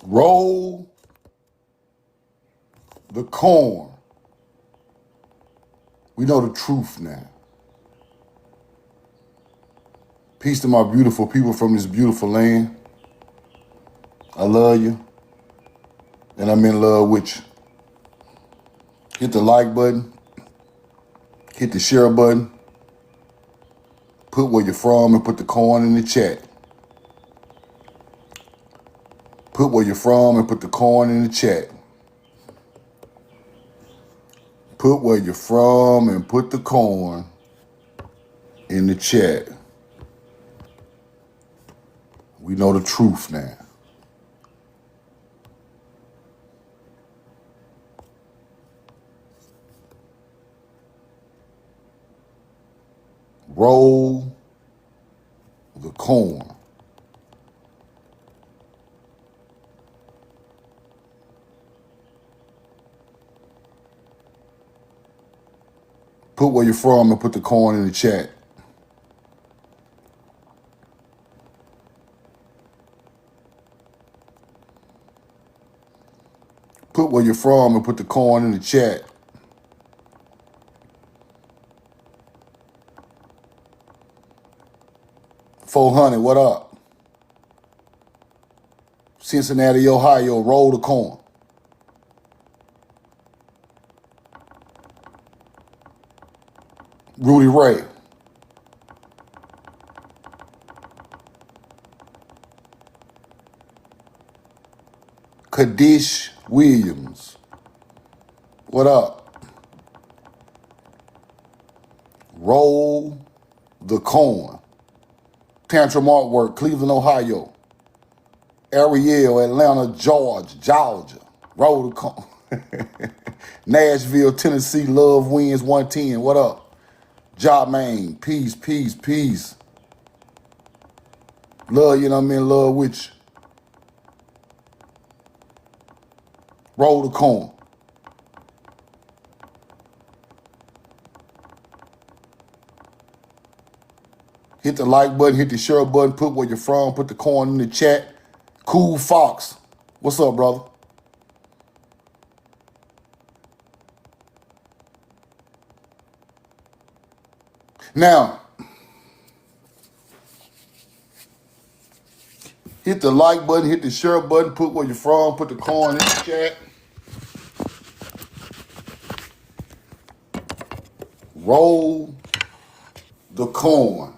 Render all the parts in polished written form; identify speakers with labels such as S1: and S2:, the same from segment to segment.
S1: Roll the corn. We know the truth now. Peace to my beautiful people from this beautiful land. I love you, and I'm in love with you. Hit the like button. Hit the share button. Put where you're from and put the corn in the chat. Put where you're from and put the corn in the chat. Put where you're from and put the corn in the chat. We know the truth now. Roll the corn. Put where you're from and put the corn in the chat. Put where you're from and put the corn in the chat. $400, what up? Cincinnati, Ohio, roll the corn. Rudy Ray. Kadish Williams. What up? Roll the corn. Tantrum Artwork, Cleveland, Ohio. Ariel, Atlanta, Georgia. Roll the corn. Nashville, Tennessee, Love Wins 110. What up? Job Maine, peace, peace, peace. Love you, and I'm in love with you. Roll the corn. Hit the like button, hit the share button, put where you're from, put the corn in the chat. Cool Fox. What's up, brother? Now, hit the like button, hit the share button, put where you're from, put the corn in the chat. Roll the corn.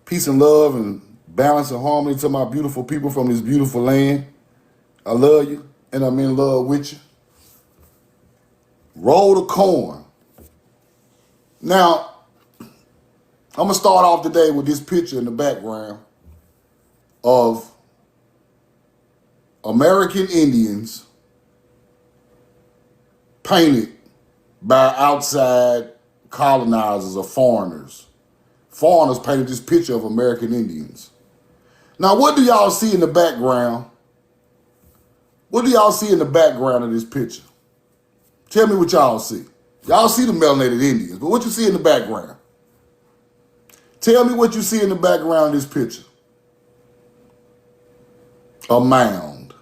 S1: Peace and love and balance and harmony to my beautiful people from this beautiful land. I love you, and I'm in love with you. Roll the corn. Now, I'm going to start off today with this picture in the background of American Indians painted by outside colonizers or foreigners. Foreigners painted this picture of American Indians. Now, what do y'all see in the background? What do y'all see in the background of this picture? Tell me what y'all see. Y'all see the melanated Indians, but what you see in the background? Tell me what you see in the background of this picture. A mound.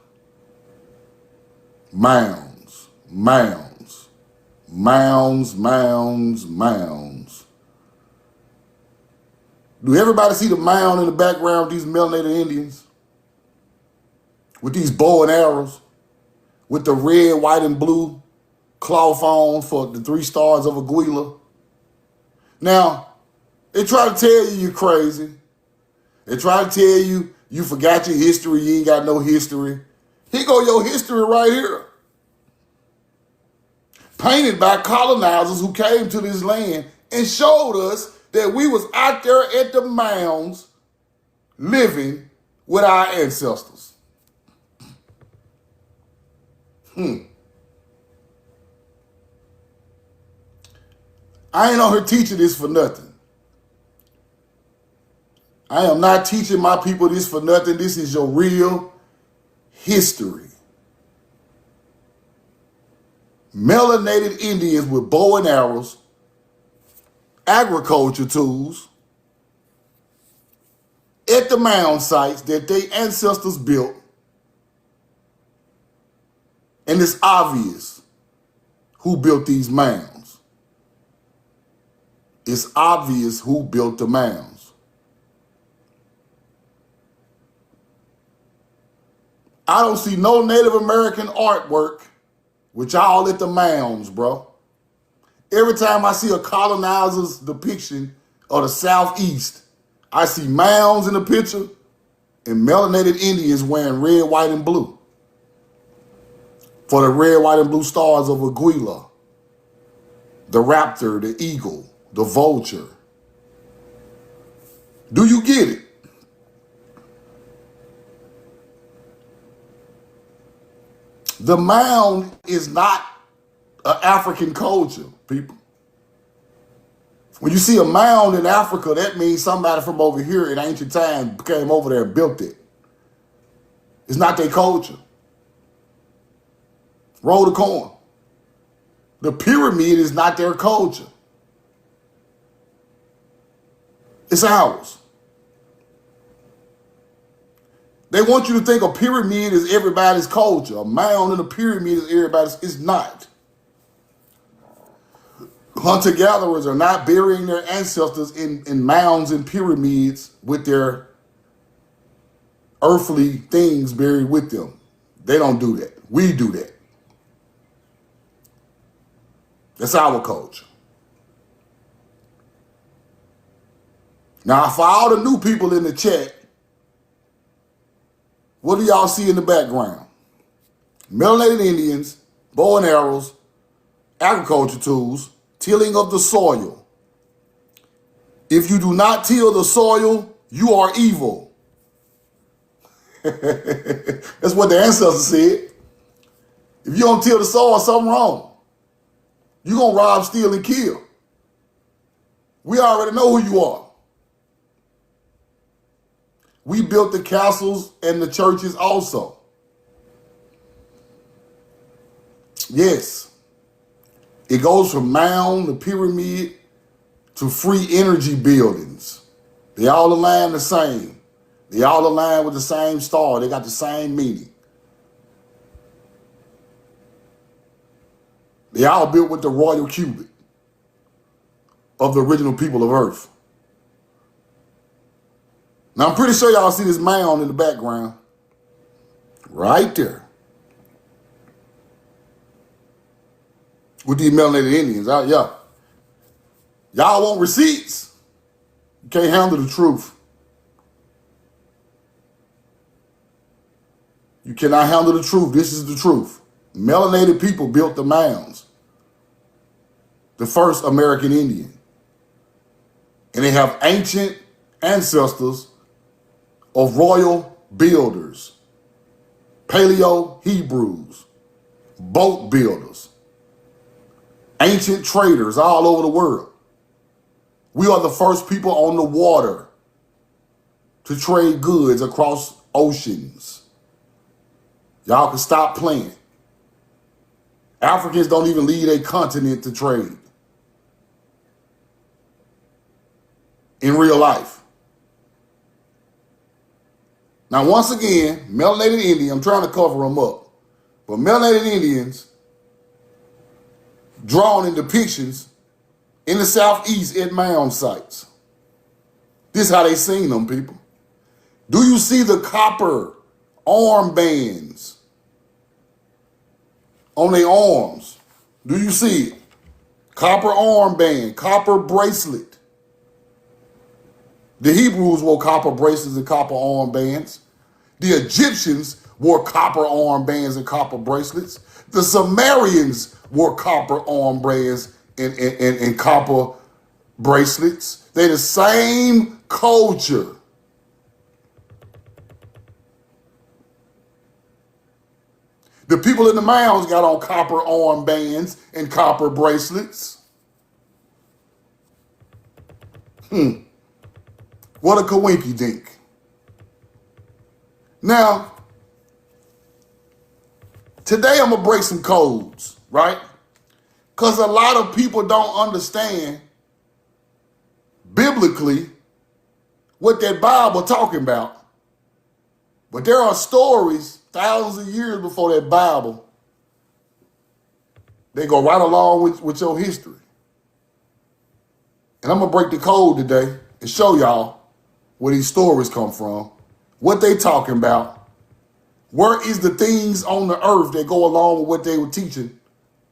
S1: Mounds. Mounds. Mounds, mounds, mounds. Do everybody see the mound in the background of these melanated Indians? With these bow and arrows? With the red, white, and blue cloth on for the 3 stars of Aguila? Now, they try to tell you you're crazy. They try to tell you you forgot your history, you ain't got no history. Here go your history right here. Painted by colonizers who came to this land and showed us that we was out there at the mounds living with our ancestors. I ain't on here teaching this for nothing. I am not teaching my people this for nothing. This is your real history. Melanated Indians with bow and arrows, agriculture tools, at the mound sites that their ancestors built And it's obvious who built these mounds. It's obvious who built the mounds. I don't see no Native American artwork with y'all at the mounds, bro. Every time I see a colonizer's depiction of the Southeast, I see mounds in the picture and melanated Indians wearing red, white, and blue for the red, white, and blue stars of Aguila, the raptor, the eagle, the vulture. Do you get it? The mound is not an African culture, people. When you see a mound in Africa, that means somebody from over here in ancient times came over there and built it. It's not their culture. Roll the coin. The pyramid is not their culture. It's ours. They want you to think a pyramid is everybody's culture. A mound and a pyramid is everybody's. It's not. Hunter-gatherers are not burying their ancestors in mounds and pyramids with their earthly things buried with them. They don't do that. We do that. That's our culture. Now, for all the new people in the chat, what do y'all see in the background? Melanated Indians, bow and arrows, agriculture tools, tilling of the soil. If you do not till the soil, you are evil. That's what the ancestors said. If you don't till the soil, something wrong. You're going to rob, steal, and kill. We already know who you are. We built the castles and the churches also. Yes. It goes from mound to pyramid to free energy buildings. They all align the same. They all align with the same star. They got the same meaning. They all built with the royal cubit of the original people of Earth. Now, I'm pretty sure y'all see this mound in the background. Right there. With these melanated Indians. Yeah. Y'all want receipts? You can't handle the truth. You cannot handle the truth. This is the truth. Melanated people built the mounds. The first American Indian. And they have ancient ancestors of royal builders, Paleo Hebrews, boat builders, ancient traders all over the world. We are the first people on the water to trade goods across oceans. Y'all can stop playing. Africans don't even leave a continent to trade. In real life. Now, once again, melanated Indian, I'm trying to cover them up, but melanated Indians drawn in depictions in the Southeast at mound sites. This is how they seen them, people. Do you see the copper armbands on their arms? Do you see it? Copper armband, copper bracelet. The Hebrews wore copper bracelets and copper armbands. The Egyptians wore copper armbands and copper bracelets. The Sumerians wore copper armbands and copper bracelets. They're the same culture. The people in the mounds got on copper armbands and copper bracelets. What a coinky dink. Now, today I'm going to break some codes, right? Because a lot of people don't understand biblically what that Bible talking about. But there are stories thousands of years before that Bible They go right along with your history. And I'm going to break the code today and show y'all where these stories come from, what they talking about, where is the things on the earth that go along with what they were teaching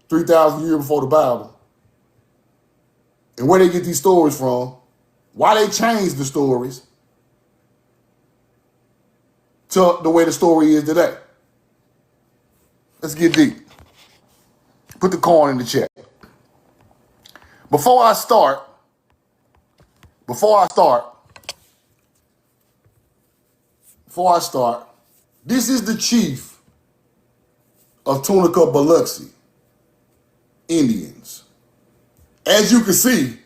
S1: 3,000 years before the Bible, and where they get these stories from, why they changed the stories to the way the story is today. Let's get deep. Put the coin in the chat. Before I start, this is the chief of Tunica Biloxi Indians. As you can see,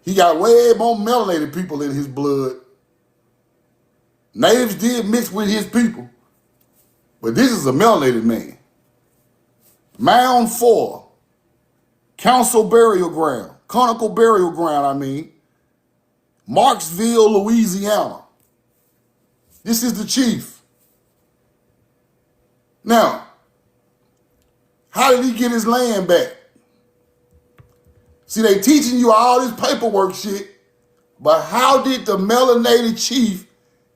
S1: he got way more melanated people in his blood. Natives did mix with his people, but this is a melanated man. Mound 4, Council Burial Ground, Conical Burial Ground, Marksville, Louisiana. This is the chief. Now, how did he get his land back? See, they teaching you all this paperwork shit, but how did the melanated chief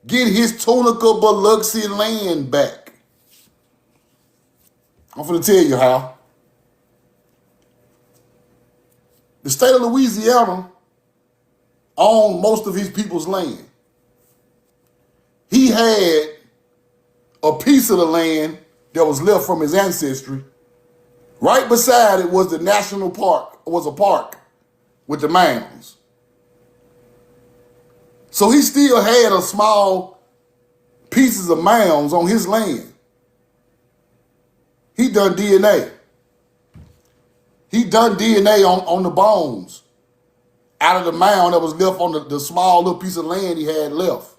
S1: get his Tunica Biloxi land back? I'm finna tell you how. The state of Louisiana owned most of his people's land. He had a piece of the land that was left from his ancestry. Right beside it was the national park, was a park with the mounds. So he still had a small pieces of mounds on his land. He done DNA. He done DNA on the bones out of the mound that was left on the small little piece of land he had left.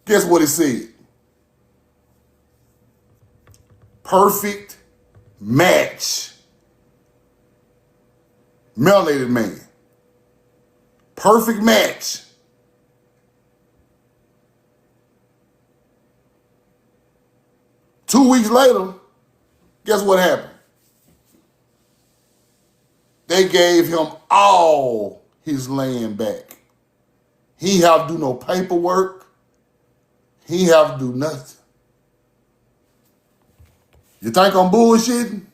S1: Guess what it said? Perfect match. Melanated man. Perfect match. Two weeks later, guess what happened? They gave him all his land back. He ain't have to do no paperwork. He ain't have to do nothing. You think I'm bullshitting?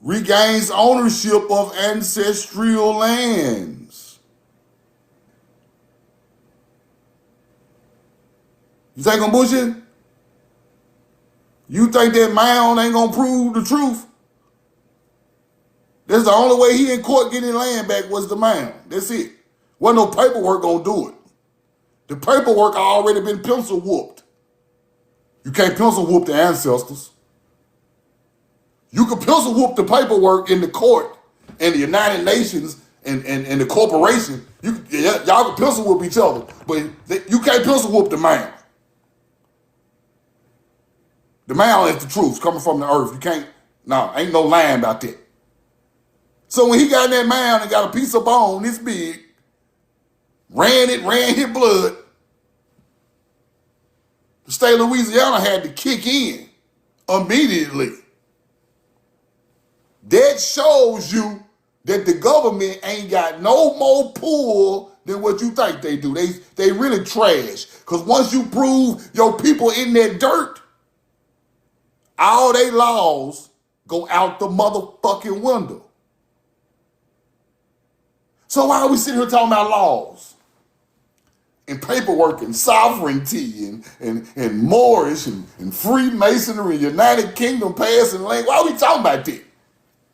S1: Regains ownership of ancestral lands. You think I'm bullshitting? You think that mound ain't gonna prove the truth? That's the only way he in court getting land back was the mound. That's it. Wasn't no paperwork gonna do it. The paperwork already been pencil whooped. You can't pencil whoop the ancestors. You can pencil whoop the paperwork in the court and the United Nations and the corporation. Y'all can pencil whoop each other, but you can't pencil whoop the mound. The mound is the truth coming from the earth. You can't, ain't no lying about that. So when he got in that mound and got a piece of bone this big, ran his blood, the state of Louisiana had to kick in immediately. That shows you that the government ain't got no more pull than what you think they do. They really trash. Because once you prove your people in that dirt, all they laws go out the motherfucking window. So why are we sitting here talking about laws and paperwork and sovereignty and Moorish and Freemasonry and United Kingdom passing land? Why are we talking about that?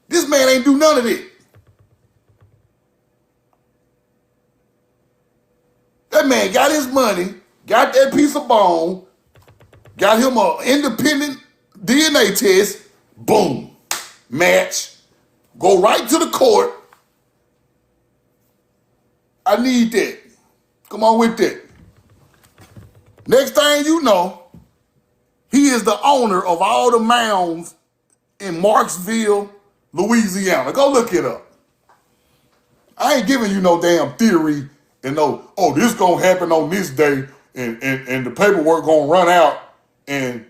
S1: This man ain't do none of it. That man got his money, got that piece of bone, got him an independent DNA test, boom, match, go right to the court. I need that. Come on with that. Next thing you know, he is the owner of all the mounds in Marksville, Louisiana. Go look it up. I ain't giving you no damn theory and this gonna happen on this day and the paperwork gonna run out and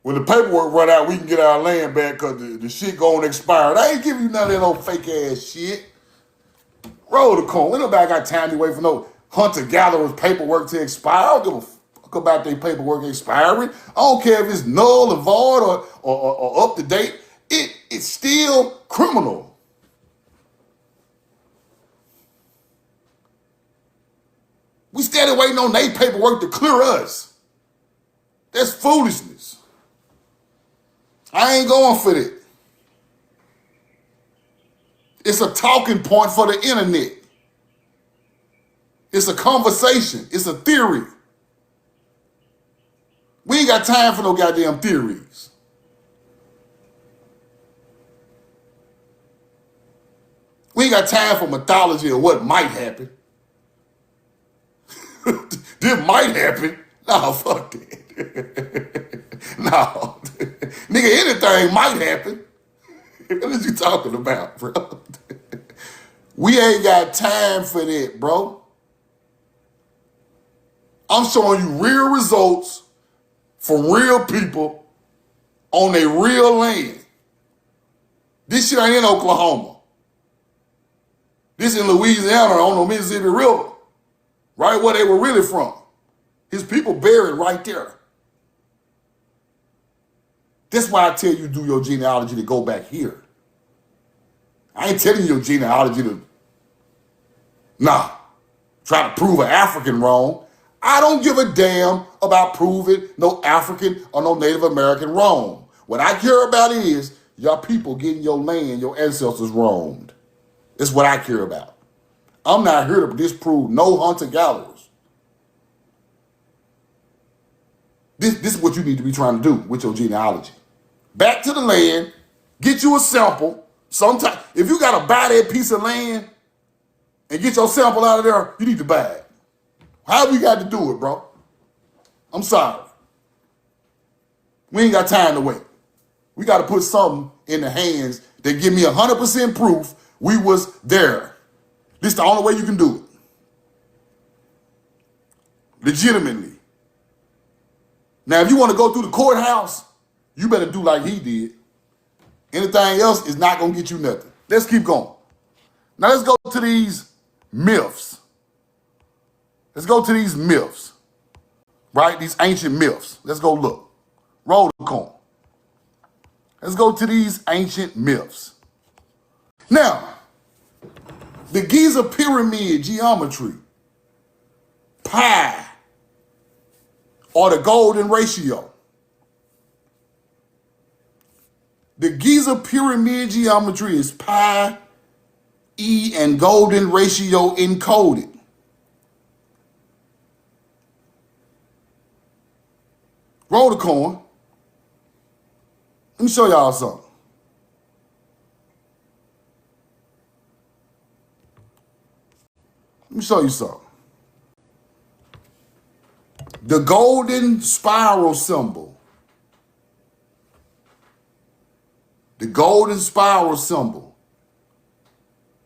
S1: When the paperwork run out, we can get our land back because the shit going to expire. I ain't giving you none of that old fake ass shit. Roll the coin. We nobody got time to wait for no hunter-gatherers paperwork to expire. I don't give a fuck about their paperwork expiring. I don't care if it's null or void or up to date. It's still criminal. We steady waiting on their paperwork to clear us. That's foolishness. I ain't going for it. It's a talking point for the internet. It's a conversation. It's a theory. We ain't got time for no goddamn theories. We ain't got time for mythology or what might happen. This might happen. No, fuck that. No. Nigga, anything might happen. What is you talking about, bro? We ain't got time for that, bro. I'm showing you real results from real people on their real land. This shit ain't in Oklahoma. This in Louisiana on the Mississippi River, right where they were really from. His people buried right there. That's why I tell you do your genealogy to go back here. I ain't telling you your genealogy to, try to prove an African wrong. I don't give a damn about proving no African or no Native American wrong. What I care about is your people getting your land, your ancestors wronged. That's what I care about. I'm not here to disprove no hunter-gatherers. This is what you need to be trying to do with your genealogy. Back to the land, get you a sample. Sometime, if you got to buy that piece of land and get your sample out of there, you need to buy it. How we got to do it, bro? I'm sorry. We ain't got time to wait. We got to put something in the hands that give me 100% proof we was there. This is the only way you can do it. Legitimately. Now, if you want to go through the courthouse, you better do like he did. Anything else is not going to get you nothing. Let's keep going. Now, let's go to these myths. Let's go to these myths, right? These ancient myths. Let's go look. Roll the coin. Let's go to these ancient myths. Now, the Giza pyramid geometry, pi, or the golden ratio. The Giza pyramid geometry is pi, e, and golden ratio encoded. Roll the coin. Let me show y'all something. Let me show you something. The golden spiral symbol. The golden spiral symbol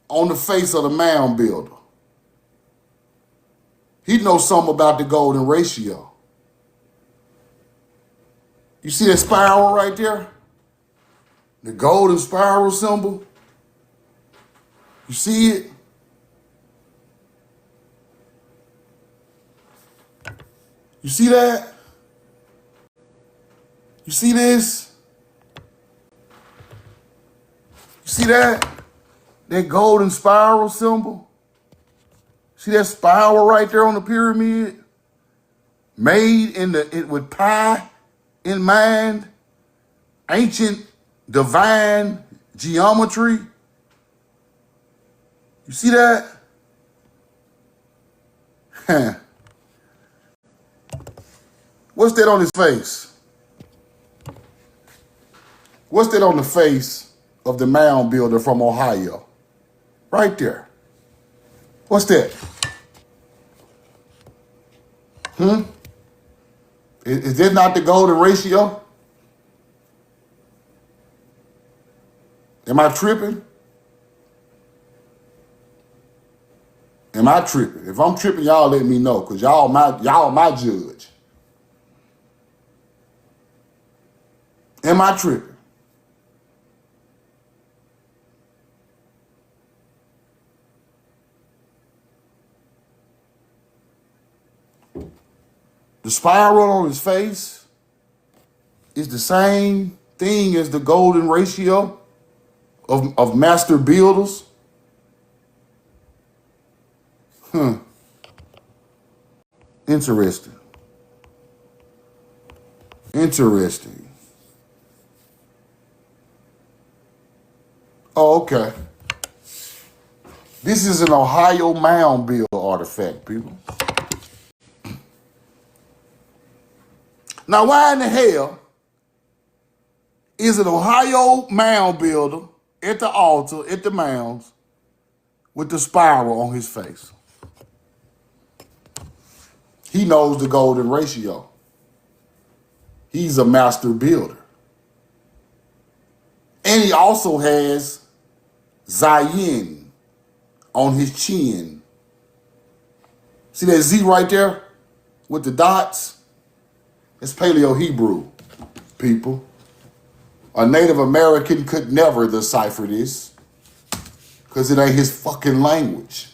S1: on the face of the mound builder. He knows something about the golden ratio. You see that spiral right there? The golden spiral symbol? You see it? You see that? You see this? You see that? That golden spiral symbol? See that spiral right there on the pyramid? Made with pi in mind, ancient divine geometry. You see that? What's that on his face? What's that on the face of the mound builder from Ohio? Right there. What's that? Is this not the golden ratio? Am I tripping? Am I tripping? If I'm tripping, y'all let me know, because y'all my judge. Am I tripping? The spiral on his face is the same thing as the golden ratio of master builders. Interesting. Interesting. Oh, okay. This is an Ohio Mound builder artifact, people. Now, why in the hell is an Ohio Mound builder at the altar, at the mounds, with the spiral on his face? He knows the golden ratio. He's a master builder. And he also has Zion on his chin. See that Z right there with the dots? It's Paleo-Hebrew, people. A Native American could never decipher this because it ain't his fucking language.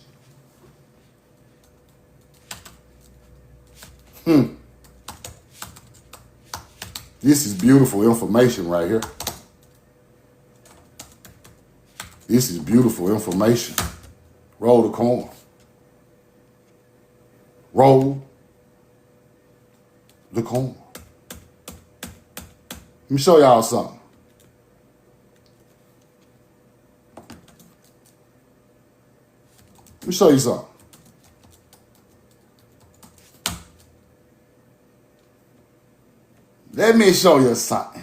S1: This is beautiful information right here. This is beautiful information. Roll the corn. Roll the corn. Let me show y'all something. Let me show you something. Let me show you something.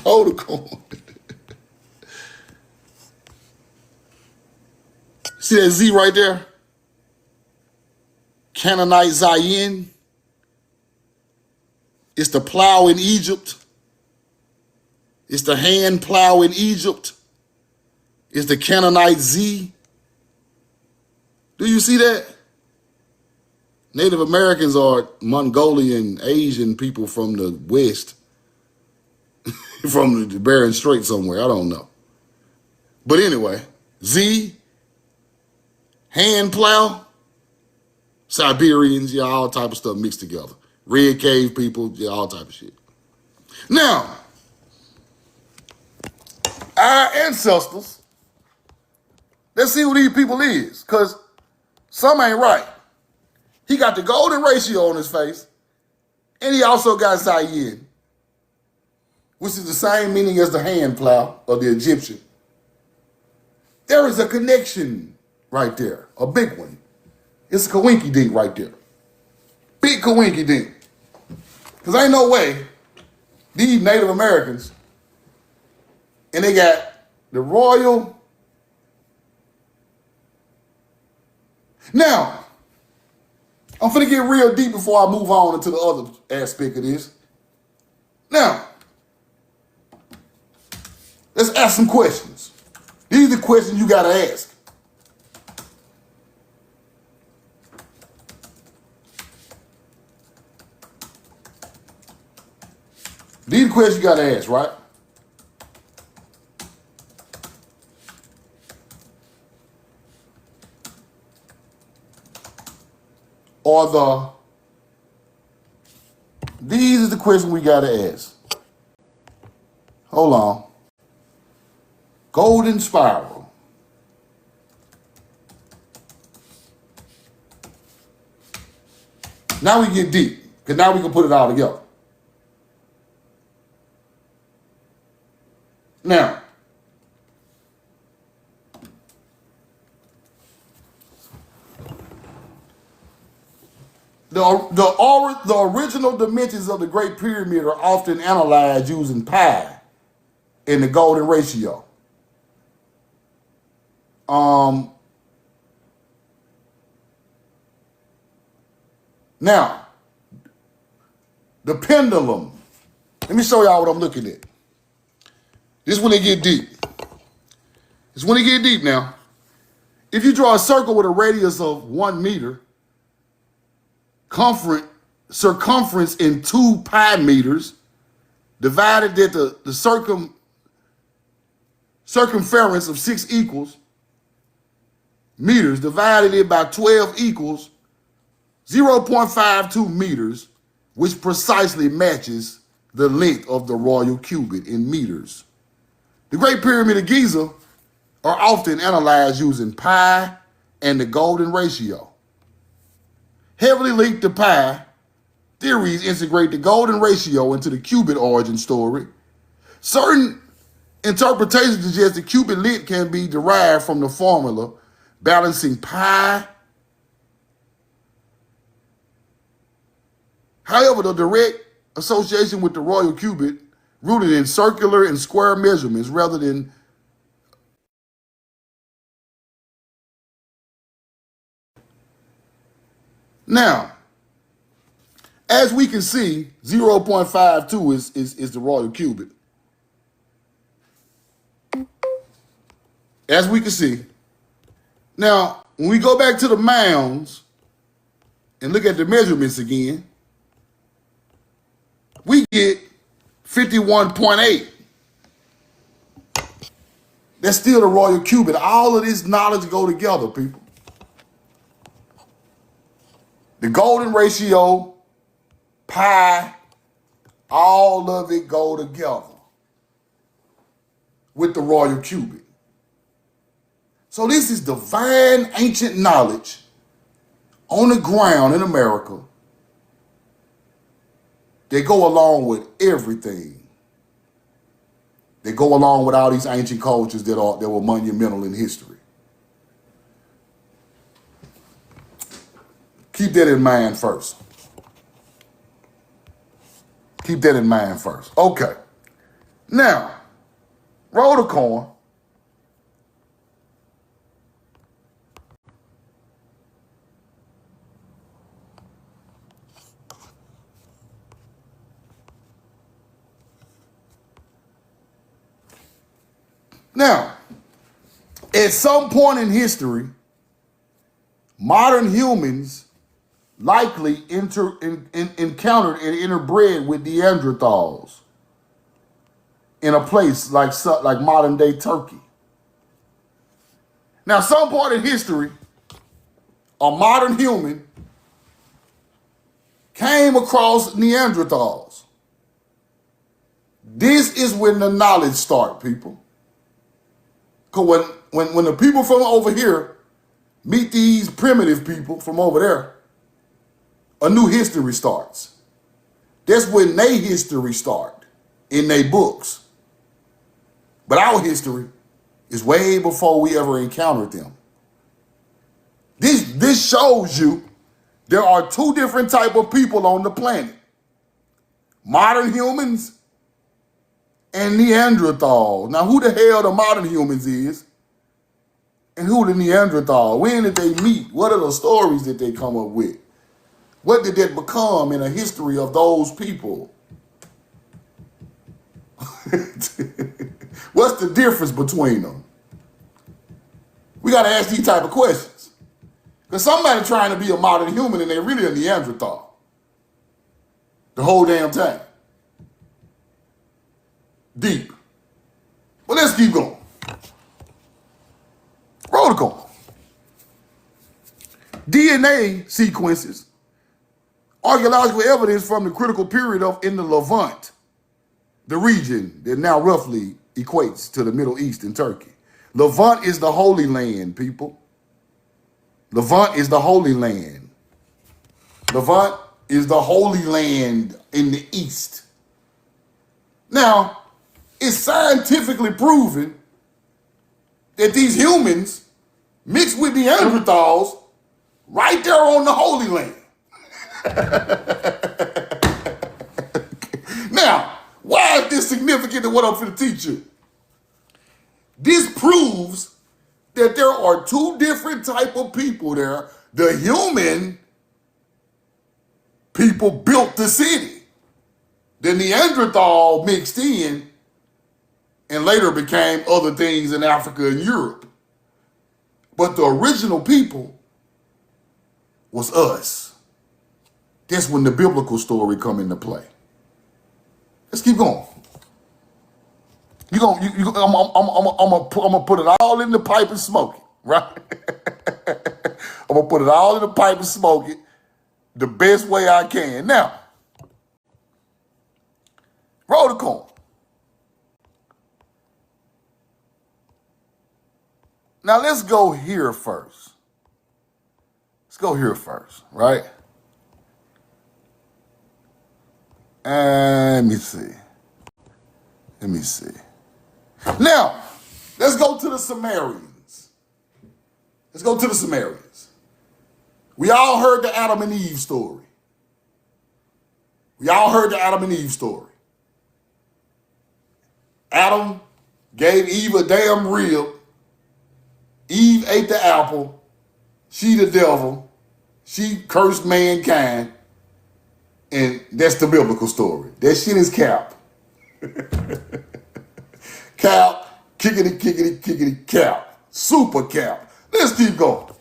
S1: Roll the corn. See that Z right there? Canaanite Zion. It's the plow in Egypt. It's the hand plow in Egypt. It's the Canaanite Z. Do you see that? Native Americans are Mongolian, Asian people from the West. From the Bering Strait somewhere. I don't know. But anyway, Z, hand plow, Siberians, yeah, all type of stuff mixed together. Red cave people, yeah, all type of shit. Now, our ancestors, let's see who these people is, because some ain't right. He got the golden ratio on his face, and he also got Zion, which is the same meaning as the hand plow of the Egyptian. There is a connection right there, a big one. It's a coinky dink right there. Big coinky dink. Because ain't no way these Native Americans, and they got the royal. Now, I'm finna get real deep before I move on into the other aspect of this. Now, let's ask some questions. These are the questions you gotta ask. These are the questions you gotta ask, right? These are the questions we gotta ask. Hold on. Golden spiral. Now we get deep, because now we can put it all together. Now, the original dimensions of the Great Pyramid are often analyzed using pi in the golden ratio. Now, the pendulum. Let me show y'all what I'm looking at. This is when it get deep. It's when it get deep now. If you draw a circle with a radius of 1 meter, circumference in 2 pi meters, divided that the circumference of 6 equals meters, divided it by 12 equals 0.52 meters, which precisely matches the length of the royal cubit in meters. The Great Pyramid of Giza are often analyzed using pi and the golden ratio. Heavily linked to pi, theories integrate the golden ratio into the cubit origin story. Certain interpretations suggest the cubit length can be derived from the formula balancing pi. However, the direct association with the royal cubit rooted in circular and square measurements rather than now. As we can see, 0.52 is the royal cubit. As we can see. Now, when we go back to the mounds and look at the measurements again, we get 51.8. That's still the royal cubit. All of this knowledge go together, people. The golden ratio, pi, all of it go together with the royal cubit. So this is divine ancient knowledge on the ground in America. They go along with everything. They go along with all these ancient cultures that were monumental in history. Keep that in mind first. Keep that in mind first. Okay. Now, roll the coin. Now, at some point in history, modern humans likely encountered and interbred with Neanderthals in a place like modern day Turkey. Now, some point in history, a modern human came across Neanderthals. This is when the knowledge starts, people. Because when the people from over here meet these primitive people from over there, a new history starts. That's when their history starts in their books. But our history is way before we ever encountered them. This shows you there are 2 different types of people on the planet. Modern humans and Neanderthal. Now, who the hell the modern humans is and who the Neanderthal? When did they meet? What are the stories that they come up with? What did that become in a history of those people? What's the difference between them? We got to ask these type of questions. Because somebody trying to be a modern human and they're really a Neanderthal the whole damn time. Deep. But let's keep going. Roll the coin. DNA sequences, archaeological evidence from the critical period in the Levant, the region that now roughly equates to the Middle East and Turkey. Levant is the Holy Land, people. Levant is the Holy Land. Levant is the Holy Land in the East. Now, it's scientifically proven that these humans mixed with Neanderthals right there on the Holy Land. Now, why is this significant to what I'm going to teach you? This proves that there are 2 different types of people there. The human people built the city. The Neanderthal mixed in and later became other things in Africa and Europe. But the original people was us. That's when the biblical story come into play. Let's keep going. I'm gonna put it all in the pipe and smoke it, right? I'm gonna put it all in the pipe and smoke it the best way I can. Now, roll the corn. Now let's go here first. Let's go here first, right? And let me see. Let me see. Now, let's go to the Sumerians. Let's go to the Sumerians. We all heard the Adam and Eve story. We all heard the Adam and Eve story. Adam gave Eve a damn rib. Eve ate the apple. She the devil. She cursed mankind. And that's the biblical story. That shit is cap. Cap, kickity, cap. Super cap. Let's keep going.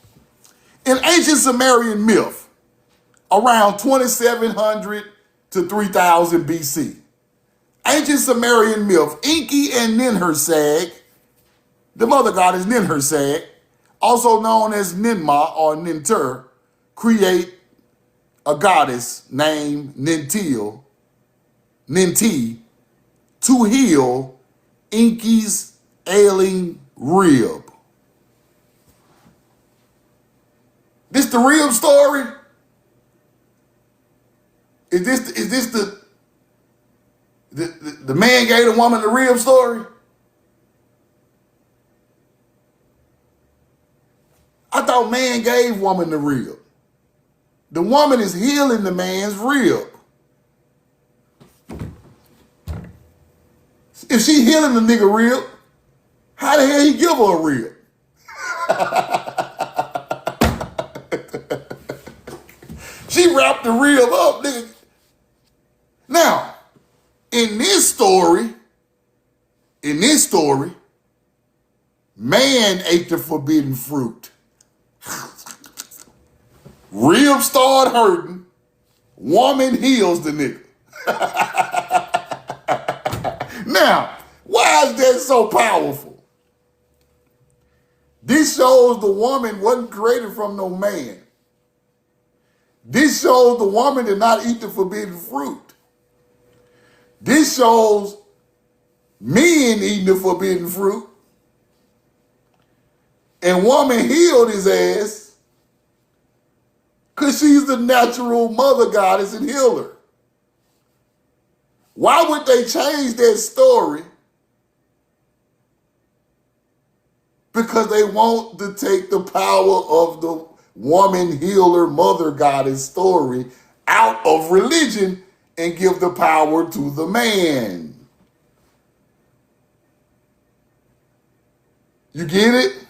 S1: In ancient Sumerian myth, around 2700 to 3000 BC, ancient Sumerian myth, Enki and Ninhursag, the mother goddess Ninhursag, also known as Ninmah or Nintur, create a goddess named Ninti to heal Enki's ailing rib. This the rib story? Is this the man gave the woman the rib story? I thought man gave woman the rib. The woman is healing the man's rib. If she healing the nigga rib, how the hell he give her a rib? She wrapped the rib up, nigga. Now, in this story, man ate the forbidden fruit. Rib started hurting. Woman heals the nigga. Now, why is that so powerful? This shows the woman wasn't created from no man. This shows the woman did not eat the forbidden fruit. This shows men eating the forbidden fruit. And woman healed his ass because she's the natural mother goddess and healer. Why would they change that story? Because they want to take the power of the woman healer mother goddess story out of religion and give the power to the man. You get it?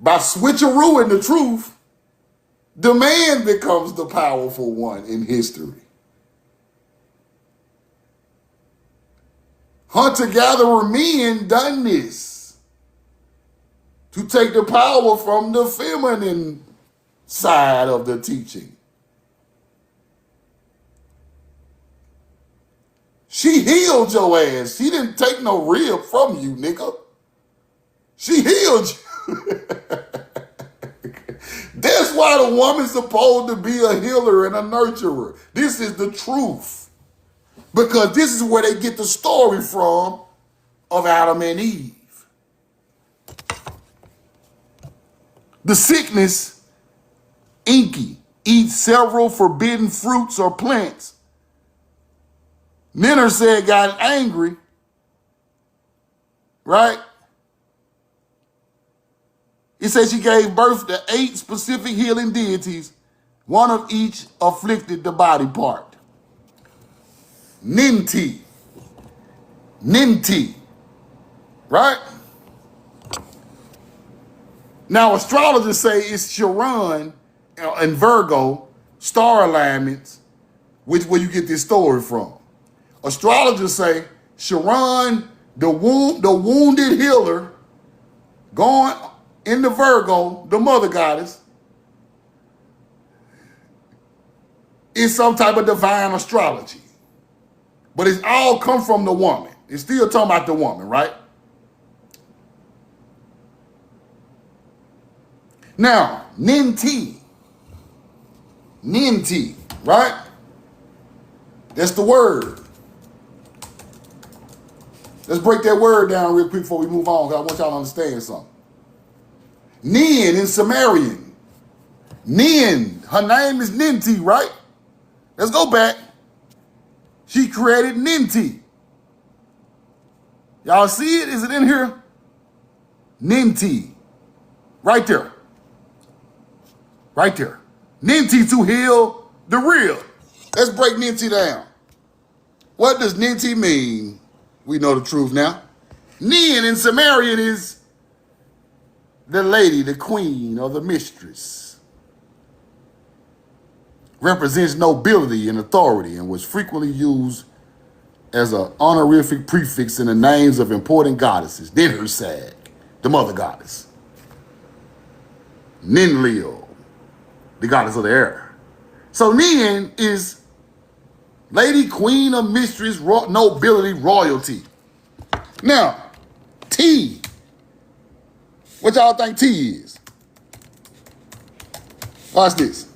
S1: By switcherooing the truth, the man becomes the powerful one in history. Hunter-gatherer men done this to take the power from the feminine side of the teaching. She healed your ass. She didn't take no rib from you, nigga. She healed you. That's why the woman's supposed to be a healer and a nurturer. This is the truth. Because this is where they get the story from of Adam and Eve. The sickness, Enki, eats several forbidden fruits or plants. Ninhursag got angry, right? It says she gave birth to 8 specific healing deities, one of each afflicted the body part. Ninti, right? Now astrologers say it's Chiron and Virgo, star alignments, which where you get this story from. Astrologers say Chiron, the wounded healer, going into Virgo, the mother goddess, is some type of divine astrology. But it's all come from the woman. It's still talking about the woman, right? Now, Ninti, right? That's the word. Let's break that word down real quick before we move on, because I want y'all to understand something. Nin in Sumerian. Nin, her name is Ninti, right? Let's go back. She created Ninti. Y'all see it? Is it in here? Ninti. Right there. Right there. Ninti to heal the real. Let's break Ninti down. What does Ninti mean? We know the truth now. Nin in Sumerian is the lady, the queen, or the mistress. Represents nobility and authority and was frequently used as an honorific prefix in the names of important goddesses. Then her sag, the mother goddess. Ninlil, the goddess of the air. So Nin is lady, queen, or mistress, nobility, royalty. Now, T. What y'all think T is? Watch this.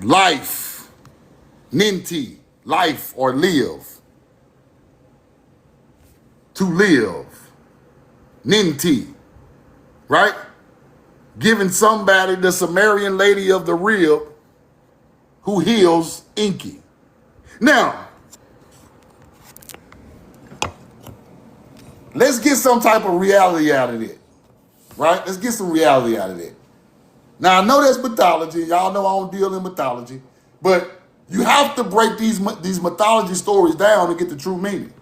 S1: Life. Ninti. Life or live. To live. Ninti. Right? Giving somebody the Sumerian lady of the rib who heals Inky. Now, let's get some type of reality out of it. Right? Let's get some reality out of it. Now, I know that's mythology. Y'all know I don't deal in mythology. But you have to break these mythology stories down to get the true meaning.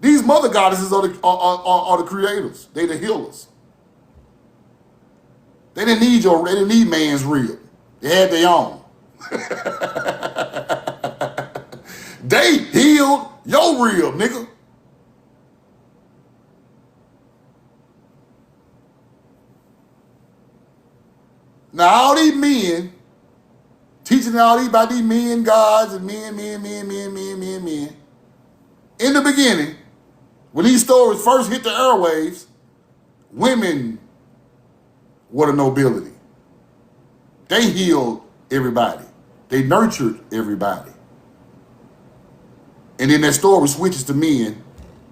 S1: These mother goddesses are the creators. They the healers. They didn't need man's rib. They had their own. They healed your rib, nigga. Now all these men teaching all these about these men gods and men. In the beginning, when these stories first hit the airwaves, women were the nobility. They healed everybody. They nurtured everybody. And then that story switches to men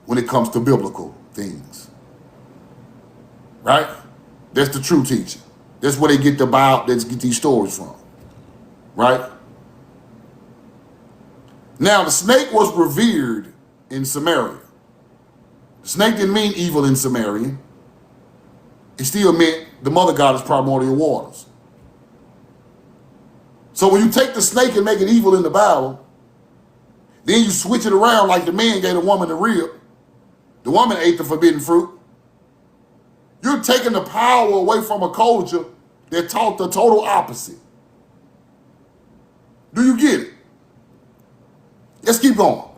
S1: when it comes to biblical things. Right? That's the true teaching. That's where they get these stories from. Right? Now, the snake was revered in Samaria. The snake didn't mean evil in Sumerian. It still meant the mother goddess primordial waters. So when you take the snake and make it evil in the Bible, then you switch it around like the man gave the woman the rib. The woman ate the forbidden fruit. You're taking the power away from a culture that taught the total opposite. Do you get it? Let's keep going.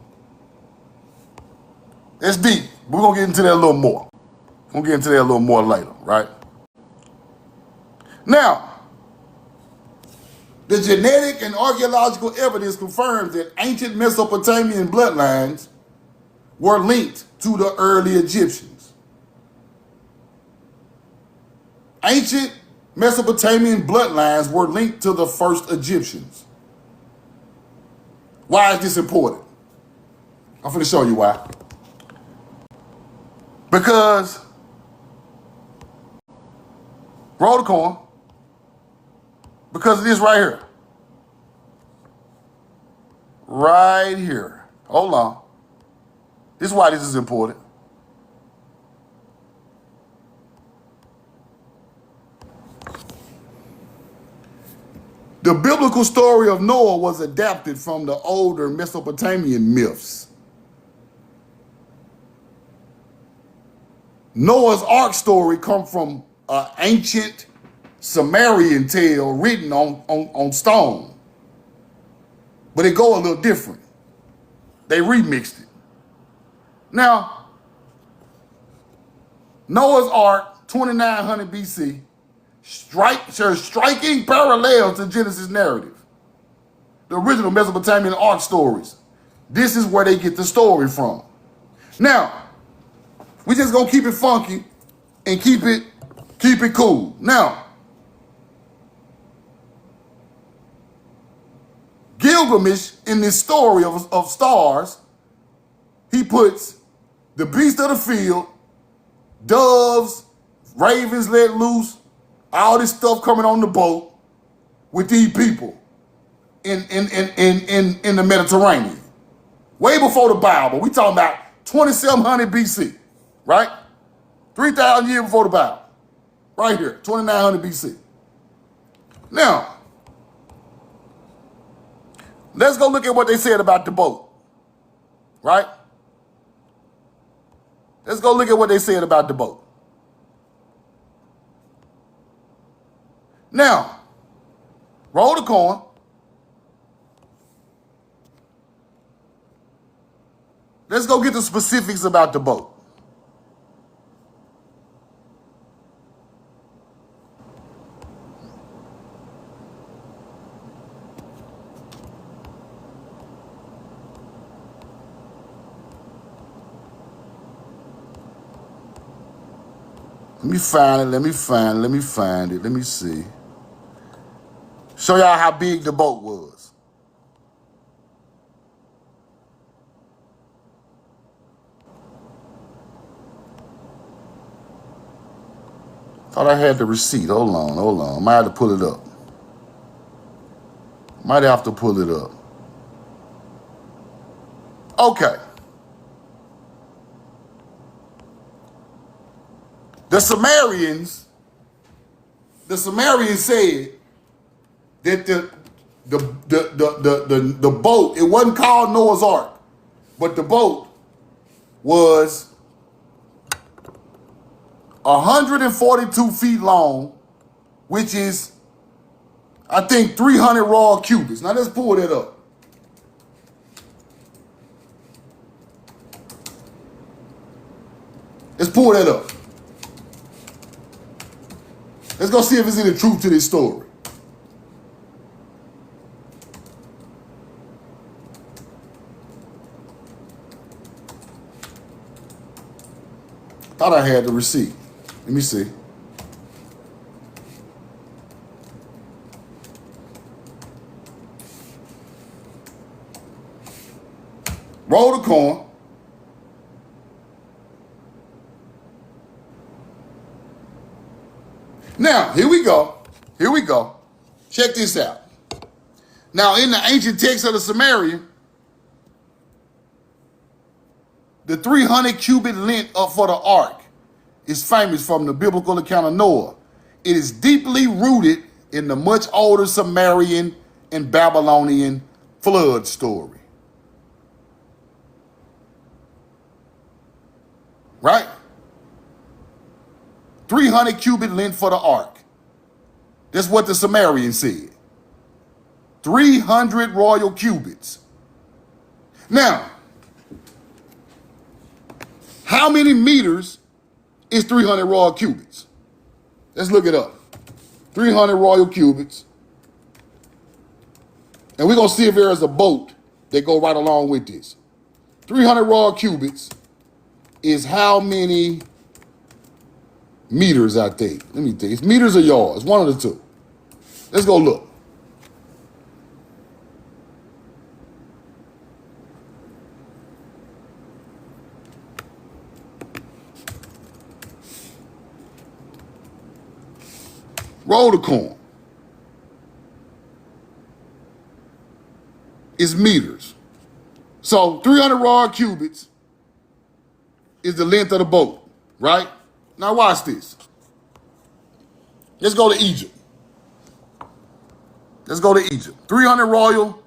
S1: That's deep. We're going to get into that a little more. We'll get into that a little more later, right? Now, the genetic and archaeological evidence confirms that ancient Mesopotamian bloodlines were linked to the early Egyptians. Ancient Mesopotamian bloodlines were linked to the first Egyptians. Why is this important? I'm going to show you why. Because, roll the coin, because of this right here. Right here. Hold on. This is why this is important. The biblical story of Noah was adapted from the older Mesopotamian myths. Noah's Ark story comes from an ancient Sumerian tale written on stone. But it go a little different. They remixed it. Now, Noah's Ark 2900 BC, striking parallels to Genesis narrative, the original Mesopotamian art stories. This is where they get the story from. Now, we just gonna keep it funky and keep it cool. Now, Gilgamesh in this story of stars, he puts the beast of the field, doves, ravens let loose, all this stuff coming on the boat with these people in the Mediterranean. Way before the Bible. We talking about 2700 BC, right? 3,000 years before the Bible. Right here, 2900 BC. Now, let's go look at what they said about the boat, right? Let's go look at what they said about the boat. Now, roll the coin. Let's go get the specifics about the boat. Let me find it. Let me see. Show y'all how big the boat was. Thought I had the receipt. Hold on. Might have to pull it up. Okay. The Sumerians said that the boat, it wasn't called Noah's Ark, but the boat was 142 feet long, which is, I think, 300 raw cubits. Now let's pull that up. Let's pull that up. Let's go see if there's any truth to this story. Thought I had the receipt. Let me see. Roll the coin. Now, here we go. Check this out. Now, in the ancient text of the Sumerian, the 300 cubit length for the ark is famous from the biblical account of Noah. It is deeply rooted in the much older Sumerian and Babylonian flood story. Right? 300 cubit length for the ark. That's what the Sumerians said. 300 royal cubits. Now, how many meters is 300 royal cubits? Let's look it up. 300 royal cubits. And we're going to see if there is a boat that go right along with this. 300 royal cubits is how many meters, I think. Let me think. It's meters or yards. One of the two. Let's go look. Roll the coin. It's meters. So 300 raw cubits is the length of the boat, right? Now watch this. Let's go to Egypt. 300 royal.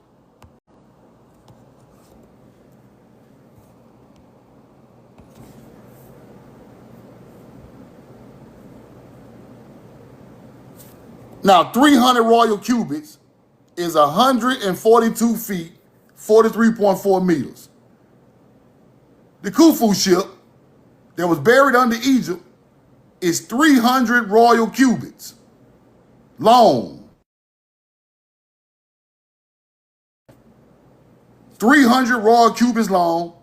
S1: Now, 300 royal cubits is 142 feet, 43.4 meters. The Khufu ship that was buried under Egypt is 300 royal cubits long. 300 royal cubits long.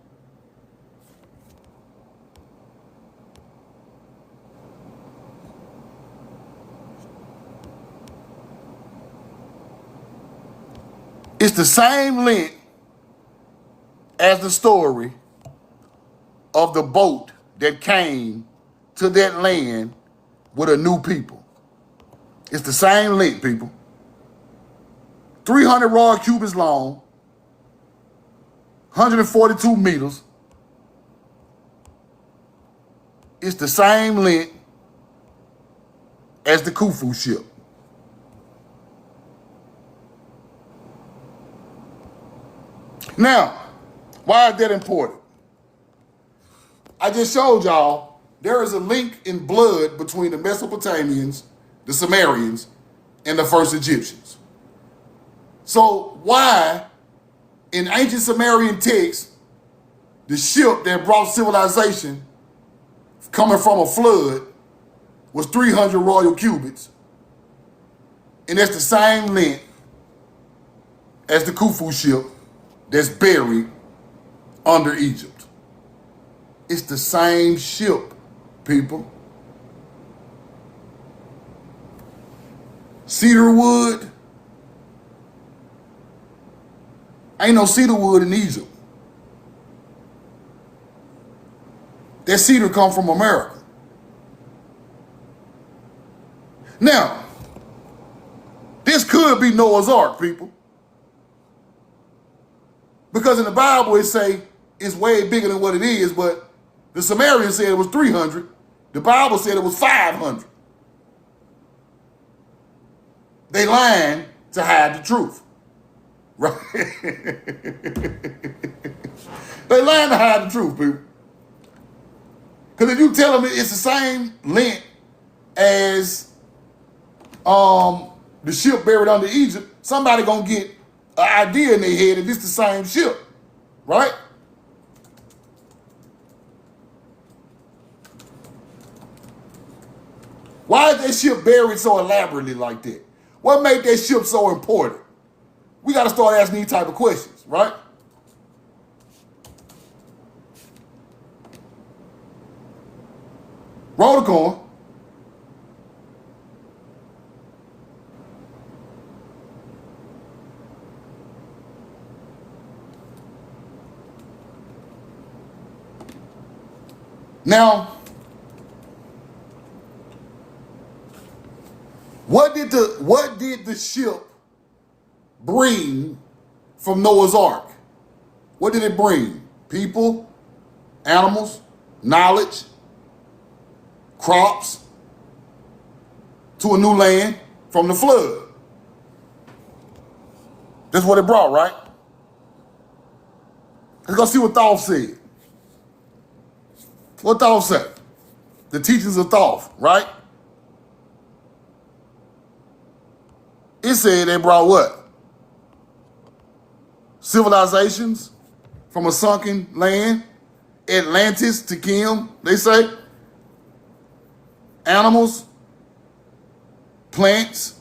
S1: It's the same length as the story of the boat that came to that land with a new people. It's the same length, people. 300 royal cubits long, 142 meters. It's the same length as the Khufu ship. Now, why is that important? I just showed y'all there is a link in blood between the Mesopotamians, the Sumerians, and the first Egyptians. So why, in ancient Sumerian texts, the ship that brought civilization coming from a flood was 300 royal cubits, and that's the same length as the Khufu ship that's buried under Egypt. It's the same ship, people. Cedar wood. Ain't no cedar wood in Egypt. That cedar come from America. Now, this could be Noah's Ark, people. Because in the Bible it say it's way bigger than what it is, but the Sumerians said it was 300. The Bible said it was 500. They lying to hide the truth. Right? They lying to hide the truth, people. Because if you tell them it's the same length as the ship buried under Egypt, somebody gonna get an idea in their head that it's the same ship, right? Why is that ship buried so elaborately like that? What made that ship so important? We got to start asking these type of questions, right? Roll the coin. Now, what did the ship bring from Noah's Ark? What did it bring? People, animals, knowledge, crops to a new land from the flood. That's what it brought, right? Let's go see what Thoth said. What Thoth said? The teachings of Thoth, right? It said they brought what? Civilizations from a sunken land. Atlantis to Kim, they say. Animals. Plants.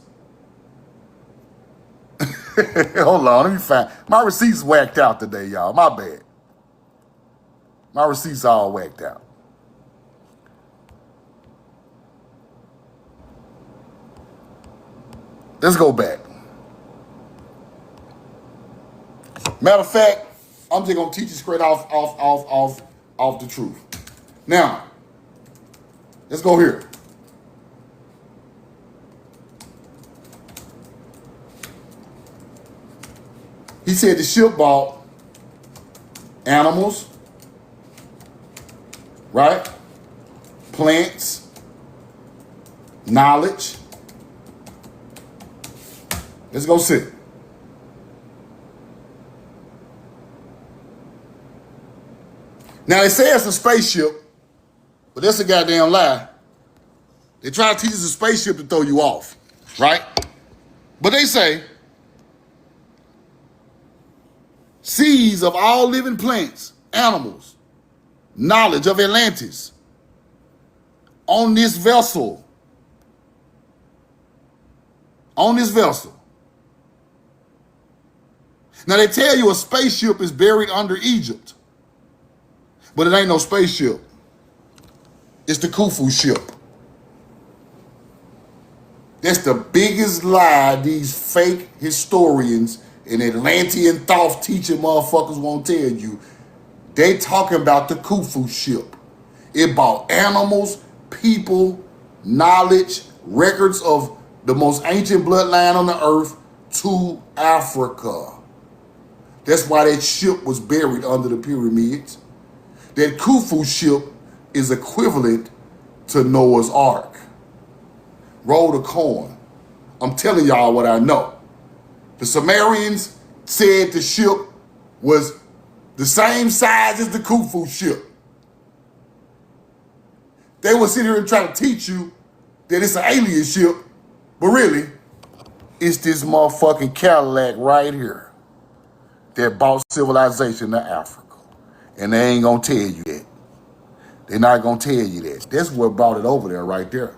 S1: Hold on, let me find. My receipts whacked out today, y'all. My bad. My receipts all whacked out. Let's go back. Matter of fact, I'm just gonna teach you straight off the truth. Now, let's go here. He said the ship bought animals, right? Plants, knowledge. Let's go sit. Now they say it's a spaceship, but that's a goddamn lie. They try to teach us a spaceship to throw you off, right? But they say seeds of all living plants, animals, knowledge of Atlantis, on this vessel. On this vessel. Now they tell you a spaceship is buried under Egypt, but it ain't no spaceship. It's the Khufu ship. That's the biggest lie these fake historians and Atlantean thought teaching motherfuckers won't tell you. They talking about the Khufu ship. It brought animals, people, knowledge, records of the most ancient bloodline on the earth to Africa. That's why that ship was buried under the pyramids. That Khufu ship is equivalent to Noah's Ark. Roll the coin. I'm telling y'all what I know. The Sumerians said the ship was the same size as the Khufu ship. They will sit here and try to teach you that it's an alien ship, but really, it's this motherfucking Cadillac right here that brought civilization to Africa. And they ain't gonna tell you that. They're not gonna tell you that. That's what brought it over there right there.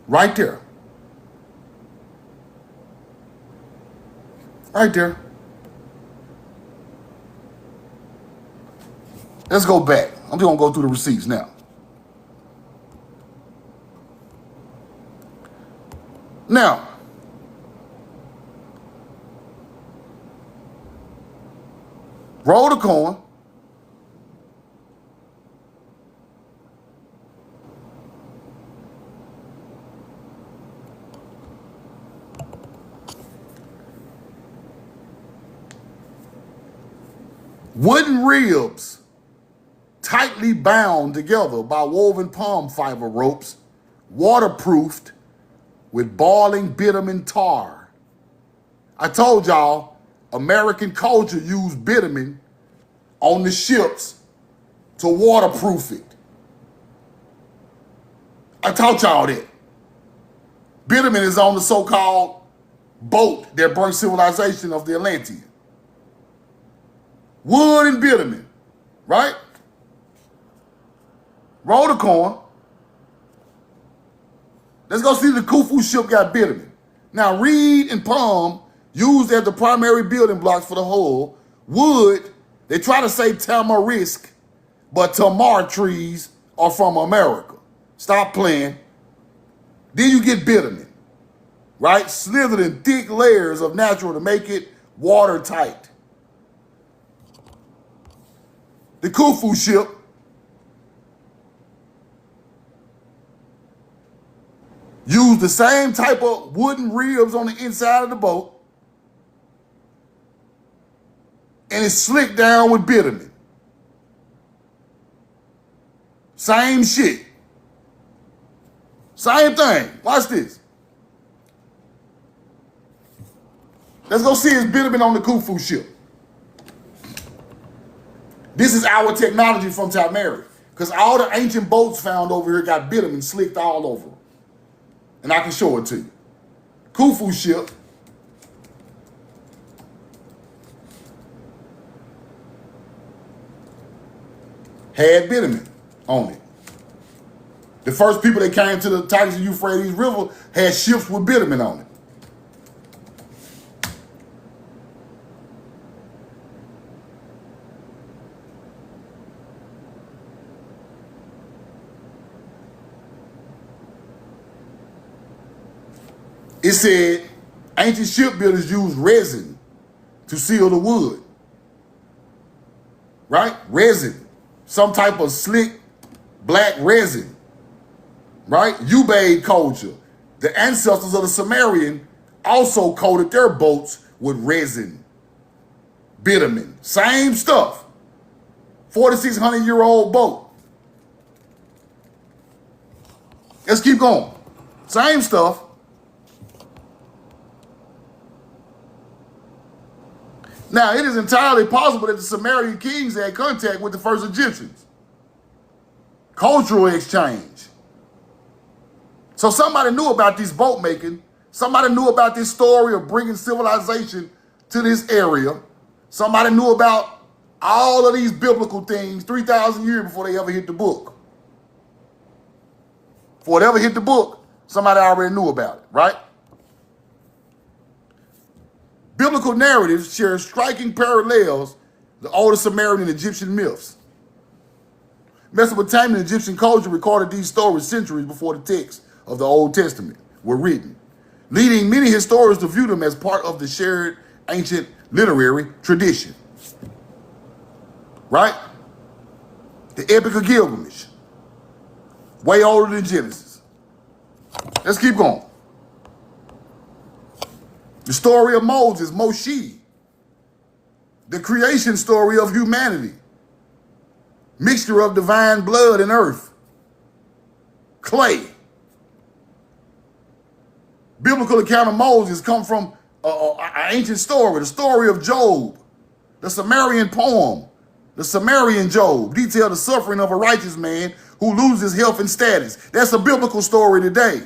S1: Right there. Right there. Let's go back. I'm just gonna go through the receipts now. Now, roll the coin. Wooden ribs tightly bound together by woven palm fiber ropes, waterproofed with boiling bitumen tar. I told y'all, American culture used bitumen on the ships to waterproof it. I taught y'all that. Bitumen is on the so-called boat that brought civilization of the Atlantean. Wood and bitumen, right? Roll the coin. Let's go see the Khufu ship got bitumen. Now, reed and palm used as the primary building blocks for the hull. Wood, they try to say tamarisk, but tamar trees are from America. Stop playing. Then you get bitumen, right? Slithered in thick layers of natural to make it watertight. The Khufu ship used the same type of wooden ribs on the inside of the boat, and it's slicked down with bitumen. Same shit. Same thing. Watch this. Let's go see his bitumen on the Khufu ship. This is our technology from Tamari, because all the ancient boats found over here got bitumen slicked all over them. And I can show it to you. Khufu ship. Had bitumen on it. The first people that came to the Tigris and Euphrates River had ships with bitumen on it. It said ancient shipbuilders used resin to seal the wood. Right? Resin. Some type of slick black resin. Right? Ubaid culture. The ancestors of the Sumerian also coated their boats with resin. Bitumen. Same stuff. 4,600-year-old boat. Let's keep going. Same stuff. Now, it is entirely possible that the Sumerian kings had contact with the first Egyptians. Cultural exchange. So somebody knew about this boat making. Somebody knew about this story of bringing civilization to this area. Somebody knew about all of these biblical things 3,000 years before they ever hit the book. Before it ever hit the book, somebody already knew about it, right? Biblical narratives share striking parallels to older Sumerian and Egyptian myths. Mesopotamian and Egyptian culture recorded these stories centuries before the texts of the Old Testament were written, leading many historians to view them as part of the shared ancient literary tradition. Right? The Epic of Gilgamesh, way older than Genesis. Let's keep going. The story of Moses, Moshe, the creation story of humanity, mixture of divine blood and earth, clay. Biblical account of Moses come from an ancient story, the story of Job, the Sumerian poem, the Sumerian Job, detail the suffering of a righteous man who loses health and status. That's a biblical story today.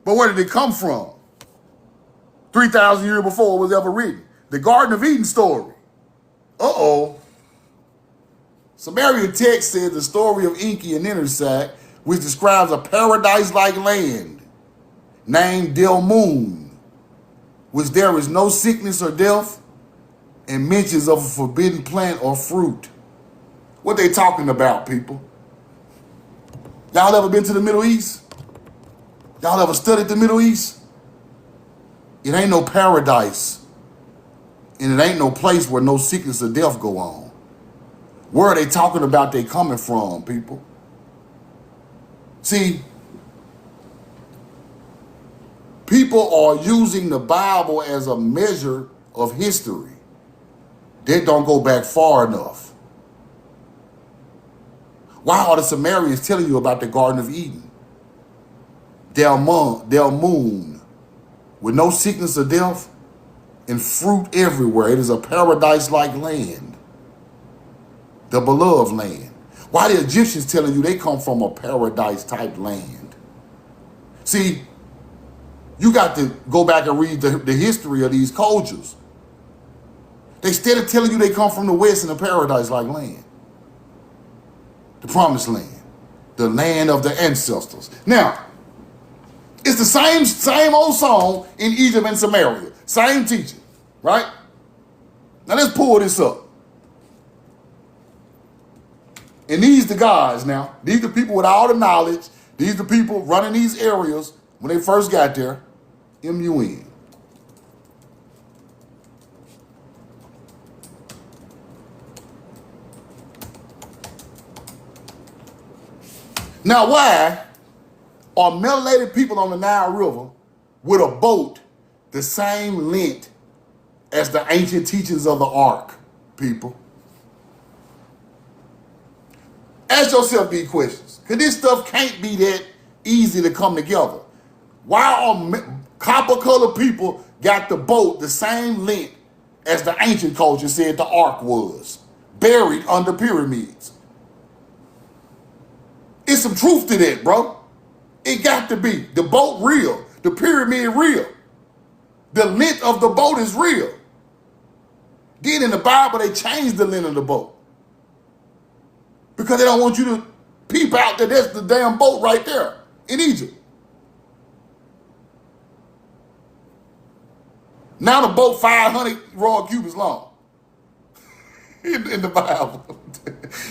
S1: But where did it come from? 3,000 years before it was ever written. The Garden of Eden story. Sumerian text says the story of Enki and Ninursak, which describes a paradise-like land named Mound, which there is no sickness or death, and mentions of a forbidden plant or fruit. What they talking about, people? Y'all ever been to the Middle East? Y'all ever studied the Middle East? It ain't no paradise, and it ain't no place where no sickness or death go on. Where are they talking about they coming from, people? See, people are using the Bible as a measure of history. They don't go back far enough. Why are the Sumerians telling you about the Garden of Eden? Mound, with no sickness or death and fruit everywhere. It is a paradise-like land. The beloved land. Why the Egyptians telling you they come from a paradise-type land? See, you got to go back and read the history of these cultures. They instead of telling you they come from the West in a paradise-like land. The promised land. The land of the ancestors. Now, it's the same old song in Egypt and Samaria. Same teaching, right? Now let's pull this up. And these the guys now. These the people with all the knowledge. These the people running these areas when they first got there. MUN. Now why are melanated people on the Nile River with a boat the same length as the ancient teachings of the Ark, people? Ask yourself these questions, because this stuff can't be that easy to come together. Why are copper-colored people got the boat the same length as the ancient culture said the Ark was, buried under pyramids? It's some truth to that, bro. It got to be. The boat real. The pyramid real. The length of the boat is real. Then in the Bible, they changed the length of the boat. Because they don't want you to peep out that that's the damn boat right there in Egypt. Now the boat 500 royal cubits long in the Bible.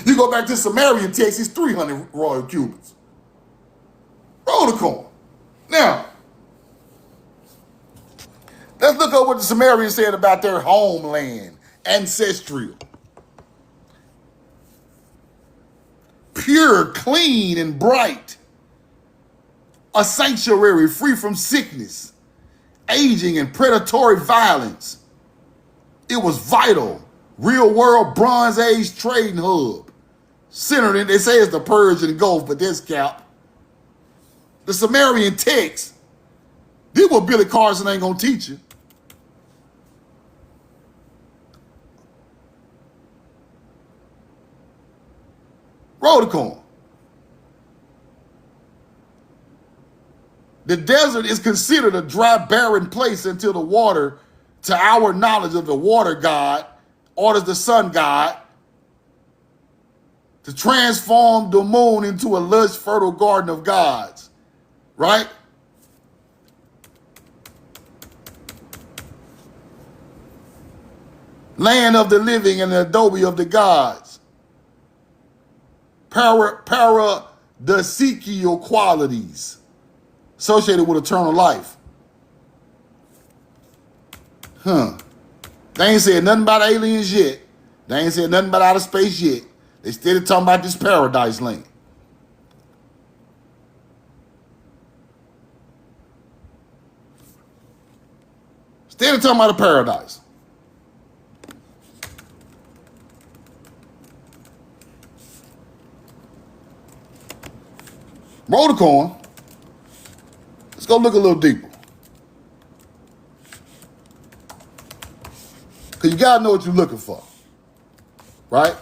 S1: You go back to Sumerian text, it's 300 royal cubits. Roll the coin. Now, let's look at what the Sumerians said about their homeland, ancestral. Pure, clean, and bright. A sanctuary free from sickness, aging, and predatory violence. It was vital. Real world Bronze Age trading hub. Centered in, they say it's the Persian Gulf, but that's cap. The Sumerian text. This what Billy Carson ain't gonna teach you. Roll the coin. The desert is considered a dry, barren place until the water, to our knowledge of the water god, orders the sun god to transform the moon into a lush, fertile garden of gods, right? Land of the living and the adobe of the gods. Paradisiacal qualities associated with eternal life. They ain't said nothing about aliens yet. They ain't said nothing about outer space yet. They still talking about this paradise land. Still talking about a paradise. Roll the coin. Let's go look a little deeper. Because you got to know what you're looking for. Right?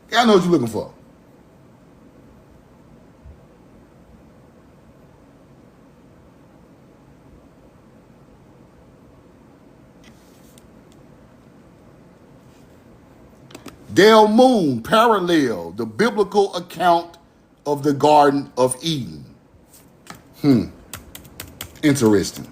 S1: You got to know what you're looking for. Del Moon parallel the biblical account of the Garden of Eden. Interesting.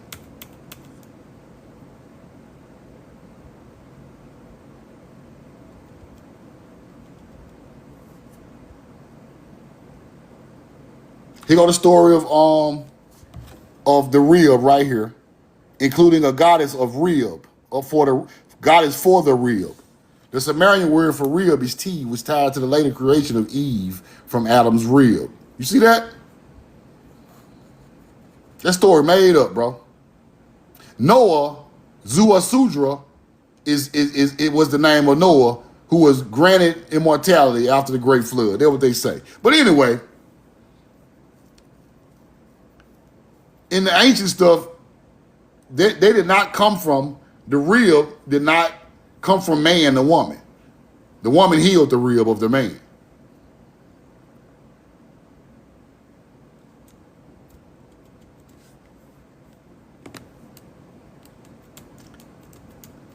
S1: Here go the story of the rib right here, including a goddess of rib, or for the goddess for the rib. The Sumerian word for rib is T, was tied to the later creation of Eve from Adam's rib. You see that? That story made up, bro. Noah, Zuasudra, it was the name of Noah, who was granted immortality after the great flood. That's what they say. But anyway, in the ancient stuff, they did not come from, the rib did not come from man, the woman. The woman healed the rib of the man.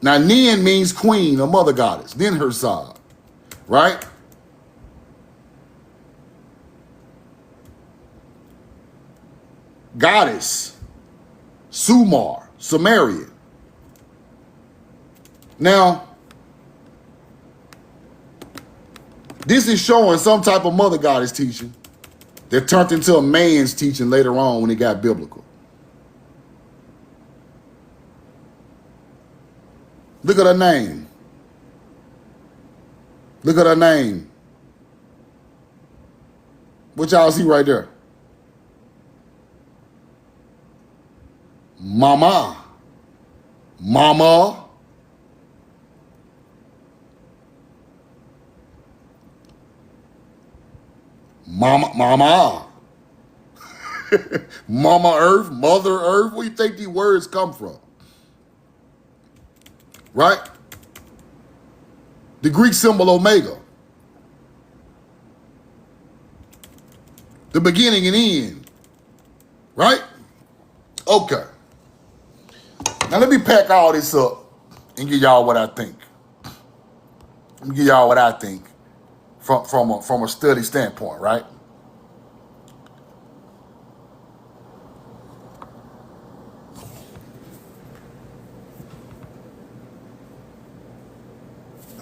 S1: Now, Nin means queen or mother goddess, then her side, right? Goddess, Sumar, Sumerian. Now, this is showing some type of mother goddess teaching that turned into a man's teaching later on when it got biblical. Look at her name. Look at her name. What y'all see right there? Mama. Mama. Mama. Mama. Mama Earth, Mother Earth. Where do you think these words come from? Right? The Greek symbol omega. The beginning and end. Right? Okay. Now let me pack all this up and give y'all what I think. Let me give y'all what I think from a study standpoint, right?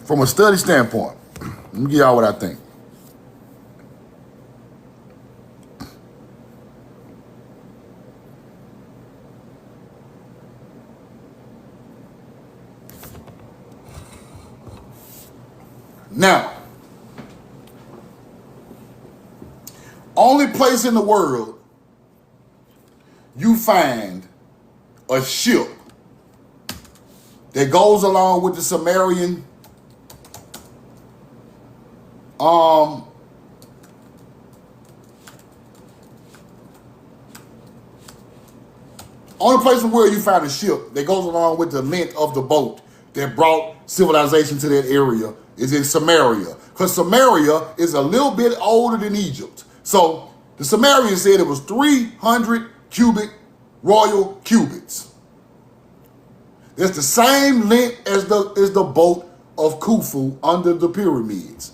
S1: From a study standpoint, let me give y'all what I think. Now, only place in the world you find a ship that goes along with the Sumerian only place in the world you find a ship that goes along with the length of the boat that brought civilization to that area is in Samaria. Because Samaria is a little bit older than Egypt. So the Sumerians said it was 300 cubic royal cubits. It's the same length as the boat of Khufu under the pyramids.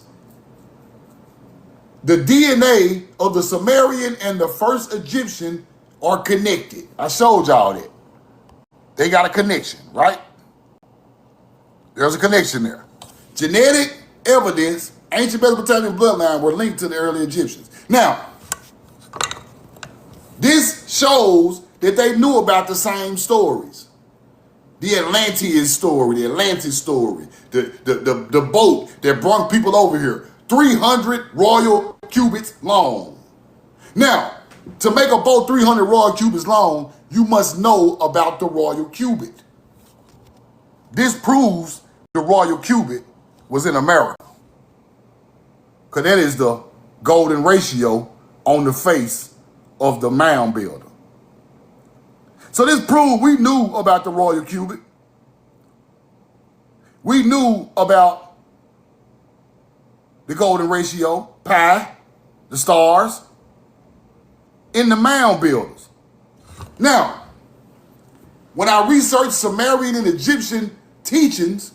S1: The DNA of the Sumerian and the first Egyptian are connected. I showed y'all that. They got a connection, right? There's a connection there. Genetic evidence, ancient Mesopotamian bloodline were linked to the early Egyptians. Now, this shows that they knew about the same stories. The Atlantean story, the Atlantis story, the boat that brought people over here. 300 royal cubits long. Now, to make a boat 300 royal cubits long, you must know about the royal cubit. This proves the royal cubit was in America. Because that is the golden ratio on the face of the mound builder. So this proved we knew about the royal cubit. We knew about the golden ratio, pi, the stars, in the mound builders. Now, when I researched Sumerian and Egyptian teachings,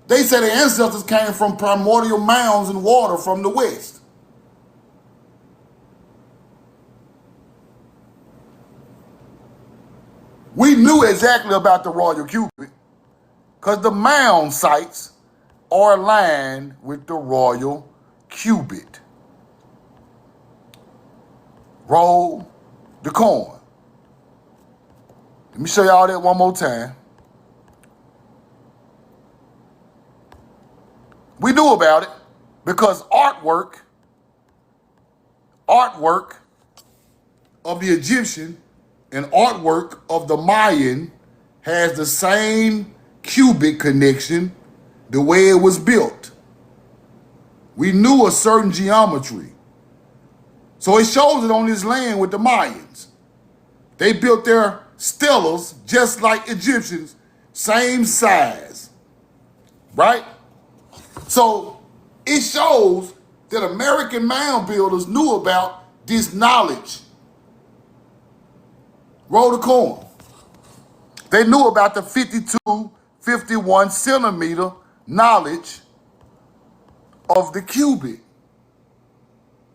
S1: they say their ancestors came from primordial mounds and water from the west. We knew exactly about the royal cubit because the mound sites are aligned with the royal cubit. Roll the coin. Let me show y'all that one more time. We knew about it because artwork of the Egyptian and artwork of the Mayan has the same cubic connection the way it was built. We knew a certain geometry. So it shows it on this land with the Mayans. They built their stelas just like Egyptians, same size, right? So it shows that American mound builders knew about this knowledge. Roll the coin. They knew about the 52, 51 centimeter knowledge of the cubit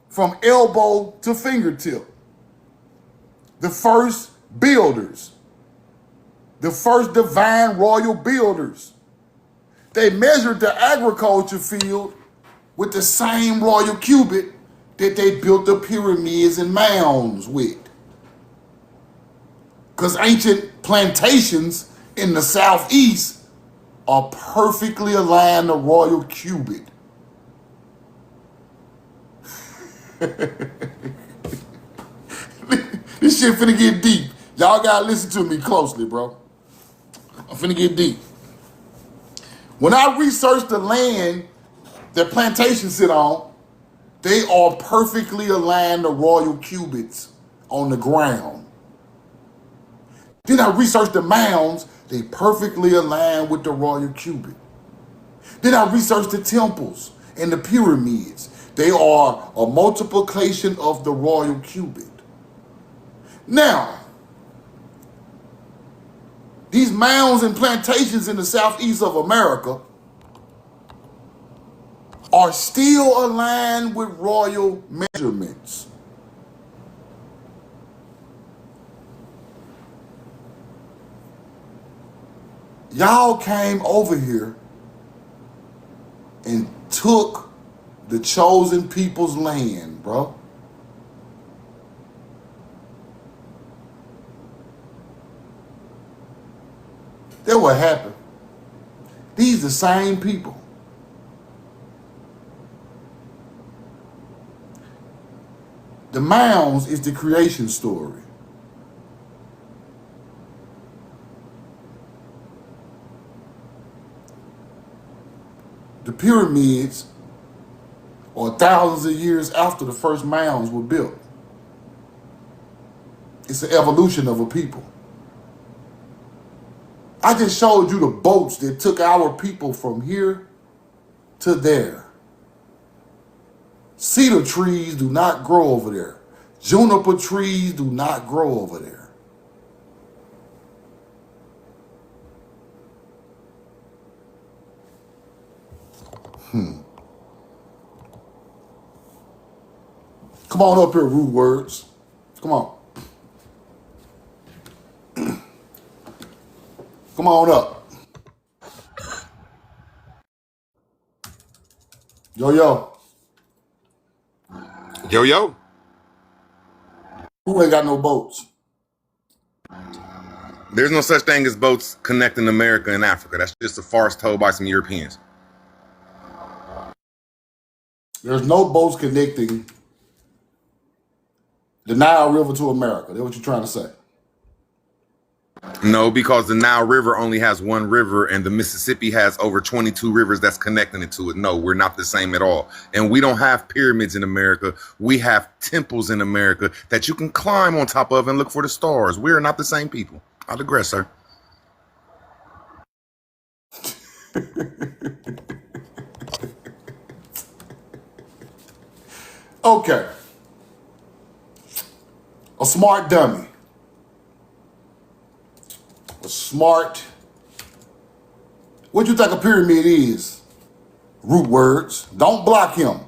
S1: from elbow to fingertip. The first builders, the first divine royal builders. They measured the agriculture field with the same royal cubit that they built the pyramids and mounds with. Because ancient plantations in the southeast are perfectly aligned to royal cubit. This shit finna get deep. Y'all gotta listen to me closely, bro. I'm finna get deep. When I researched the land that plantations sit on, they are perfectly aligned to royal cubits on the ground. Then I researched the mounds, they perfectly align with the royal cubit. Then I researched the temples and the pyramids. They are a multiplication of the royal cubit. Now, these mounds and plantations in the southeast of America are still aligned with royal measurements. Y'all came over here and took the chosen people's land, bro. That's what happened. These the same people. The mounds is the creation story. The pyramids are thousands of years after the first mounds were built. It's the evolution of a people. I just showed you the boats that took our people from here to there. Cedar trees do not grow over there. Juniper trees do not grow over there. Come on up here, rude words. Come on. Come on up. Yo, yo.
S2: Yo, yo.
S1: Who ain't got no boats?
S2: There's no such thing as boats connecting America and Africa. That's just a farce told by some Europeans.
S1: There's no boats connecting the Nile River to America. That's what you're trying to say.
S2: No, because the Nile River only has one river and the Mississippi has over 22 rivers that's connecting it to it. No, we're not the same at all. And we don't have pyramids in America. We have temples in America that you can climb on top of and look for the stars. We are not the same people. I digress, sir.
S1: Okay. A smart dummy. A smart. What you think a pyramid is? Root words. Don't block him.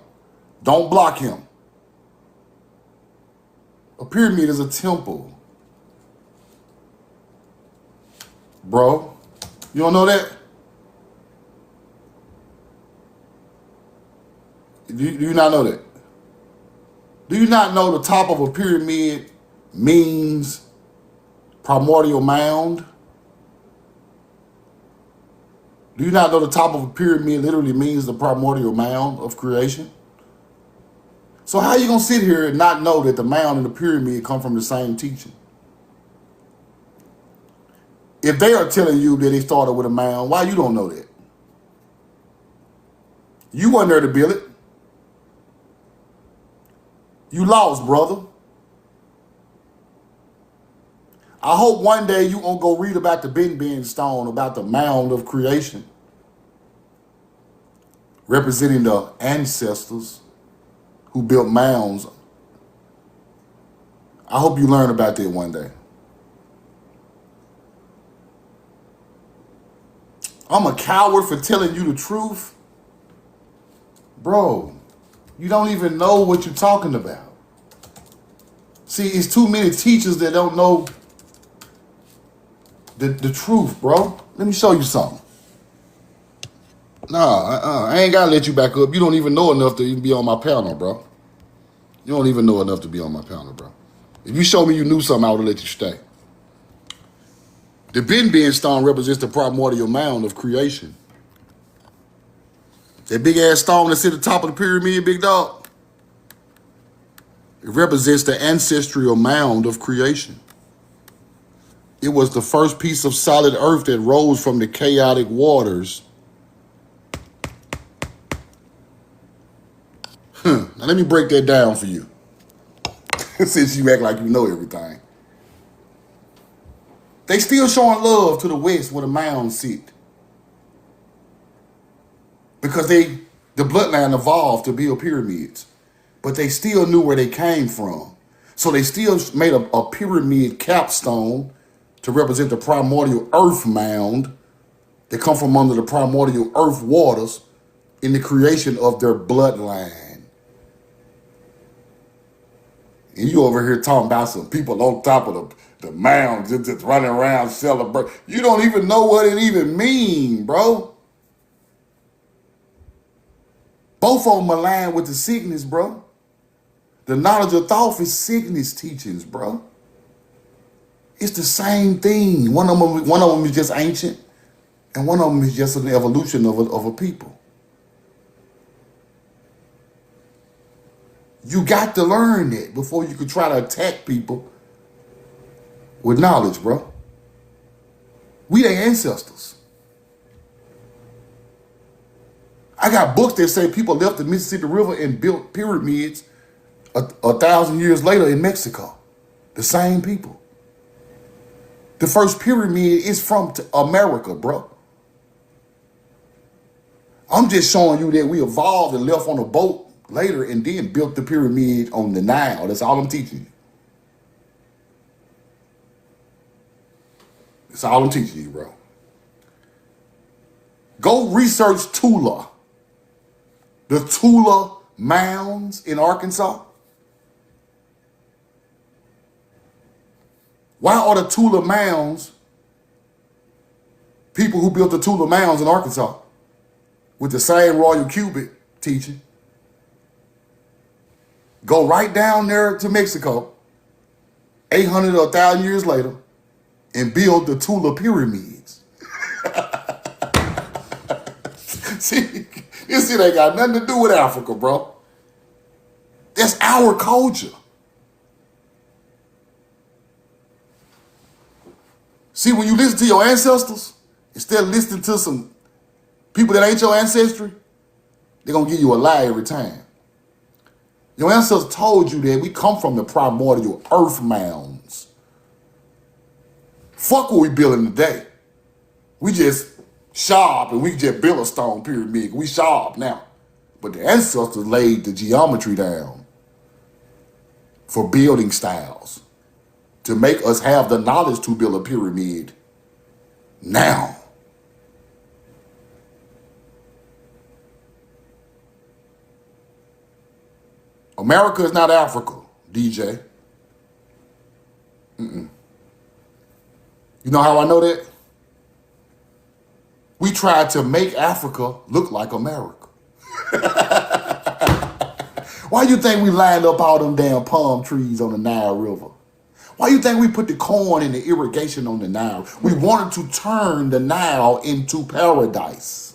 S1: Don't block him. A pyramid is a temple. Bro, you don't know that? Do you not know that? Do you not know the top of a pyramid means primordial mound? Do you not know the top of a pyramid literally means the primordial mound of creation? So how you gonna sit here and not know that the mound and the pyramid come from the same teaching? If they are telling you that they started with a mound, why you don't know that? You weren't there to build it. You lost, brother. I hope one day you won't go read about the Ben stone, about the mound of creation, representing the ancestors who built mounds. I hope you learn about that one day. I'm a coward for telling you the truth? Bro, you don't even know what you're talking about. See, it's too many teachers that don't know the truth, bro. Let me show you something. Nah, I ain't gotta let you back up. You don't even know enough to even be on my panel, bro. You don't even know enough to be on my panel, bro. If you show me you knew something, I would have let you stay. The Ben stone represents the primordial mound of creation. That big ass stone that's at the top of the pyramid, big dog, it represents the ancestral mound of creation. It was the first piece of solid earth that rose from the chaotic waters. Now let me break that down for you. Since you act like you know everything. They still showing love to the west where the mounds sit. Because the bloodline evolved to build pyramids. But they still knew where they came from. So they still made a pyramid capstone to represent the primordial earth mound that come from under the primordial earth waters in the creation of their bloodline. And you over here talking about some people on top of the mound just running around celebrating. You don't even know what it even mean, bro. Both of them align with the sickness, bro. The knowledge of thought is sickness teachings, bro. It's the same thing. One of them is just ancient, and one of them is just an evolution of a people. You got to learn that before you can try to attack people with knowledge, bro. We their ancestors. I got books that say people left the Mississippi River and built pyramids 1,000 years later in Mexico. The same people. The first pyramid is from America, bro. I'm just showing you that we evolved and left on a boat later and then built the pyramid on the Nile. That's all I'm teaching you. That's all I'm teaching you, bro. Go research Tula. The Tula mounds in Arkansas. Why are the Tula Mounds, people who built the Tula Mounds in Arkansas, with the same royal cubit teaching, go right down there to Mexico 800 or 1,000 years later and build the Tula pyramids? See, this shit ain't got nothing to do with Africa, bro. That's our culture. See, when you listen to your ancestors, instead of listening to some people that ain't your ancestry, they're going to give you a lie every time. Your ancestors told you that we come from the primordial earth mounds. Fuck what we building today. We just sharp and we just build a stone pyramid. We sharp now. But the ancestors laid the geometry down for building styles to make us have the knowledge to build a pyramid now. America is not Africa, DJ. You know how I know that? We tried to make Africa look like America. Why you think we lined up all them damn palm trees on the Nile River? Why you think we put the corn and the irrigation on the Nile? We wanted to turn the Nile into paradise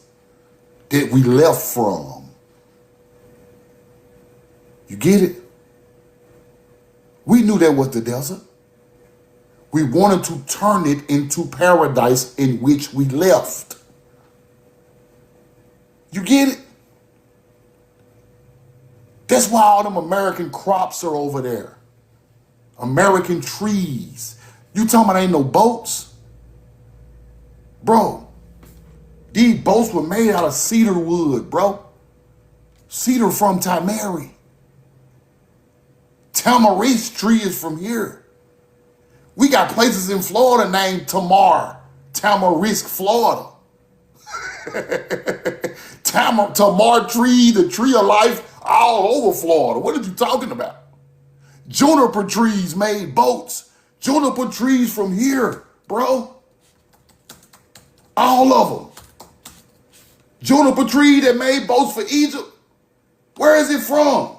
S1: that we left from. You get it? We knew that was the desert. We wanted to turn it into paradise in which we left. You get it? That's why all them American crops are over there. American trees. You talking about ain't no boats? Bro, these boats were made out of cedar wood, bro. Cedar from Tamari. Tamarisk tree is from here. We got places in Florida named Tamarisk, Florida. Tamar tree, the tree of life, all over Florida. What are you talking about? Juniper trees made boats. Juniper trees from here, bro. All of them. Juniper tree that made boats for Egypt. Where is it from?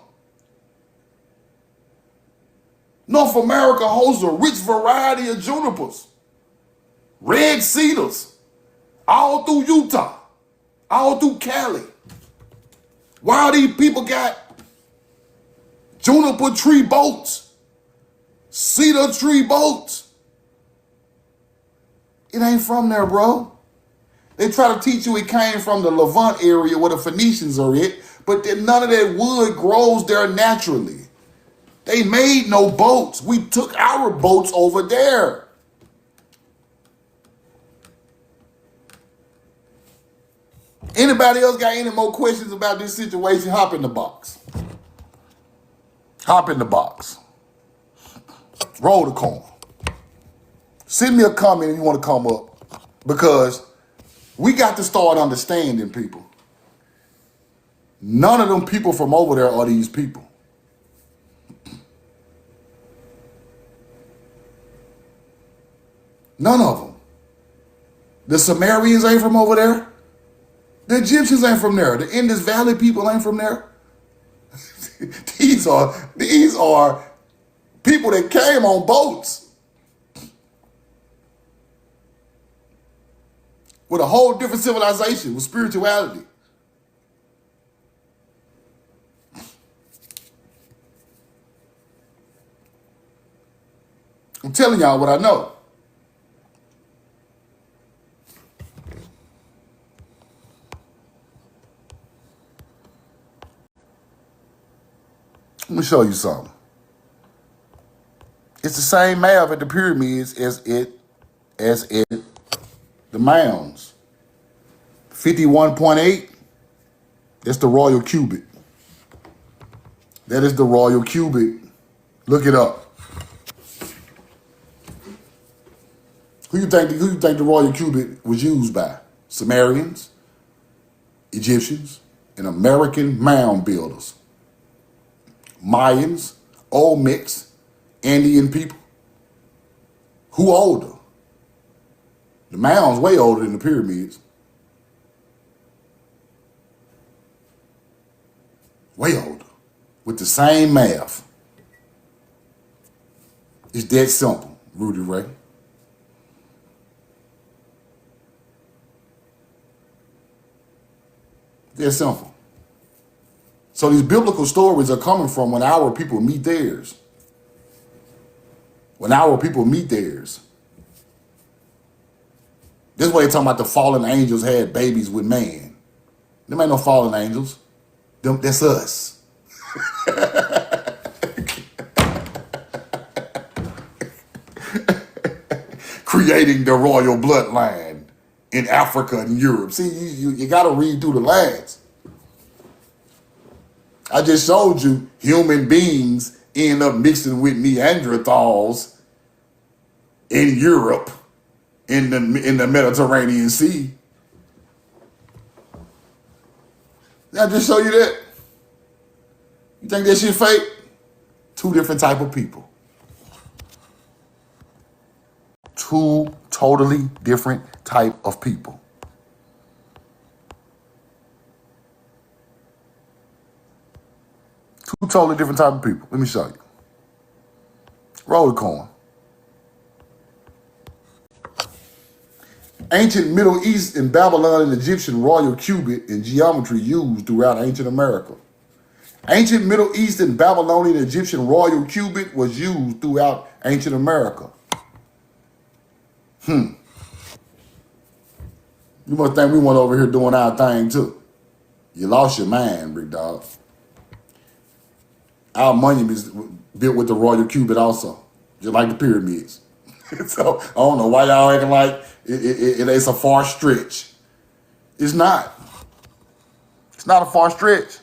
S1: North America hosts a rich variety of junipers. Red cedars. All through Utah. All through Cali. Why these people got juniper tree boats? Cedar tree boats? It ain't from there, bro. They try to teach you it came from the Levant area where the Phoenicians are at, but then none of that wood grows there naturally. They made no boats. We took our boats over there. Anybody else got any more questions about this situation? Hop in the box. Hop in the box. Roll the corn. Send me a comment if you want to come up, because we got to start understanding people. None of them people from over there are these people. None of them. The Sumerians ain't from over there. The Egyptians ain't from there. The Indus Valley people ain't from there. These are people that came on boats with a whole different civilization, with spirituality. I'm telling y'all what I know. Let me show you something. It's the same math at the pyramids as at the mounds. 51.8, that's the royal cubit. That is the royal cubit. Look it up. Who you think the royal cubit was used by? Sumerians, Egyptians, and American mound builders. Mayans, Olmecs, Indian people. Who older? The mound's way older than the pyramids. Way older. With the same math. It's that simple, Rudy Ray. That simple. So these biblical stories are coming from when our people meet theirs. When our people meet theirs. This is why they talking about the fallen angels had babies with man. Them ain't no fallen angels. That's us. Creating the royal bloodline in Africa and Europe. See, you got to read through the lines. I just showed you human beings end up mixing with Neanderthals in Europe, in the Mediterranean Sea. Did I just show you that? You think that shit fake? Two different type of people. Two totally different type of people. Two totally different type of people. Let me show you. Roll the coin. Ancient Middle East and Babylon and Egyptian royal cubit and geometry used throughout ancient America. Ancient Middle East and Babylonian Egyptian royal cubit was used throughout ancient America. You must think we went over here doing our thing too. You lost your mind, big dog. Our monument is built with the royal cubit also, just like the pyramids. So I don't know why y'all acting like it's a far stretch. It's not. It's not a far stretch.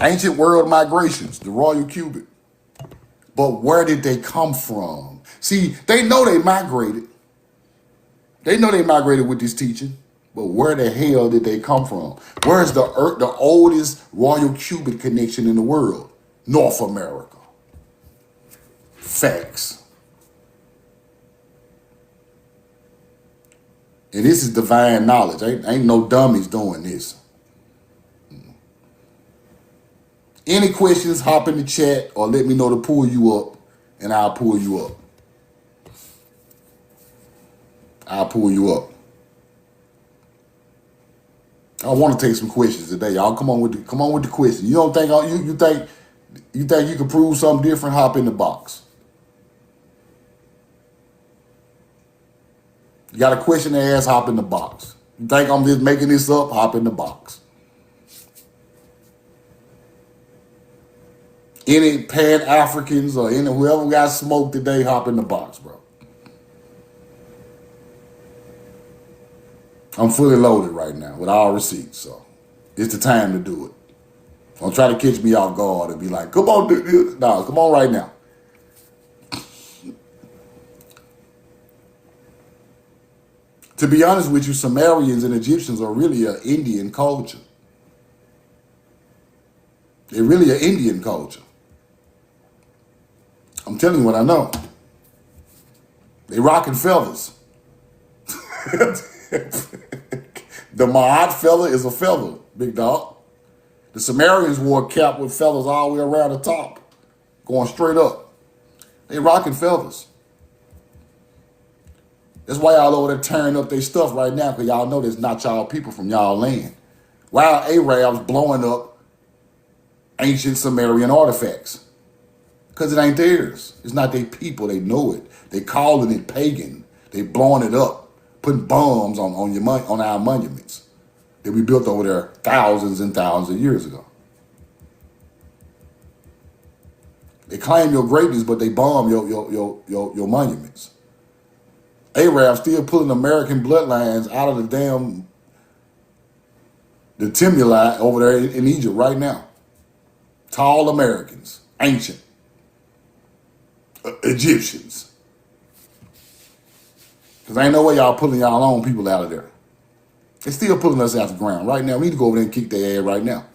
S1: Ancient world migrations, the royal cubit. But where did they come from? See, they know they migrated. They know they migrated with this teaching. But where the hell did they come from? Where's the oldest royal cubit connection in the world? North America. Facts. And this is divine knowledge. Ain't no dummies doing this. Any questions, hop in the chat or let me know to pull you up, and I'll pull you up. I'll pull you up. I want to take some questions today, y'all. Come on with the question. You don't think you think you can prove something different? Hop in the box. You got a question to ask? Hop in the box. You think I'm just making this up? Hop in the box. Any Pan-Africans or any whoever got smoked today, hop in the box, bro. I'm fully loaded right now with all receipts, so it's the time to do it. Don't try to catch me off guard and be like, come on, do this. No, come on right now. To be honest with you, Sumerians and Egyptians are really an Indian culture. They're really an Indian culture. I'm telling you what I know. They rocking feathers. The Ma'at feather is a feather, big dog. The Sumerians wore a cap with feathers all the way around the top, going straight up. They rocking feathers. That's why y'all over there tearing up their stuff right now, because y'all know there's not y'all people from y'all land. While Arabs blowing up ancient Sumerian artifacts. Because it ain't theirs. It's not their people. They know it. They calling it pagan. They blowing it up, putting bombs on our monuments that we built over there thousands and thousands of years ago. They claim your greatness, but they bomb your monuments. Arabs still pulling American bloodlines out of the tumuli over there in Egypt right now. Tall Americans, ancient Egyptians. Because ain't no way y'all pulling y'all own people out of there. They still pulling us out the ground right now. We need to go over there and kick their ass right now.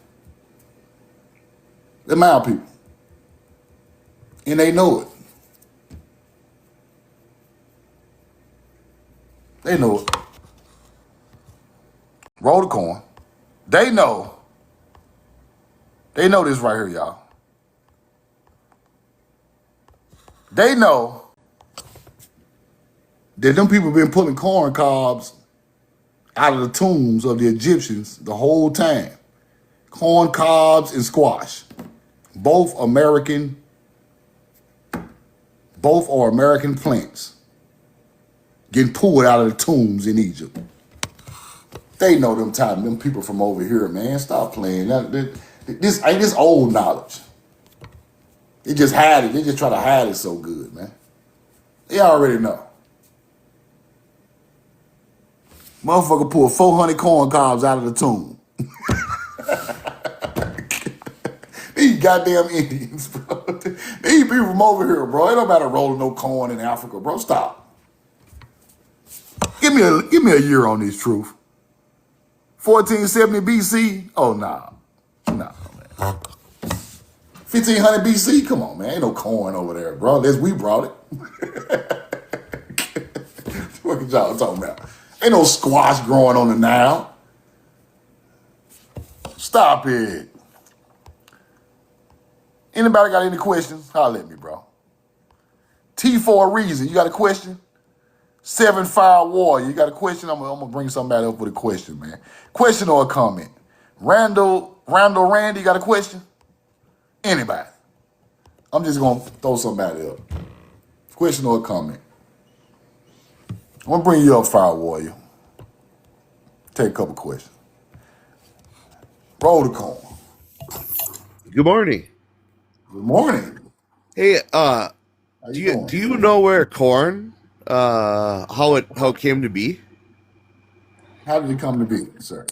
S1: They're my people. And they know it. They know it. Roll the corn. They know. They know this right here, y'all. They know that them people been pulling corn cobs out of the tombs of the Egyptians the whole time. Corn cobs and squash. Both are American plants getting pulled out of the tombs in Egypt. They know them people from over here, man. Stop playing. This ain't this old knowledge. They just hide it. They just try to hide it so good, man. They already know. Motherfucker pulled 400 corn cobs out of the tomb. These goddamn Indians, bro. These people from over here, bro. It don't matter rolling no corn in Africa, bro. Stop. Give me a year on this truth. 1470 BC? Oh nah. Nah, man. 1500 BC? Come on, man. Ain't no corn over there, bro. Unless we brought it. What y'all talking about? Ain't no squash growing on the Nile. Stop it. Anybody got any questions? Holler at me, bro. T for a reason. You got a question? 7 Fire Warrior. You got a question? I'm gonna bring somebody up with a question, man. Question or a comment? Randy, you got a question? Anybody? I'm just gonna throw somebody up. Question or a comment? I'm gonna bring you up, Fire Warrior. Take a couple questions. Roll the corn.
S3: Good morning.
S1: Good morning.
S3: Hey,
S1: How
S3: do
S1: you
S3: you
S1: doing?
S3: do you know where corn how it came to be?
S1: How did it come to be, sir?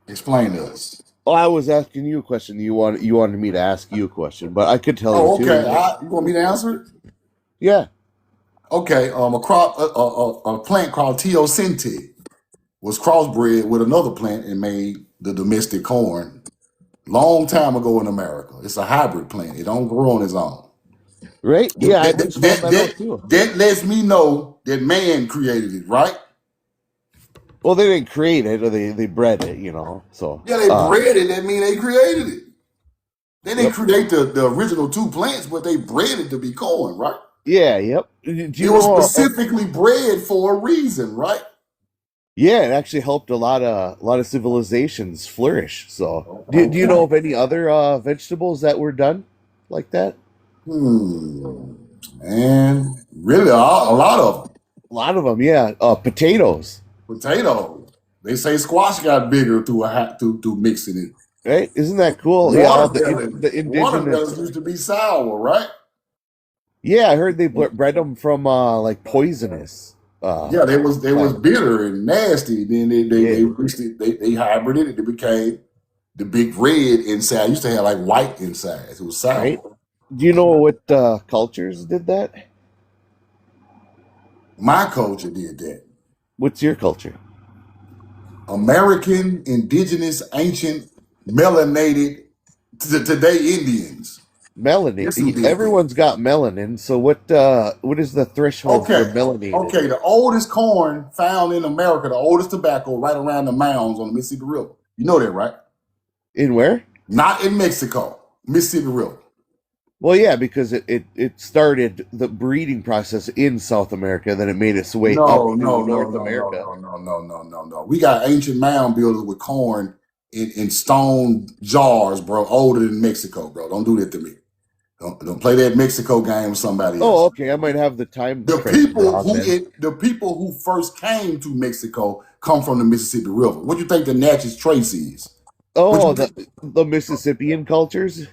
S1: Explain to us.
S3: Oh, I was asking you a question. You wanted me to ask you a question, but I could tell you
S1: Oh,
S3: too.
S1: okay. You want me to answer it?
S3: Yeah.
S1: Okay. A plant called teosinte was crossbred with another plant and made the domestic corn long time ago in America. It's a hybrid plant. It don't grow on its own.
S3: Right? Yeah, I just found that out too.
S1: That lets me know that man created it, right?
S3: Well, they didn't create it, or they bred it, So,
S1: Yeah, they bred it. That mean they created it. They didn't
S3: yep.
S1: create the original two plants, but they bred it to be corn, right?
S3: Yeah, yep. Do
S1: It
S3: you
S1: was
S3: know?
S1: specifically bred for a reason, right?
S3: Yeah, it actually helped a lot of civilizations flourish. So, do you know
S1: Okay.
S3: of any other vegetables that were done like that?
S1: Man, really, a lot of them.
S3: A lot of them, yeah. Potatoes.
S1: Potatoes. They say squash got bigger through mixing it.
S3: Right? Isn't that cool? Yeah, all the indigenous.
S1: Watermelons used to be sour, right?
S3: Yeah, I heard they bred them from like poisonous.
S1: Yeah, they was
S3: Plants.
S1: bitter and nasty. Then they
S3: Yeah,
S1: mixed it, they hybrided it. It became the big red inside. It used to have like white inside. It was
S3: right.
S1: sour.
S3: Do you know what cultures did that?
S1: My culture did that.
S3: What's your culture?
S1: American, indigenous, ancient, melanated, today Indians.
S3: Melanin.
S1: This who did that.
S3: Everyone's got melanin. So what is the threshold for
S1: Okay.
S3: melanated?
S1: Okay. The oldest corn found in America, the oldest tobacco, right around the mounds on the Mississippi River. You know that, right?
S3: In where?
S1: Not in Mexico, Mississippi River.
S3: Well, yeah, because it started the breeding process in South America, then it made its way up
S1: No,
S3: through
S1: no, no,
S3: North
S1: no, no,
S3: America.
S1: no, no, no, no, no, no. We got ancient mound builders with corn in stone jars, bro, older than Mexico, bro. Don't do that to me. Don't play that Mexico game with somebody
S3: Oh,
S1: else.
S3: okay. I might have the time frame wrong then.
S1: The people who first came to Mexico come from the Mississippi River. What do you think the Natchez Trace is? What
S3: Oh,
S1: you
S3: the Mississippian cultures.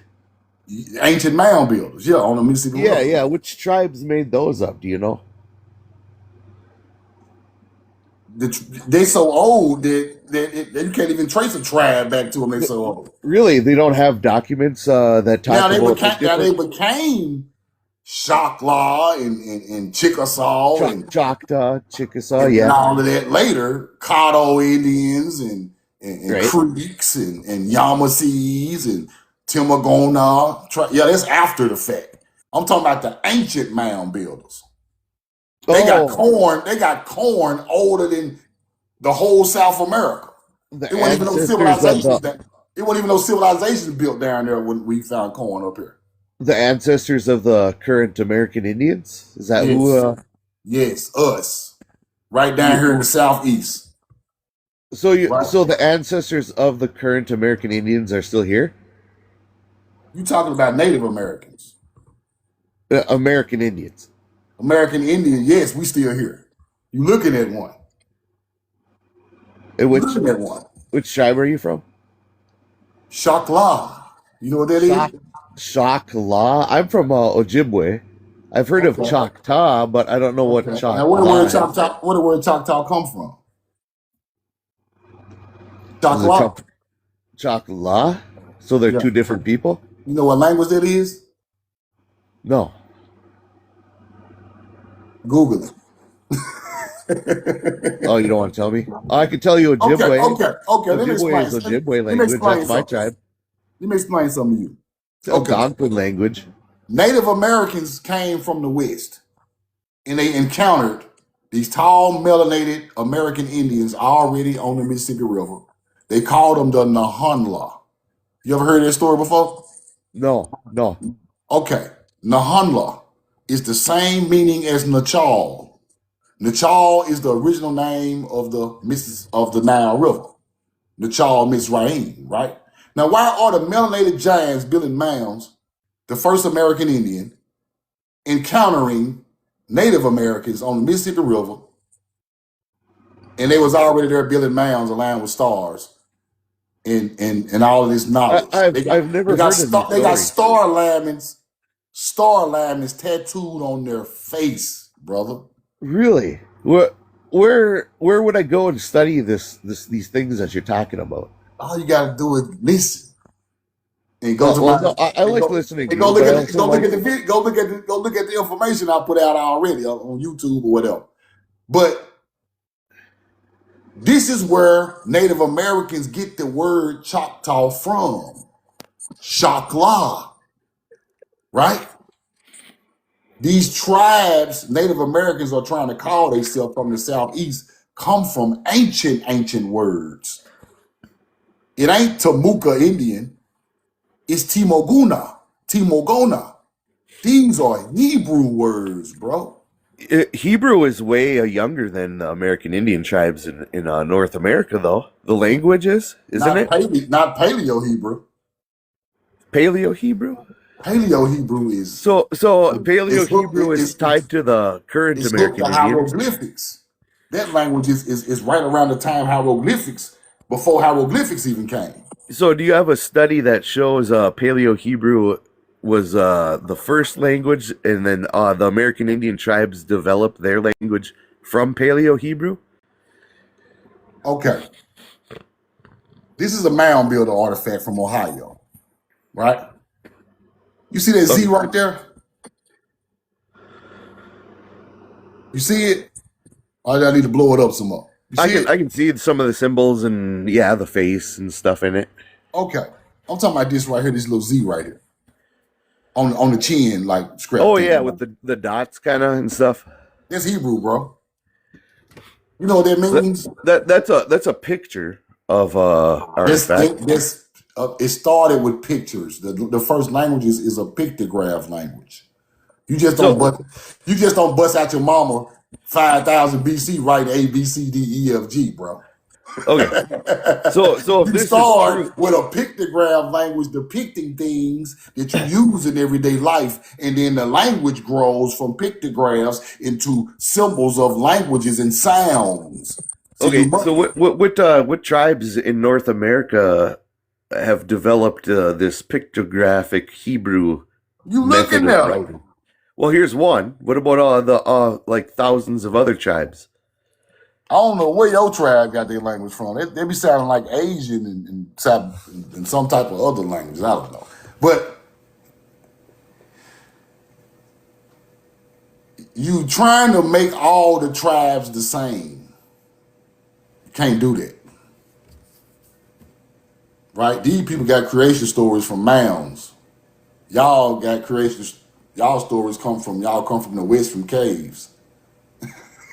S1: ancient mound builders, yeah, on the Mississippi
S3: Yeah,
S1: River.
S3: yeah. Which tribes made those up? Do you know?
S1: They so old that you can't even trace a tribe back to them. They so old.
S3: Really, they don't have documents that
S1: Now
S3: talk about the
S1: they
S3: different
S1: became Shokla and Chickasaw
S3: Choctaw, Chickasaw.
S1: and
S3: Yeah,
S1: all of that later. Caddo Indians and
S3: right.
S1: Creeks and Yamasees and Timagona. Yeah, that's after the fact. I'm talking about the ancient mound builders. They got
S3: Oh,
S1: corn. They got corn older than the whole South America.
S3: the
S1: It wasn't even no
S3: ancestors of
S1: civilizations
S3: the
S1: that. It wasn't even no civilizations built down there when we found corn up here.
S3: the ancestors of the current American Indians. Is that who?
S1: Yes, yes, us right down
S3: You,
S1: here in the southeast. Right.
S3: so the ancestors of the current American Indians are still here.
S1: You talking about Native Americans?
S3: American Indians.
S1: American Indian? Yes, we still here. You looking at one?
S3: And
S1: You looking at one?
S3: which tribe are you from?
S1: Shakla. You know what that is?
S3: Shock Choctaw. I'm from Ojibwe. I've heard of
S1: Okay.
S3: Choctaw, but I don't know what
S1: Okay. Now,
S3: Choctaw is.
S1: where the word Choctaw come from?
S3: Does it come
S1: Choclaw.
S3: from Choctaw? So they're
S1: Yeah.
S3: two different people?
S1: You know what language that is?
S3: No.
S1: Google it.
S3: Oh, you don't want to tell me? I can tell you
S1: Okay.
S3: Ojibwe.
S1: Okay. Let me
S3: Ojibwe
S1: explain.
S3: is Ojibwe
S1: Let me
S3: language.
S1: explain
S3: That's my
S1: something.
S3: tribe.
S1: Let me explain something to you.
S3: It's
S1: Okay.
S3: Algonquin language.
S1: Native Americans came from the West and they encountered these tall, melanated American Indians already on the Mississippi River. They called them the Nahunla. You ever heard that story before?
S3: No.
S1: Okay. Nahunla is the same meaning as Nachal. Nachal is the original name of the Nile River. Nachal Mizraim, right? Now, why are the melanated giants building mounds, the first American Indian, encountering Native Americans on the Mississippi River, and they was already there building mounds aligned with stars and all of this knowledge.
S3: I've never heard of these
S1: they got
S3: stories.
S1: star alignments tattooed on their face, brother.
S3: Really? Where would I go and study these things that you're talking about?
S1: All you gotta do is listen. And go to
S3: Well,
S1: my
S3: no, I
S1: and
S3: like
S1: go,
S3: listening to
S1: and
S3: you,
S1: go look
S3: but I
S1: at the,
S3: also
S1: go look
S3: like
S1: at the vid- go look at the information I put out already on YouTube or whatever. But this is where Native Americans get the word Choctaw from. Shakla, right? These tribes, Native Americans are trying to call themselves from the southeast, come from ancient words. It ain't Tamuka Indian, it's Timogona. These are Hebrew words, bro.
S3: Hebrew is way younger than the American Indian tribes in North America, though. The language is, isn't it?
S1: Not Paleo Hebrew.
S3: Paleo Hebrew.
S1: Paleo Hebrew is
S3: So Paleo Hebrew is
S1: it's
S3: tied to the current
S1: it's hooked to
S3: American Indian.
S1: hieroglyphics. That language is right around the time hieroglyphics, before hieroglyphics even came.
S3: So do you have a study that shows Paleo Hebrew was the first language, and then the American Indian tribes developed their language from Paleo Hebrew?
S1: Okay. This is a mound builder artifact from Ohio, right? You see that Z
S3: Okay.
S1: right there? You see it? I need to blow it up some more. You see it?
S3: I can see some of the symbols and yeah, the face and stuff in it.
S1: Okay. I'm talking about this right here, this little Z right here. On the chin, like scrap
S3: Oh
S1: thing.
S3: yeah, with the dots kind of and stuff.
S1: That's Hebrew, bro. You know what that means?
S3: That's a picture of artifact.
S1: It started with pictures. The first language is a pictograph language. You just don't bust out your mama 5,000 BC writing A B C D E F G, bro.
S3: Okay. So if
S1: You
S3: this is true,
S1: start with a pictograph language depicting things that you use in everyday life, and then the language grows from pictographs into symbols of languages and sounds. So
S3: okay. So what tribes in North America have developed this pictographic Hebrew
S1: you
S3: method
S1: looking
S3: of
S1: at
S3: writing? Well, here's one. What about the like thousands of other tribes?
S1: I don't know where your tribe got their language from. They be sounding like Asian and some type of other language. I don't know. But you trying to make all the tribes the same. You can't do that. right? These people got creation stories from mounds. Y'all got creation. Y'all stories come from the west from caves.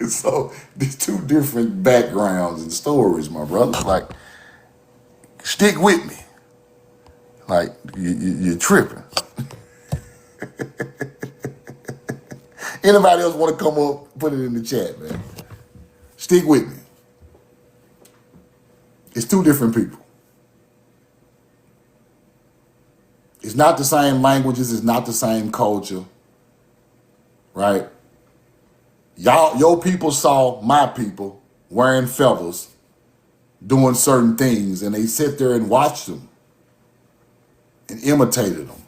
S1: So these two different backgrounds and stories, my brother. Like, stick with me. Like you're tripping. Anybody else want to come up? Put it in the chat, man. Stick with me. It's two different people. It's not the same languages. It's not the same culture, right? Your people saw my people wearing feathers, doing certain things, and they sit there and watched them and imitated them.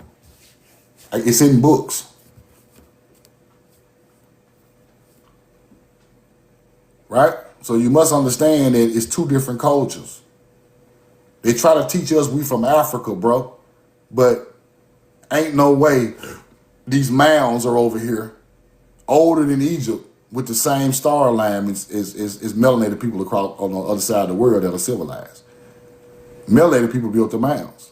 S1: It's in books. Right? So you must understand that it's two different cultures. They try to teach us we from Africa, bro. But ain't no way these mounds are over here older than Egypt with the same star alignments as melanated people across on the other side of the world that are civilized. Melanated people built the mounds.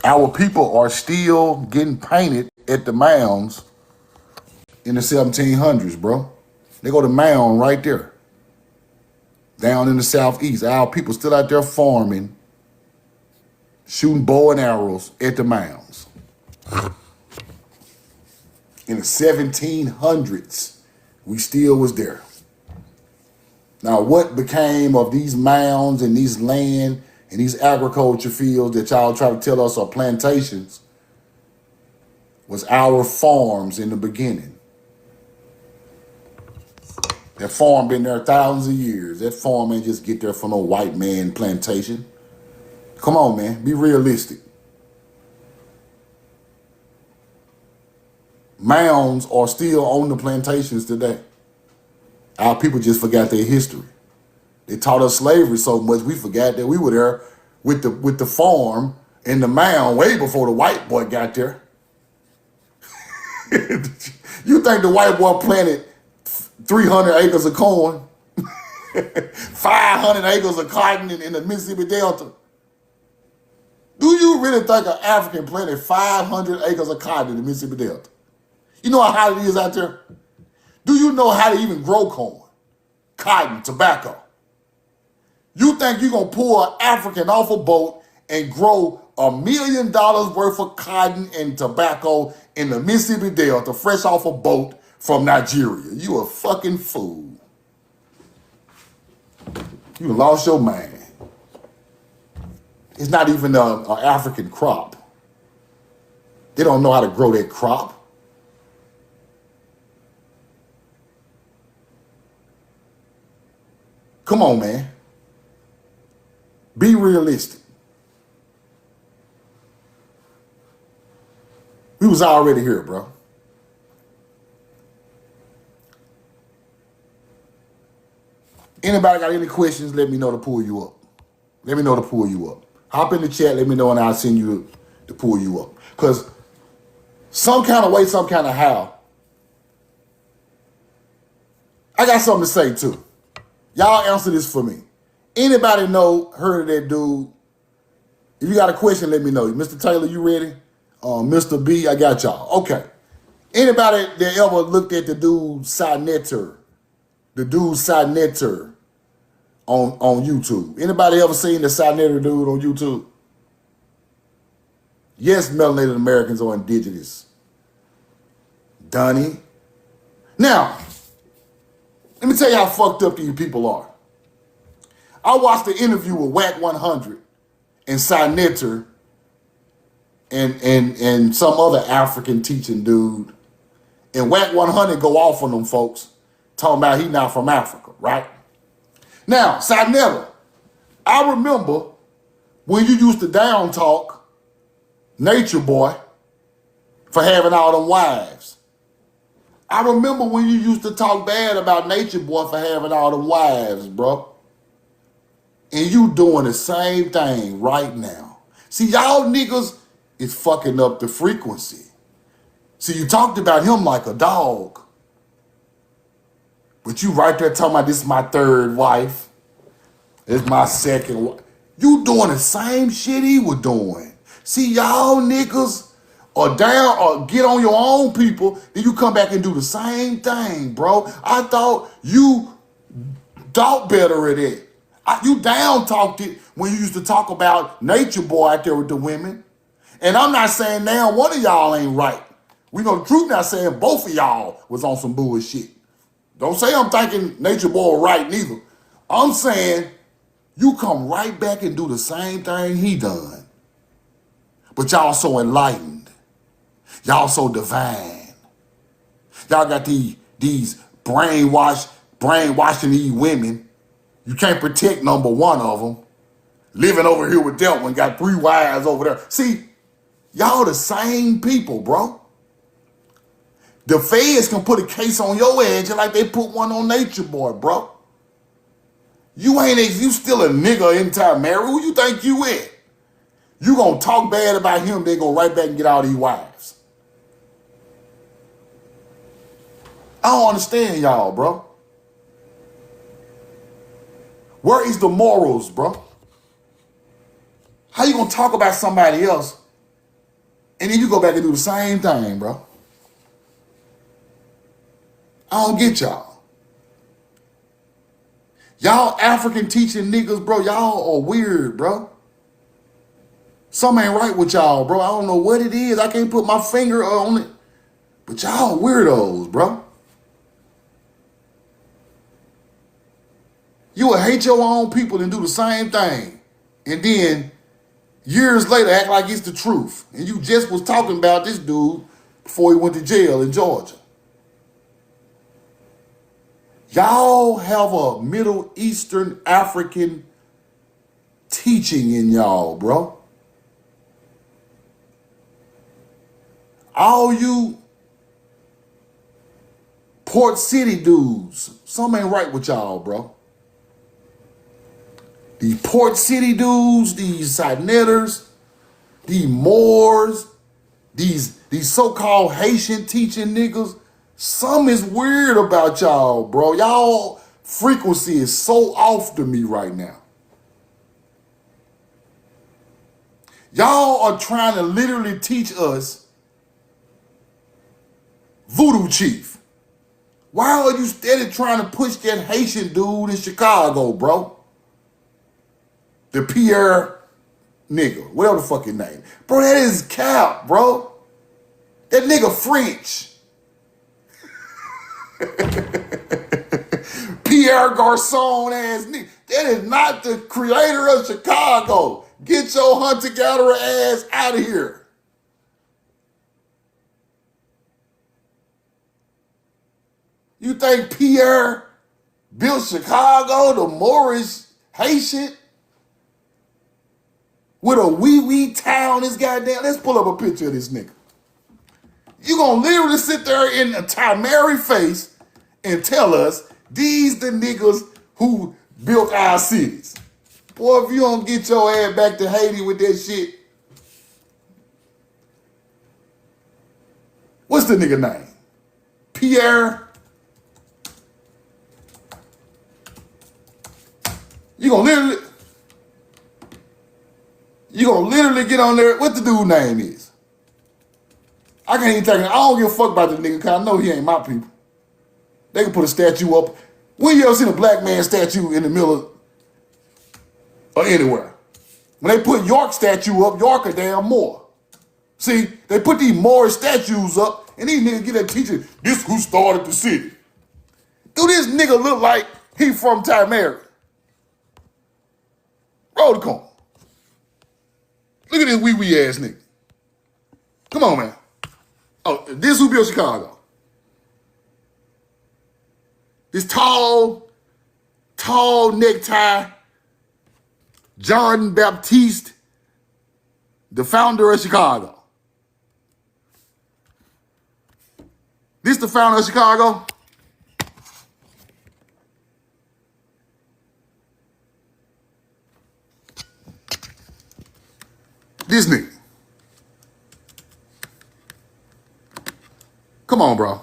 S1: Our people are still getting painted at the mounds in the 1700s, bro. They go to Mound right there. Down in the southeast. Our people still out there farming, shooting bow and arrows at the mounds. In the 1700s, we still was there. Now, what became of these mounds and these land and these agriculture fields that y'all try to tell us are plantations was our farms in the beginning. That farm been there thousands of years. That farm ain't just get there from no white man plantation. Come on, man. Be realistic. Mounds are still on the plantations today. Our people just forgot their history. They taught us slavery so much we forgot that we were there with the farm and the mound way before the white boy got there. You think the white boy planted 300 acres of corn, 500 acres of cotton in the Mississippi Delta? Do you really think an African planted 500 acres of cotton in the Mississippi Delta? You know how hot it is out there? Do you know how to even grow corn, cotton, tobacco? You think you're going to pull an African off a boat and grow $1 million worth of cotton and tobacco in the Mississippi Delta fresh off a boat from Nigeria? You a fucking fool. You lost your mind. It's not even an African crop. They don't know how to grow that crop. Come on, man. Be realistic. We was already here, bro. Anybody got any questions, let me know to pull you up. Let me know to pull you up. Hop in the chat, let me know, and I'll send you to pull you up. Because some kind of way, some kind of how, I got something to say too. Y'all answer this for me. Anybody heard of that dude? If you got a question, let me know. Mr. Taylor, you ready? Mr. B, I got y'all. Okay. Anybody that ever looked at the dude Sinetter on YouTube? Anybody ever seen the Sinetter dude on YouTube? Yes, melanated Americans are indigenous. Donnie. Now, let me tell you how fucked up these people are. I watched the interview with Whack 100 and Sinetter and some other African teaching dude. And Whack 100 go off on them folks, talking about he not from Africa, right? Now, Sinetter, I remember when you used to down talk Nature Boy for having all them wives. I remember when you used to talk bad about Nature Boy for having all them wives, bro. And you doing the same thing right now. See, y'all niggas is fucking up the frequency. See, you talked about him like a dog. But you right there talking about this is my third wife. It's my second one. You doing the same shit he was doing. See, y'all niggas are down or get on your own people, then you come back and do the same thing, bro. I thought you thought better at it. You down talked it when you used to talk about Nature Boy out there with the women. And I'm not saying now one of y'all ain't right. We know the truth, not saying both of y'all was on some bullshit. Don't say I'm thinking Nature Boy right neither. I'm saying you come right back and do the same thing he done. But y'all so enlightened. Y'all so divine. Y'all got these brainwashing these women. You can't protect number one of them. Living over here with that one, got 3 wives over there. See, y'all the same people, bro. The feds can put a case on your ass just like they put one on Nature Boy, bro. You still a nigga anytime married. Who you think you is? You gonna talk bad about him, then go right back and get all these wives. I don't understand y'all, bro. Where is the morals, bro? How you gonna talk about somebody else and then you go back and do the same thing, bro? I don't get y'all. Y'all African teaching niggas, bro, y'all are weird, bro. Something ain't right with y'all, bro. I don't know what it is. I can't put my finger on it. But y'all weirdos, bro. You will hate your own people and do the same thing. And then years later act like it's the truth. And you just was talking about this dude before he went to jail in Georgia. Y'all have a Middle Eastern African teaching in y'all, bro. All you Port City dudes, something ain't right with y'all, bro. These Port City dudes, these Sinetters, these Moors, these so-called Haitian teaching niggas, something is weird about y'all, bro. Y'all frequency is so off to me right now. Y'all are trying to literally teach us voodoo chief. Why are you steady trying to push that Haitian dude in Chicago, bro? The Pierre nigga, whatever the fucking name. Bro, that is cap, bro. That nigga French. Pierre Garcon ass nigga. That is not the creator of Chicago. Get your hunter-gatherer ass out of here. You think Pierre built Chicago, the Moorish Haitian? With a wee town, this goddamn. Let's pull up a picture of this nigga. You gonna literally sit there in a Tamari face and tell us these the niggas who built our cities. Boy, if you don't get your ass back to Haiti with that shit. What's the nigga name? Pierre. You gonna literally get on there. What the dude name is? I can't even take it. I don't give a fuck about the nigga because I know he ain't my people. They can put a statue up. When you ever seen a black man statue in the middle of, or anywhere? When they put York statue up, York a damn Moor. See, they put these Moorish statues up and these niggas get that teaching, this who started the city. Do this nigga look like he from Tamari? Roll the corn. Look at this wee ass nigga. Come on, man. Oh, this who built Chicago. This tall necktie, John Baptiste, the founder of Chicago. This the founder of Chicago? This nigga. Come on, bro.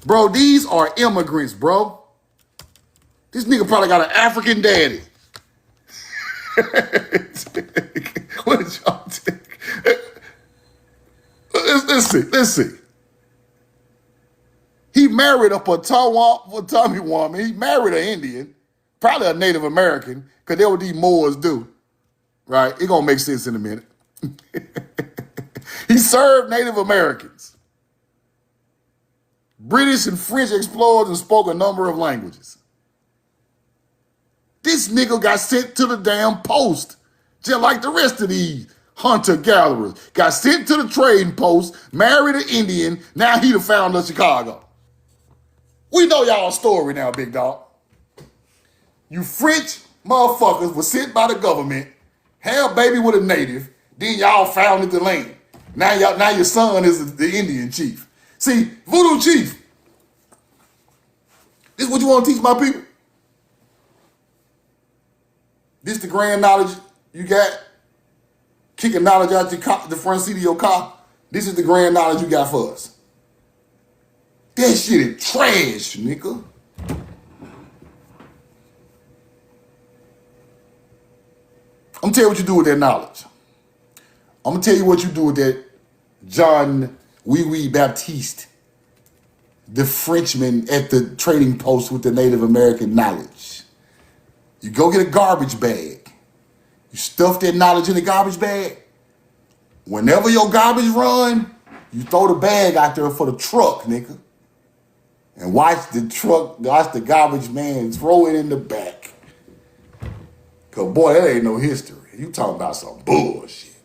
S1: Bro, these are immigrants, bro. This nigga probably got an African daddy. What did y'all think? Let's see. He married a Potawatomi woman. He married an Indian, probably a Native American, because that's what these Moors do, right? It's going to make sense in a minute. He served Native Americans. British and French explorers and spoke a number of languages. This nigga got sent to the damn post, just like the rest of these hunter-gatherers. Got sent to the trading post, married an Indian, now he the founder of Chicago. We know y'all's story now, big dog. You French motherfuckers were sent by the government, had a baby with a native, then y'all founded the land. Now your son is the Indian chief. See, Voodoo Chief, this is what you want to teach my people? This the grand knowledge you got? Kicking knowledge out the front seat of your car? This is the grand knowledge you got for us. That shit is trash, nigga. I'm gonna tell you what you do with that knowledge. I'm gonna tell you what you do with that John Wee Baptiste, the Frenchman at the trading post with the Native American knowledge. You go get a garbage bag. You stuff that knowledge in the garbage bag. Whenever your garbage run, you throw the bag out there for the truck, nigga. And watch the garbage man throw it in the back. Cause boy, that ain't no history. You talking about some bullshit.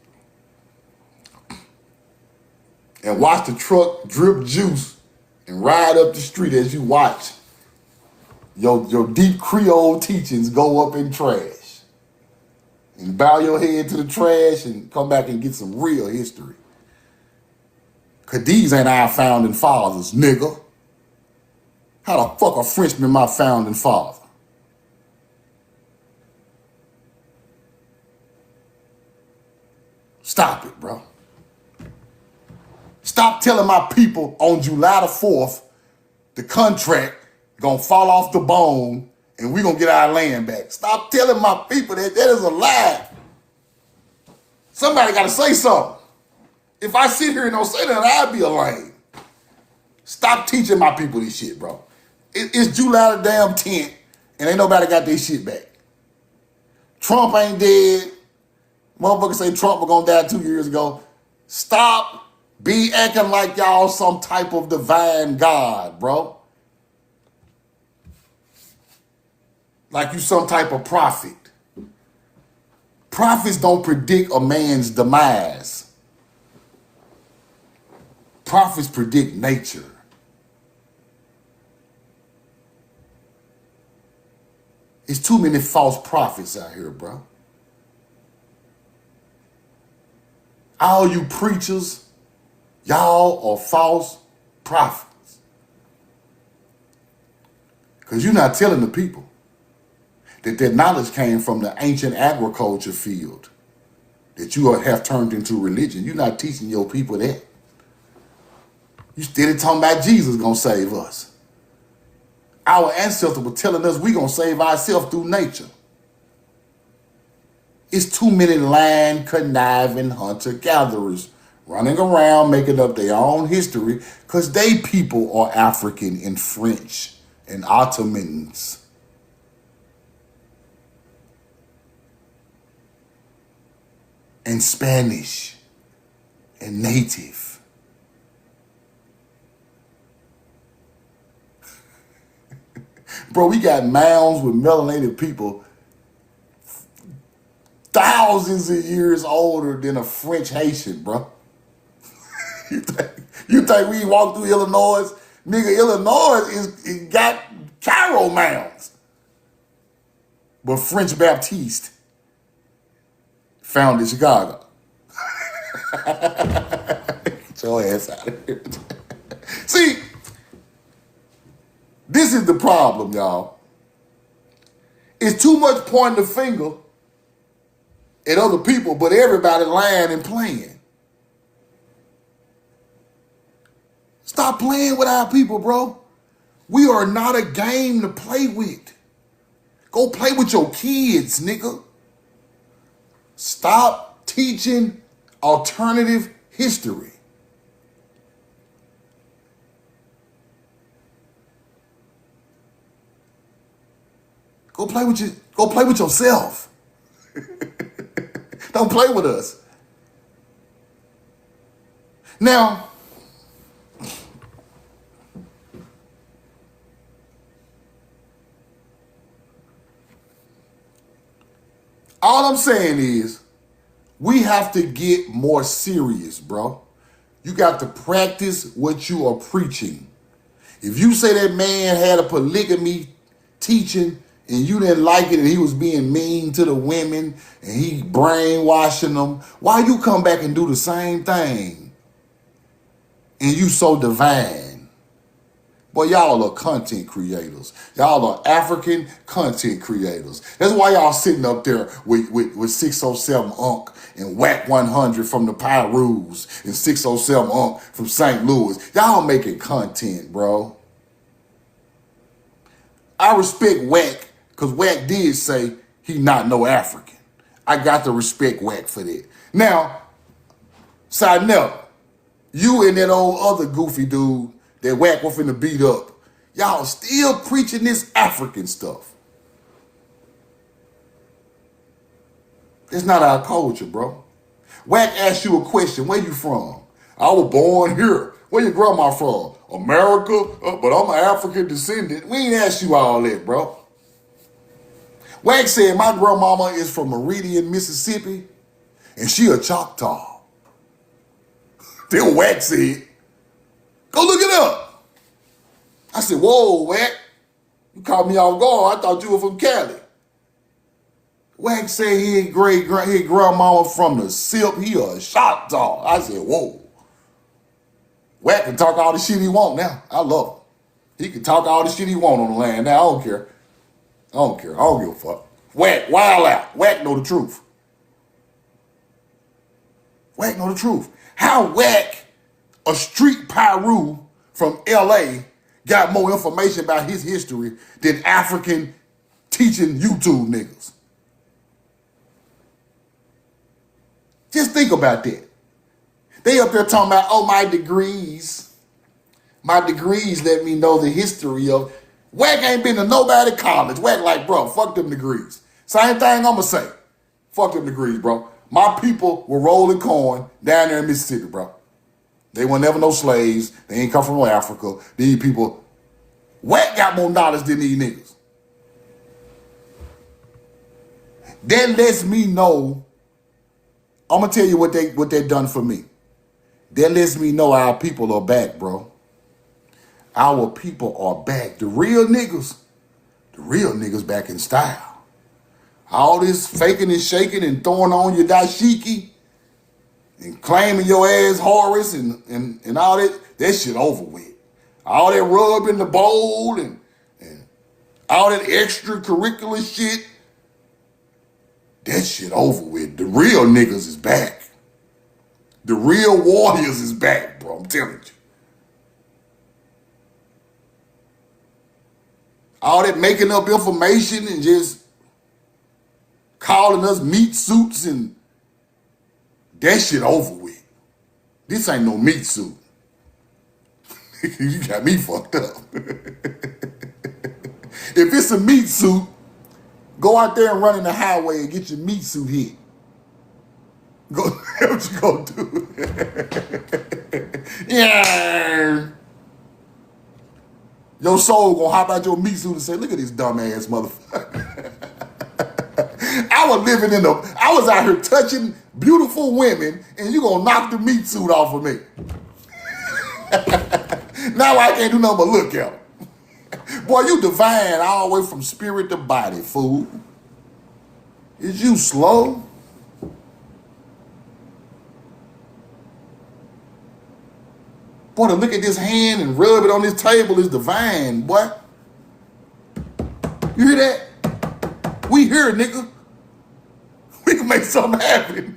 S1: And watch the truck drip juice and ride up the street as you watch your deep Creole teachings go up in trash. And bow your head to the trash and come back and get some real history. Cause these ain't our founding fathers, nigga. How the fuck a Frenchman my founding father? Stop it, bro. Stop telling my people on July the 4th, the contract gonna fall off the bone and we gonna get our land back. Stop telling my people that is a lie. Somebody gotta say something. If I sit here and don't say that, I'd be a lame. Stop teaching my people this shit, bro. It's July the damn 10th and ain't nobody got their shit back. Trump ain't dead. Motherfuckers say Trump was gonna die 2 years ago. Stop be acting like y'all some type of divine God, bro. Like you some type of prophet. Prophets don't predict a man's demise. Prophets predict nature. There's too many false prophets out here, bro. All you preachers, y'all are false prophets. Because you're not telling the people that knowledge came from the ancient agriculture field that you have turned into religion. You're not teaching your people that. You still talking about Jesus gonna save us. Our ancestors were telling us we gonna save ourselves through nature. It's too many lying, conniving hunter-gatherers running around making up their own history because they people are African and French and Ottomans. And Spanish and native. Bro, we got mounds with melanated people thousands of years older than a French Haitian, bro. you think we walk through Illinois? Nigga, Illinois is got Cairo mounds. But French Baptiste founded Chicago. Get your ass out of here. See, this is the problem, y'all. It's too much pointing the finger at other people, but everybody lying and playing. Stop playing with our people, bro. We are not a game to play with. Go play with your kids, nigga. Stop teaching alternative history. Go play with yourself. Don't play with us. Now, all I'm saying is we have to get more serious, bro. You got to practice what you are preaching. If you say that man had a polygamy teaching and you didn't like it and he was being mean to the women and he brainwashing them, why you come back and do the same thing? And you so divine. Boy, y'all are content creators. Y'all are African content creators. That's why y'all sitting up there with 607 Unc and Whack 100 from the Pyrus and 607 Unc from St. Louis. Y'all making content, bro. I respect Whack because Whack did say he not no African. I got to respect Whack for that. Now, side note, you and that old other goofy dude that Whack was finna beat up, y'all still preaching this African stuff. It's not our culture, bro. Whack asked you a question. Where you from? I was born here. Where your grandma from? America? But I'm an African descendant. We ain't asked you all that, bro. Whack said my grandmama is from Meridian, Mississippi, and she a Choctaw. Then Whack said, go look it up. I said, whoa, Whack. You caught me off guard. I thought you were from Cali. Whack said his grandmama from the SIP. He a Choctaw. I said, whoa. Whack can talk all the shit he want now. I love him. He can talk all the shit he want on the land now. I don't care. I don't give a fuck. Whack, wild out. Whack know the truth. Whack know the truth. How Whack, a street Pyru from LA, got more information about his history than African teaching YouTube niggas? Just think about that. They up there talking about, oh, my degrees. My degrees let me know the history of. Whack ain't been to nobody college. Whack like, bro, fuck them degrees. Same thing I'ma say. Fuck them degrees, bro. My people were rolling corn down there in Mississippi, bro. They were never no slaves. They ain't come from Africa. These people, Whack got more knowledge than these niggas. That lets me know, I'm gonna tell you what they done for me. That lets me know our people are back, bro. Our people are back. The real niggas back in style. All this faking and shaking and throwing on your dashiki and claiming your ass Horace and all that shit over with. All that rub in the bowl and all that extracurricular shit, that shit over with. The real niggas is back. The real warriors is back, bro. I'm telling you. All that making up information and just calling us meat suits and that shit over with. This ain't no meat suit. You got me fucked up. If it's a meat suit, go out there and run in the highway and get your meat suit hit. Go, what you gonna do? Yeah. Your soul gonna hop out your meat suit and say, look at this dumbass motherfucker. I was out here touching beautiful women and you gonna knock the meat suit off of me. Now I can't do nothing but look at him. Boy, you divine all the way from spirit to body, fool. Is you slow? Boy, to look at this hand and rub it on this table is divine, boy. You hear that? We here, nigga. We can make something happen.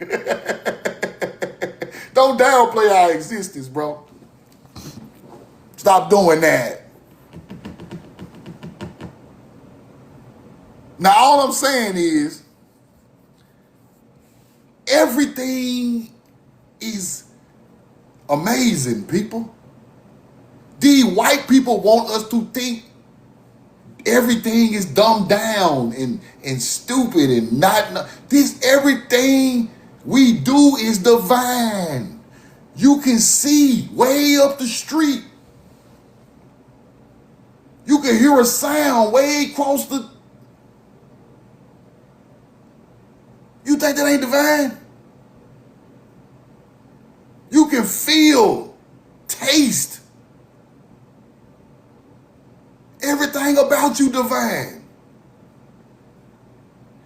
S1: Don't downplay our existence, bro. Stop doing that. Now, all I'm saying is everything is amazing, people. These white people want us to think everything is dumbed down and stupid and not this. Everything we do is divine. You can see way up the street. You can hear a sound way across the. You think that ain't divine? You can feel, taste. Everything about you divine.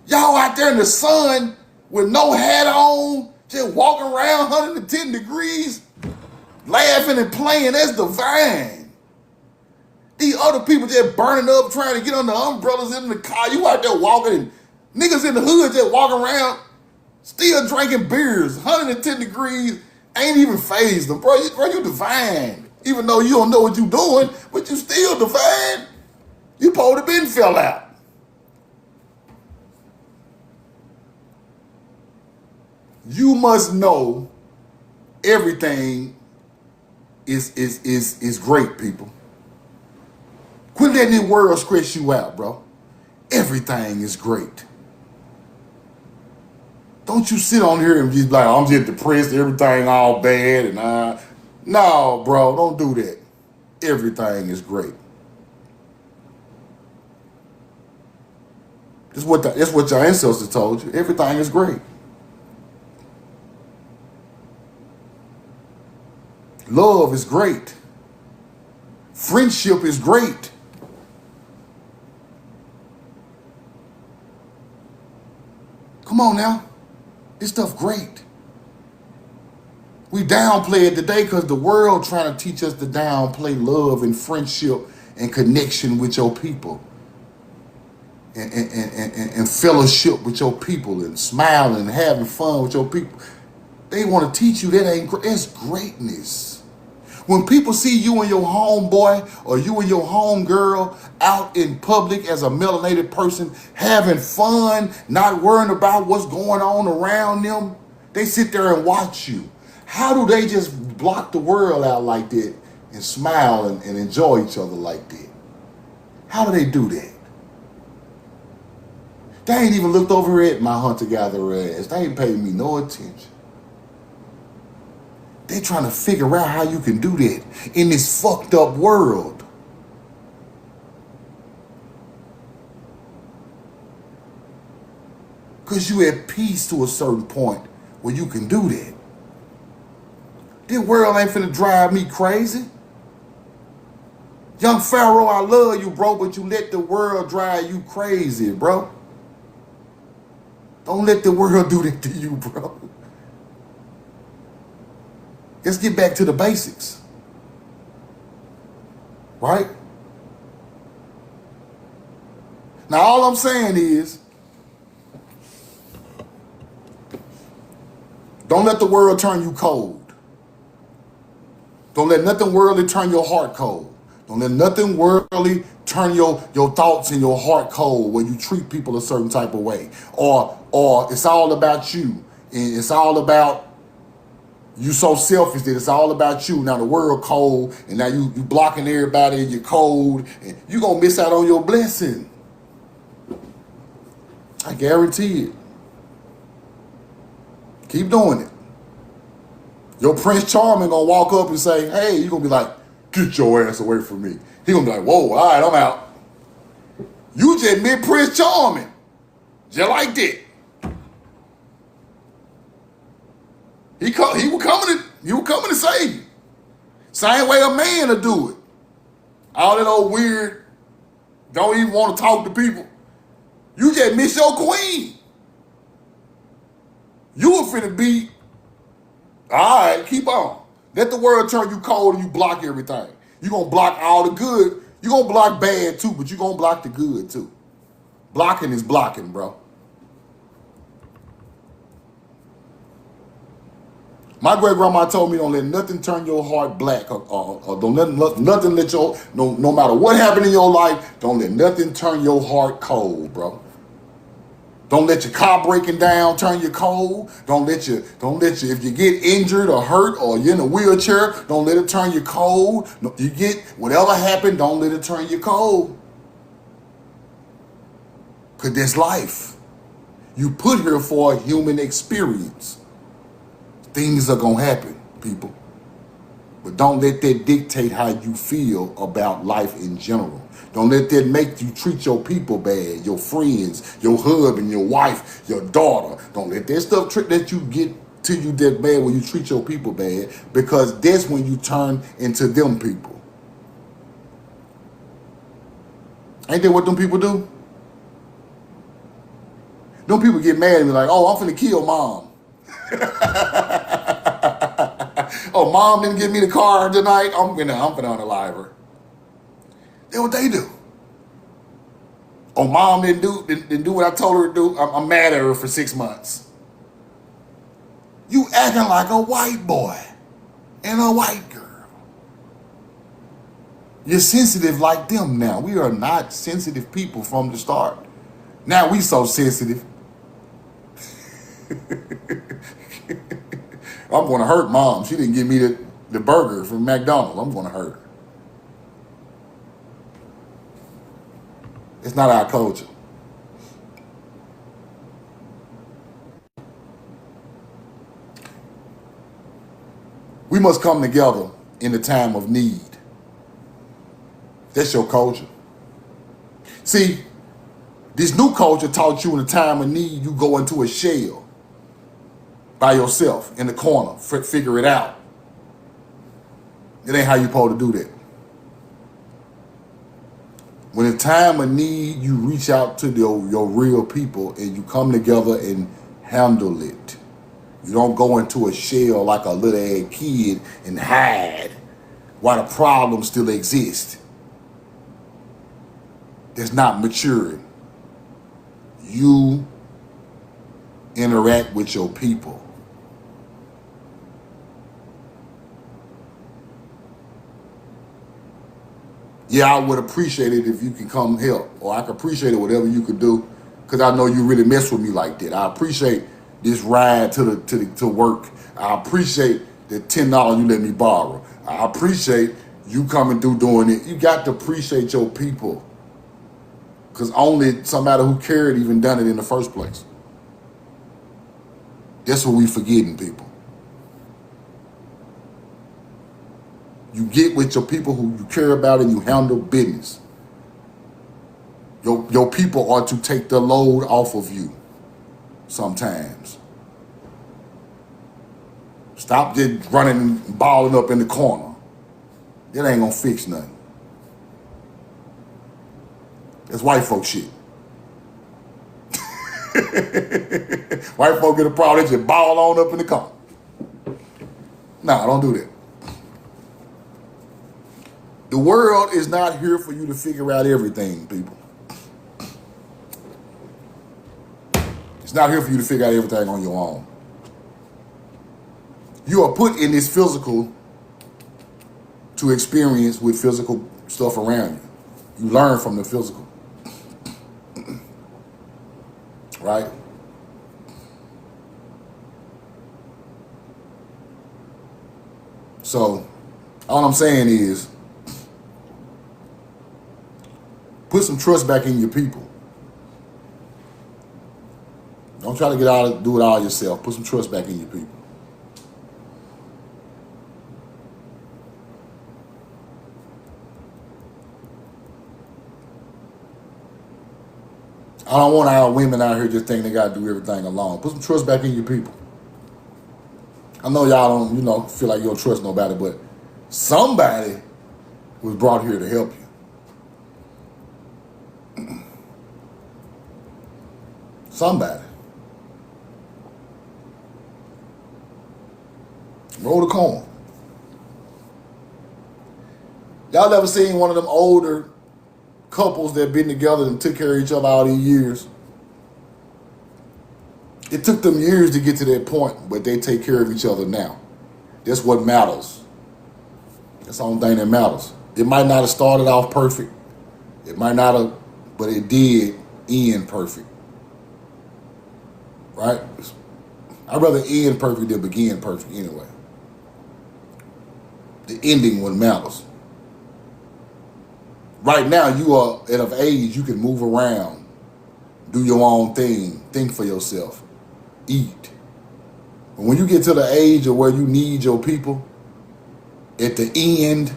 S1: Y'all out there in the sun with no hat on, just walking around 110 degrees, laughing and playing, that's divine. These other people just burning up, trying to get on the umbrellas in the car. You out there walking, and niggas in the hood just walking around, still drinking beers, 110 degrees, ain't even phased them. Bro, you divine. Even though you don't know what you doing, but you still divine. You supposed to been fell out. You must know everything is great, people. Quit letting the world stress you out, bro. Everything is great. Don't you sit on here and be like, I'm just depressed, everything all bad, and no, bro, don't do that. Everything is great. That's what your ancestors told you. Everything is great. Love is great. Friendship is great. Come on now. This stuff great. We downplay it today because the world trying to teach us to downplay love and friendship and connection with your people. And fellowship with your people and smiling and having fun with your people. They want to teach you that ain't great. It's greatness. When people see you and your homeboy or you and your homegirl out in public as a melanated person having fun, not worrying about what's going on around them, they sit there and watch you. How do they just block the world out like that and smile and enjoy each other like that? How do they do that? They ain't even looked over at my hunter-gatherer ass. They ain't paid me no attention. They trying to figure out how you can do that in this fucked up world. Because you at peace to a certain point where you can do that. This world ain't finna drive me crazy. Young Pharaoh, I love you, bro, but you let the world drive you crazy, bro. Don't let the world do that to you, bro. Let's get back to the basics. Right? Now, all I'm saying is, don't let the world turn you cold. Don't let nothing worldly turn your heart cold. Don't let nothing worldly turn your thoughts and your heart cold when you treat people a certain type of way. Or it's all about you. And it's all about you so selfish that it's all about you. Now the world cold, and now you blocking everybody and you're cold, and you're going to miss out on your blessing. I guarantee it. Keep doing it. Your Prince Charming going to walk up and say, hey, you're going to be like, get your ass away from me. He going to be like, whoa, all right, I'm out. You just met Prince Charming. Just like that. He was coming to save you. Same way a man will do it. All that old weird, don't even want to talk to people. You just miss your queen. You were finna be, all right, keep on. Let the world turn you cold and you block everything. You're going to block all the good. You're going to block bad too, but you're going to block the good too. Blocking is blocking, bro. My great grandma told me don't let nothing turn your heart black or don't let nothing let your, no matter what happened in your life, don't let nothing turn your heart cold, bro. Don't let your car breaking down turn you cold. Don't let you, if you get injured or hurt or you're in a wheelchair, don't let it turn you cold. You get, whatever happened, don't let it turn you cold. Because that's life. You put here for a human experience. Things are going to happen, people. But don't let that dictate how you feel about life in general. Don't let that make you treat your people bad, your friends, your husband, your wife, your daughter. Don't let that stuff that you get to you that bad when you treat your people bad, because that's when you turn into them people. Ain't that what them people do? Them people get mad and be like, oh, I'm finna kill mom. Oh, mom didn't give me the car tonight. I'm finna unalive her. That's what they do. Oh, mom didn't do what I told her to do. I'm mad at her for 6 months. You acting like a white boy and a white girl. You're sensitive like them now. We are not sensitive people from the start. Now we so sensitive. I'm going to hurt mom. She didn't give me the burger from McDonald's. I'm going to hurt her. It's not our culture. We must come together in the time of need. That's your culture. See, this new culture taught you in the time of need, you go into a shell by yourself in the corner, figure it out. It ain't how you supposed to do that. When in time of need, you reach out to your real people and you come together and handle it. You don't go into a shell like a little ass kid and hide while the problem still exists. That's not maturing. You interact with your people. Yeah, I would appreciate it if you can come help, or I could appreciate it, whatever you could do, because I know you really mess with me like that. I appreciate this ride to work. I appreciate the $10 you let me borrow. I appreciate you coming through doing it. You got to appreciate your people, because only somebody who cared even done it in the first place. That's what we forgetting, people. You get with your people who you care about and you handle business. Your people are to take the load off of you sometimes. Stop just running and balling up in the corner. That ain't gonna fix nothing. That's white folk shit. White folk get a problem, they just ball on up in the corner. Nah, don't do that. The world is not here for you to figure out everything, people. It's not here for you to figure out everything on your own. You are put in this physical to experience with physical stuff around you. You learn from the physical. Right? So, all I'm saying is, put some trust back in your people. Don't try to do it all yourself. Put some trust back in your people. I don't want our women out here just thinking they got to do everything alone. Put some trust back in your people. I know y'all don't, feel like you don't trust nobody, but somebody was brought here to help you. Somebody. Roll the corn. Y'all ever seen one of them older couples that been together and took care of each other all these years? It took them years to get to that point, but they take care of each other now. That's what matters. That's the only thing that matters. It might not have started off perfect. It might not have, but it did end perfect. right? I'd rather end perfect than begin perfect anyway. The ending what matters. Right now, you are at an age you can move around, do your own thing, think for yourself, eat. But when you get to the age of where you need your people, at the end,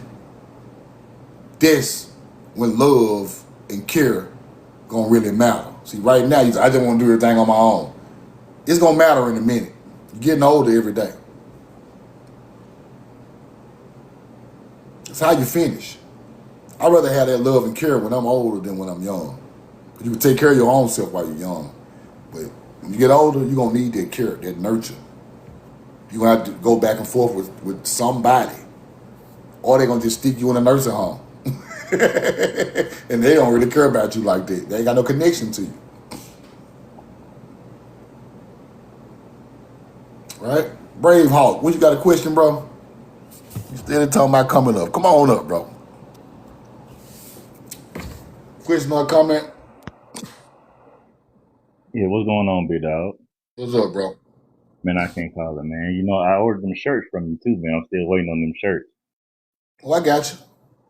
S1: that's when love and care gonna really matter. See, right now, I just want to do everything on my own. It's gonna matter in a minute. You're getting older every day. It's how you finish. I'd rather have that love and care when I'm older than when I'm young. You can take care of your own self while you're young. But when you get older, you're going to need that care, that nurture. You're going to have to go back and forth with somebody. Or they're going to just stick you in a nursing home. And they don't really care about you like that. They ain't got no connection to you. Right? Braveheart, what you got a question, bro? You still talking about coming up. Come on up, bro. Question or comment?
S4: Yeah, what's going on, big dog?
S1: What's up, bro?
S4: Man, I can't call it, man. You know, I ordered them shirts from you too, man. I'm still waiting on them shirts.
S1: Well, I got you.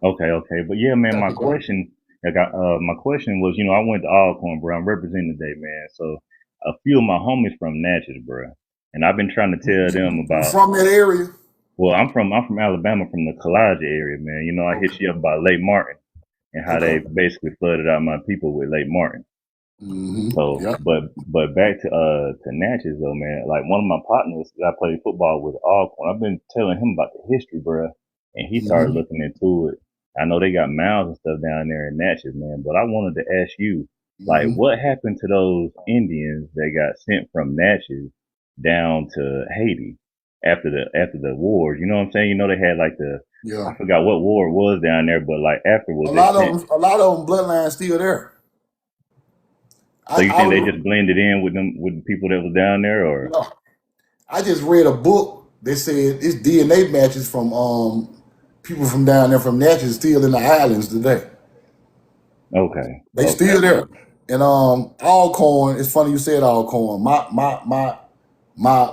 S4: Okay. But yeah, man,
S1: Got
S4: my
S1: you, bro.
S4: question, my question was, you know, I went to Alcorn, bro. I'm representing today, man. So a few of my homies from Natchez, bro, and I've been trying to tell them
S1: You
S4: about.
S1: from that area?
S4: Well, I'm from Alabama, from the Collage area, man. You know, I hit
S1: Okay.
S4: you up about Lake Martin and how they
S1: Okay.
S4: basically flooded out my people with Lake Martin. So,
S1: Yep.
S4: but back to Natchez though, man. Like one of my partners that I played football with, Alcorn. I've been telling him about the history, bro, and he started
S1: Mm-hmm.
S4: looking into it. I know they got mounds and stuff down there in Natchez, man. But I wanted to ask you, like,
S1: Mm-hmm.
S4: what happened to those Indians that got sent from Natchez down to Haiti after the wars? You know what I'm saying? You know they had like I
S1: Yeah.
S4: forgot what war it was down there, but like
S1: A
S4: afterwards they
S1: lot
S4: sent.
S1: of them, a lot of them bloodlines still there.
S4: So you
S1: I
S4: think they
S1: was,
S4: just blended in with them with the people that was down there, or?
S1: no, I just read a book that said it's DNA matches from people from down there from Natchez still in the islands today.
S4: Okay.
S1: They
S4: Okay.
S1: still there. And Alcorn, it's funny you said Alcorn. My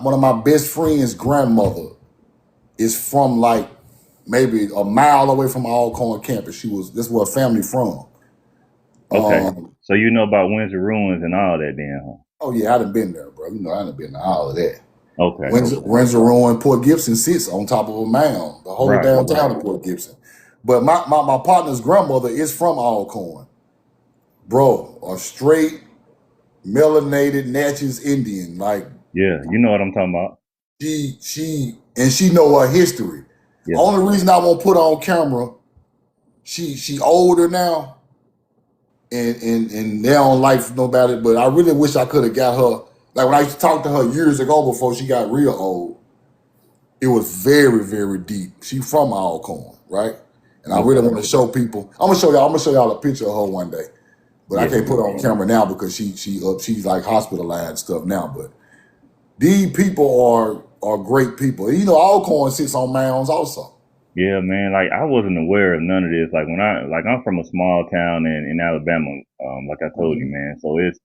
S1: one of my best friend's grandmother is from like maybe a mile away from Alcorn campus. This where her family from.
S4: Okay.
S1: Um,
S4: So you know about Windsor Ruins and all that then, huh?
S1: oh yeah, I done been there, bro. You know I done been to all of that.
S4: Okay. Okay.
S1: Windsor Ruin, Port Gibson sits on top of a mound, the whole
S4: Right.
S1: downtown
S4: Right.
S1: of Port Gibson. But my partner's grandmother is from Alcorn. Bro, a straight melanated Natchez Indian. Like
S4: Yeah. You know what I'm talking about.
S1: she know her history.
S4: Yes, sir.
S1: Only reason I won't put her on camera, she older now, and they don't like know about it. But I really wish I could have got her. Like when I used to talk to her years ago before she got real old, it was very, very deep. She from Alcorn, right? And I really
S4: Okay.
S1: want to show people. I'm gonna show y'all. I'm gonna show y'all a picture of her one day, but I
S4: Yes,
S1: can't put
S4: sir.
S1: her on camera now because she's like hospitalized and stuff now. But these people are great people. You know, Alcorn sits on mounds also.
S4: Yeah, man. Like I wasn't aware of none of this. Like I'm from a small town in Alabama. Like I told you,
S1: Mhm.
S4: man. So it's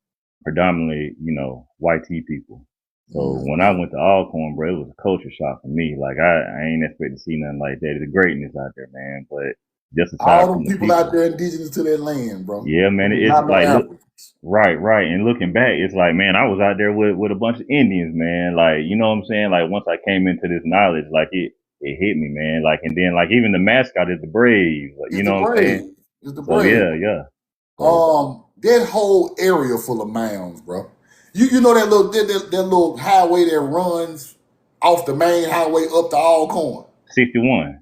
S4: predominantly, you know, white tea people. So when I
S1: Mhm.
S4: went to Alcorn, bro, it was a culture shock for me. Like I ain't expect to see nothing like that. The greatness out there, man. But just aside
S1: All them
S4: from the
S1: people out
S4: people,
S1: there indigenous to that land, bro.
S4: yeah, man.
S1: They
S4: It's
S1: not no
S4: like look.
S1: Africans.
S4: Right. And looking back, it's like, man, I was out there with a bunch of Indians, man. Like, you know what I'm saying? Like, once I came into this knowledge, like it hit me, man. Like, and then like even the mascot is the Braves, like, you
S1: It's the
S4: know what I'm saying?
S1: brave. It's the
S4: So
S1: brave.
S4: yeah. So
S1: That whole area full of mounds, bro. You know that little highway that runs off the main highway up to Alcorn,
S4: 61,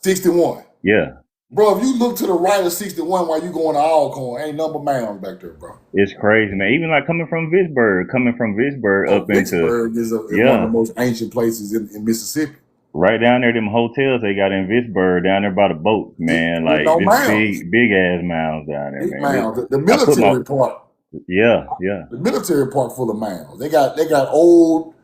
S1: 61.
S4: yeah,
S1: Bro, if you look to the right of 61 while you going to Alcorn, ain't number mounds back there, bro.
S4: it's crazy, man. Even like coming from Vicksburg
S1: Oh,
S4: up into
S1: Vicksburg is one of the
S4: yeah,
S1: most ancient places in Mississippi.
S4: right down there, them hotels they got in Vicksburg down there by the boats, man.
S1: With
S4: Like
S1: no
S4: this
S1: mounds.
S4: big ass mounds down there,
S1: Big
S4: man. This
S1: mounds. The
S4: I put my
S1: military part,
S4: yeah.
S1: the military part full of mounds. They got old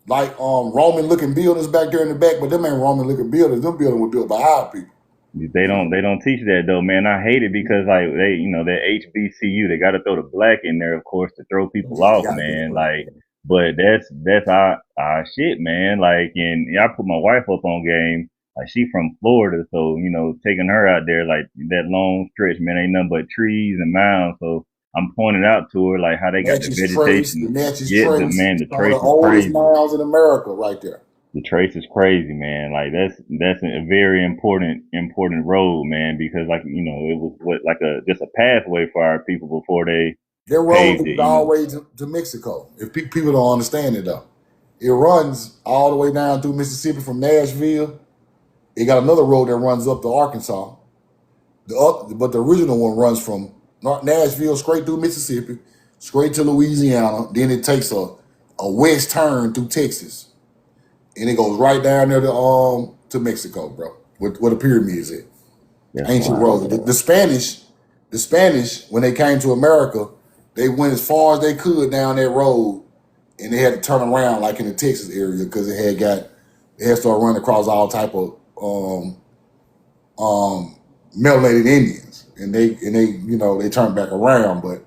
S1: like Roman looking buildings back there in the back, but them ain't Roman looking buildings. Them buildings were built by our people.
S4: They don't teach that though, man. I hate it because like that HBCU, they got to throw the black in there, of course, to throw people
S1: Yeah, you
S4: off,
S1: gotta do the
S4: man.
S1: black.
S4: Like, But that's our shit, man. Like, and I put my wife up on game. Like, she from Florida, so you know, taking her out there like that long stretch, man, ain't nothing but trees and mounds. So I'm pointing out to her like how they got the
S1: Natchez Trace, the
S4: vegetation.
S1: Natchez
S4: Yeah,
S1: Trace,
S4: man, the
S1: some of the
S4: trace is
S1: oldest
S4: crazy.
S1: mounds in America, right there.
S4: The trace is crazy, man. Like that's a very important road, man, because like you know, it was what like a just a pathway for our people before they
S1: Their road
S4: paved it,
S1: goes
S4: you
S1: all
S4: know.
S1: the way to Mexico. If people don't understand it though, it runs all the way down through Mississippi from Nashville. It got another road that runs up to Arkansas. But the original one runs from Nashville straight through Mississippi, straight to Louisiana. Then it takes a west turn through Texas, and it goes right down there to Mexico, bro. Where the pyramids at.
S4: That's
S1: Ancient
S4: wild.
S1: road. The Spanish, when they came to America, they went as far as they could down that road, and they had to turn around like in the Texas area because they had started running across all type of melanated Indians, and they they turned back around, but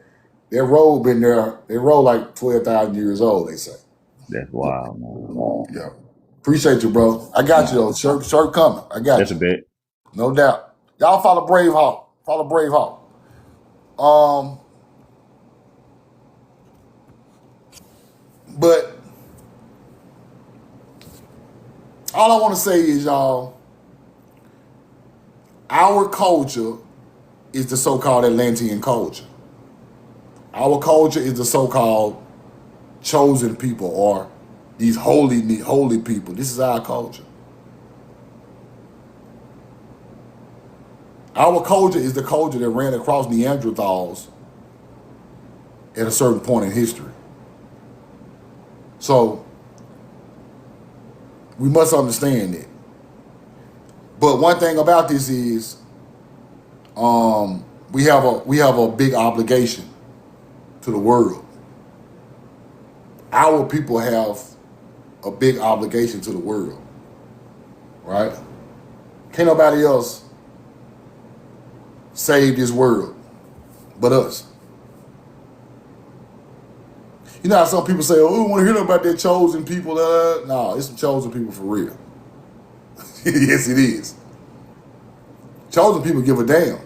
S1: their road been there. They road like 12,000 years old. They say.
S4: That's wild, man.
S1: Yeah. Appreciate you, bro. I got you
S4: Nah,
S1: though. Shirt coming. I got
S4: that's a
S1: you.
S4: bit.
S1: No doubt. Y'all follow Braveheart. Follow Braveheart. But all I want to say is, y'all, our culture is the so-called Atlantean culture. Our culture is the so-called chosen people or these holy people. This is our culture. Our culture is the culture that ran across Neanderthals at a certain point in history. So we must understand it. But one thing about this is we have a big obligation to the world. Our people have a big obligation to the world, right? Can't nobody else save this world but us. You know how some people say, "Oh, we want to hear about that chosen people." No, it's some chosen people for real. Yes, it is. Chosen people give a damn.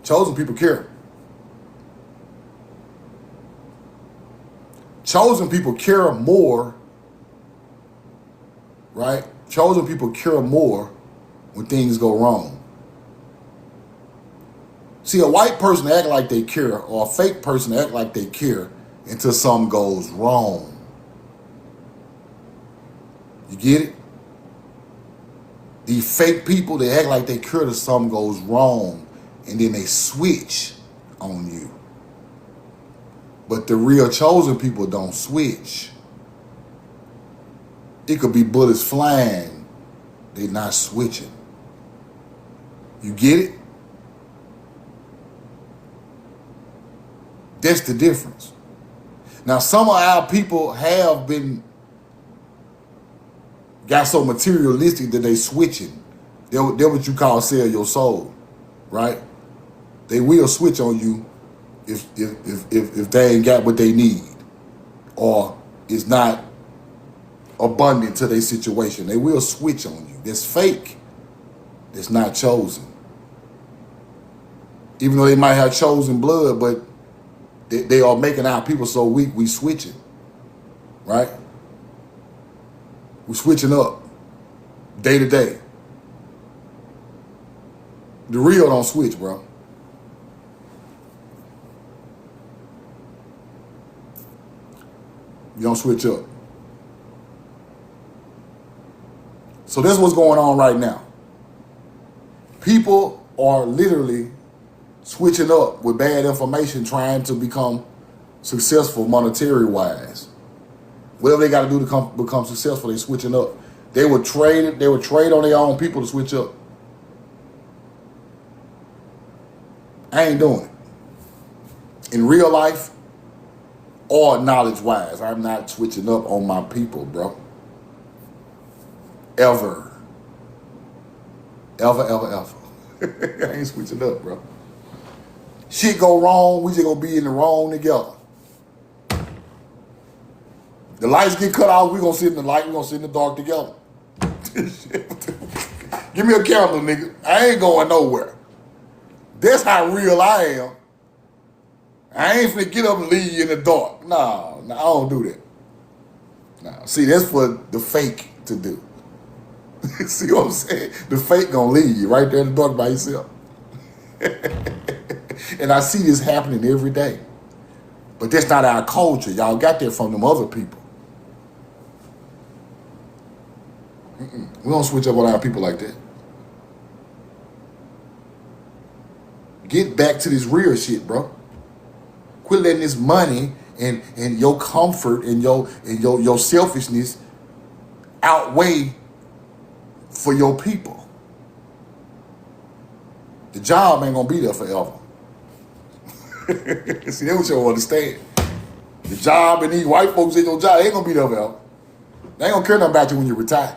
S1: Chosen people care. Chosen people care more, right? Chosen people care more when things go wrong. See, a white person act like they care, or a fake person act like they care until something goes wrong. You get it? These fake people, they act like they care till something goes wrong, and then they switch on you. But the real chosen people don't switch. It could be bullets flying. They're not switching. You get it? That's the difference. Now, some of our people have got so materialistic that they switching. They're what you call sell your soul, right? They will switch on you if they ain't got what they need, or it's not abundant to their situation. They will switch on you. That's fake. That's not chosen. Even though they might have chosen blood, but they are making our people so weak, we switching, right? We switching up day to day. The real don't switch, bro. You don't switch up. So that's what's going on right now. People are literally switching up with bad information, trying to become successful monetary wise. Whatever they got to do to become successful, they switching up. They would trade it. They would trade on their own people to switch up. I ain't doing it. In real life or knowledge wise, I'm not switching up on my people, bro. Ever. Ever. I ain't switching up, bro. Shit go wrong, we just gonna be in the wrong together. The lights get cut off, we're gonna sit in the light, we're gonna sit in the dark together. Give me a candle, nigga. I ain't going nowhere. That's how real I am. I ain't finna get up and leave you in the dark. No, I don't do that. No, see, that's for the fake to do. See what I'm saying? The fake gonna leave you right there in the dark by yourself. And I see this happening every day. But that's not our culture. Y'all got that from them other people. We don't switch up on our people like that. Get back to this real shit, bro. Quit letting this money and your comfort and your selfishness outweigh for your people. The job ain't gonna be there forever. See, that's what you don't understand. The job and these white folks in your job, they ain't gonna be there forever. They ain't gonna care nothing about you when you retire.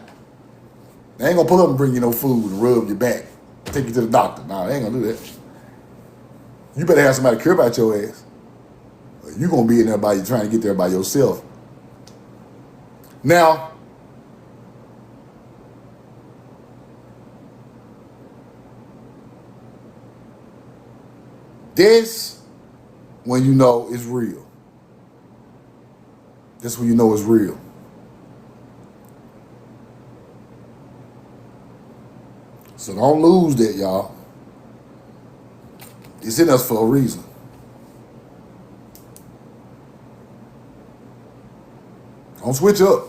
S1: They ain't gonna pull up and bring you no food and rub your back, take you to the doctor. Nah, they ain't gonna do that. You better have somebody care about your ass. You gonna be in there by you trying to get there by yourself. Now, this when you know it's real. This when you know it's real. So don't lose that, y'all. It's in us for a reason. Don't switch up.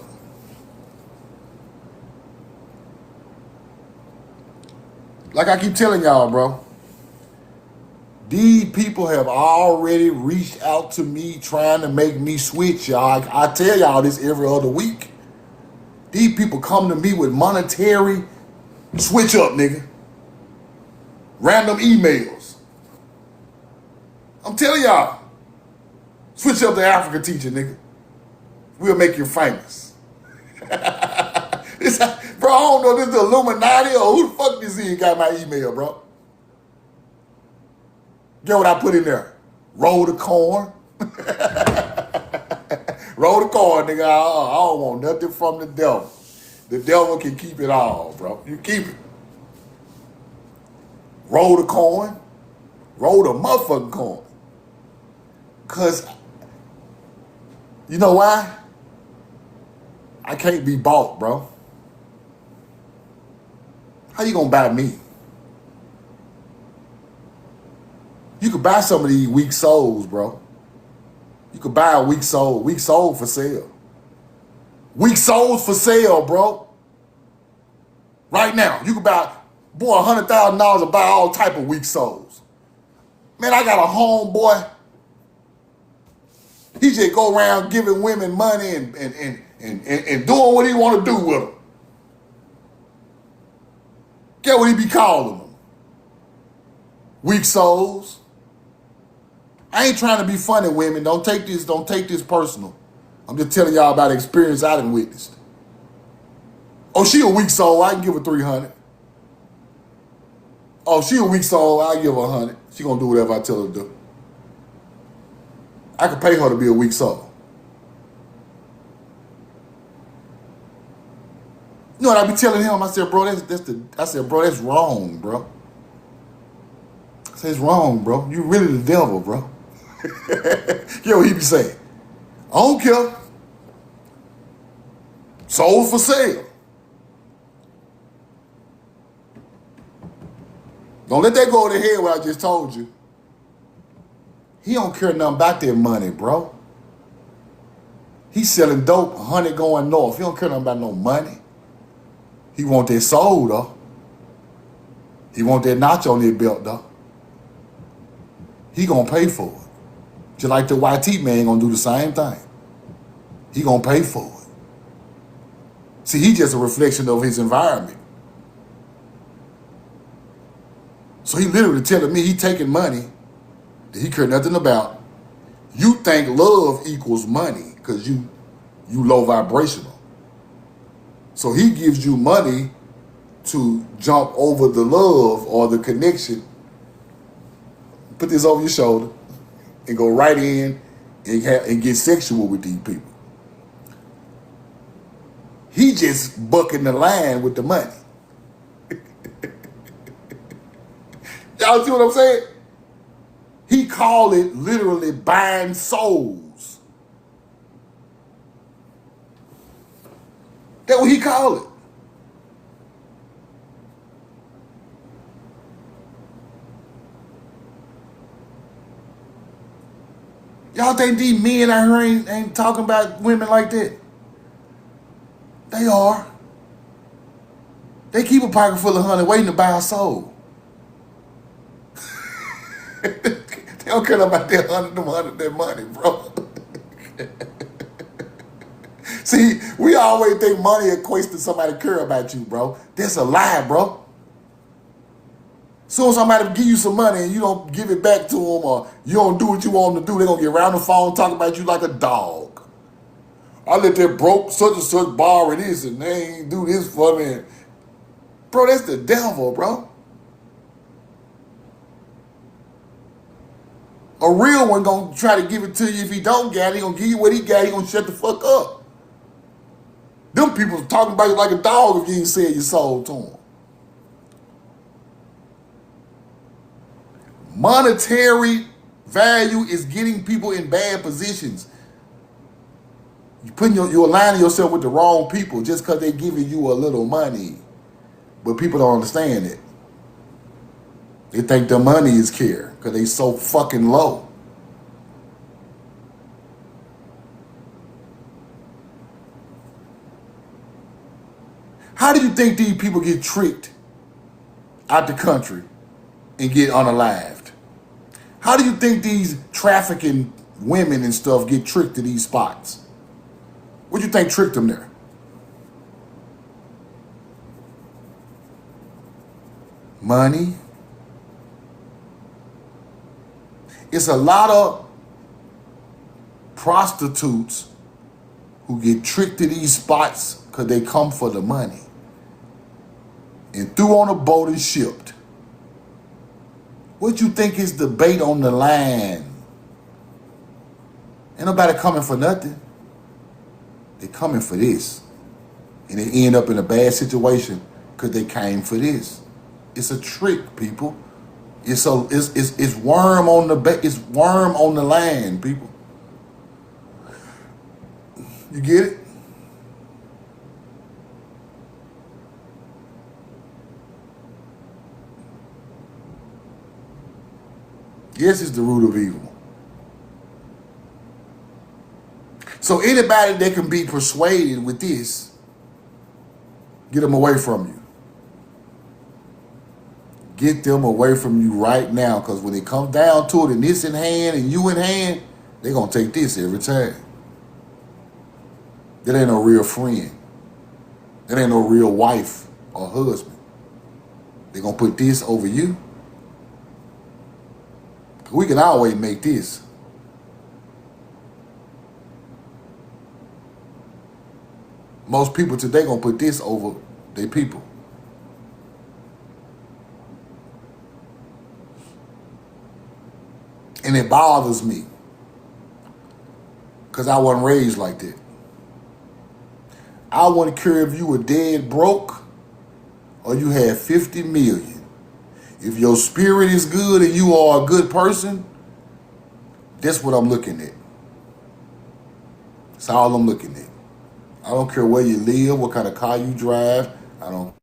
S1: Like I keep telling y'all, bro. These people have already reached out to me trying to make me switch, y'all. I tell y'all this every other week. These people come to me with monetary switch up, nigga. Random emails. I'm telling y'all. Switch up the Africa teacher, nigga. We'll make you famous. Bro, I don't know if this is the Illuminati or who the fuck this is got my email, bro. Get what I put in there? Roll the corn. Roll the corn, nigga. I don't want nothing from the devil. The devil can keep it all, bro. You keep it. Roll the corn. Roll the motherfucking corn. Because, you know why? I can't be bought, bro. How you gonna buy me? You could buy some of these weak souls, bro. You could buy a weak soul for sale. Weak souls for sale, bro. Right now, you could buy, boy, $100,000 to buy all type of weak souls. Man, I got a homeboy. He just go around giving women money and doing what he want to do with them. Get what he be calling them? Weak souls. I ain't trying to be funny, women. Don't take this personal. I'm just telling y'all about the experience I done witnessed. Oh, she a weak soul, I can give her 300. Oh, she a weak soul, I'll give her 100. She gonna do whatever I tell her to do. I could pay her to be a weak soul. You know what I be telling him? I said, bro, that's wrong, bro. I said, it's wrong, bro. You really the devil, bro. You know what he be saying? I don't care. Sold for sale. Don't let that go to the head what I just told you. He don't care nothing about that money, bro. He's selling dope, 100 going north. He don't care nothing about no money. He want that soul, though. He want that notch on his belt, though. He gonna pay for it. Just like the YT man gonna do the same thing. He gonna pay for it. See, he just a reflection of his environment. So he literally telling me he taking money that he care nothing about. You think love equals money because you low vibrational. So he gives you money to jump over the love or the connection. Put this over your shoulder and go right in and get sexual with these people. He just bucking the line with the money. Y'all see what I'm saying? He called it literally buying souls. That's what he called it. Y'all think these men out here ain't talking about women like that? They are. They keep a pocket full of honey waiting to buy a soul. They don't care about their their money, bro. See, we always think money equates to somebody care about you, bro. That's a lie, bro. Soon as somebody give you some money and you don't give it back to them or you don't do what you want them to do, they're going to get around the phone talking about you like a dog. I let that broke such and such borrow this and they ain't do this for me. Bro, that's the devil, bro. A real one gonna try to give it to you. If he don't got it, he gonna give you what he got. He gonna shut the fuck up. Them people talking about you like a dog if you ain't sell your soul to them. Monetary value is getting people in bad positions. You're aligning yourself with the wrong people just because they giving you a little money. But people don't understand it. They think the money is care because they so fucking low. How do you think these people get tricked out the country and get unalived? How do you think these trafficking women and stuff get tricked to these spots? What do you think tricked them there? Money. It's a lot of prostitutes who get tricked to these spots because they come for the money and threw on a boat and shipped. What you think is the bait on the line? Ain't nobody coming for nothing. They coming for this. And they end up in a bad situation because they came for this. It's a trick, people. It's worm on the line, people. You get it? Yes, it's the root of evil. So anybody that can be persuaded with this, get them away from you. Get them away from you right now, because when it comes down to it and this in hand and you in hand, they're going to take this every time. That ain't no real friend. That ain't no real wife or husband. They're going to put this over you. We can always make this. Most people today going to put this over their people. And it bothers me because I wasn't raised like that. I wouldn't care if you were dead broke or you had 50 million. If your spirit is good and you are a good person, that's what I'm looking at. That's all I'm looking at. I don't care where you live, what kind of car you drive. I don't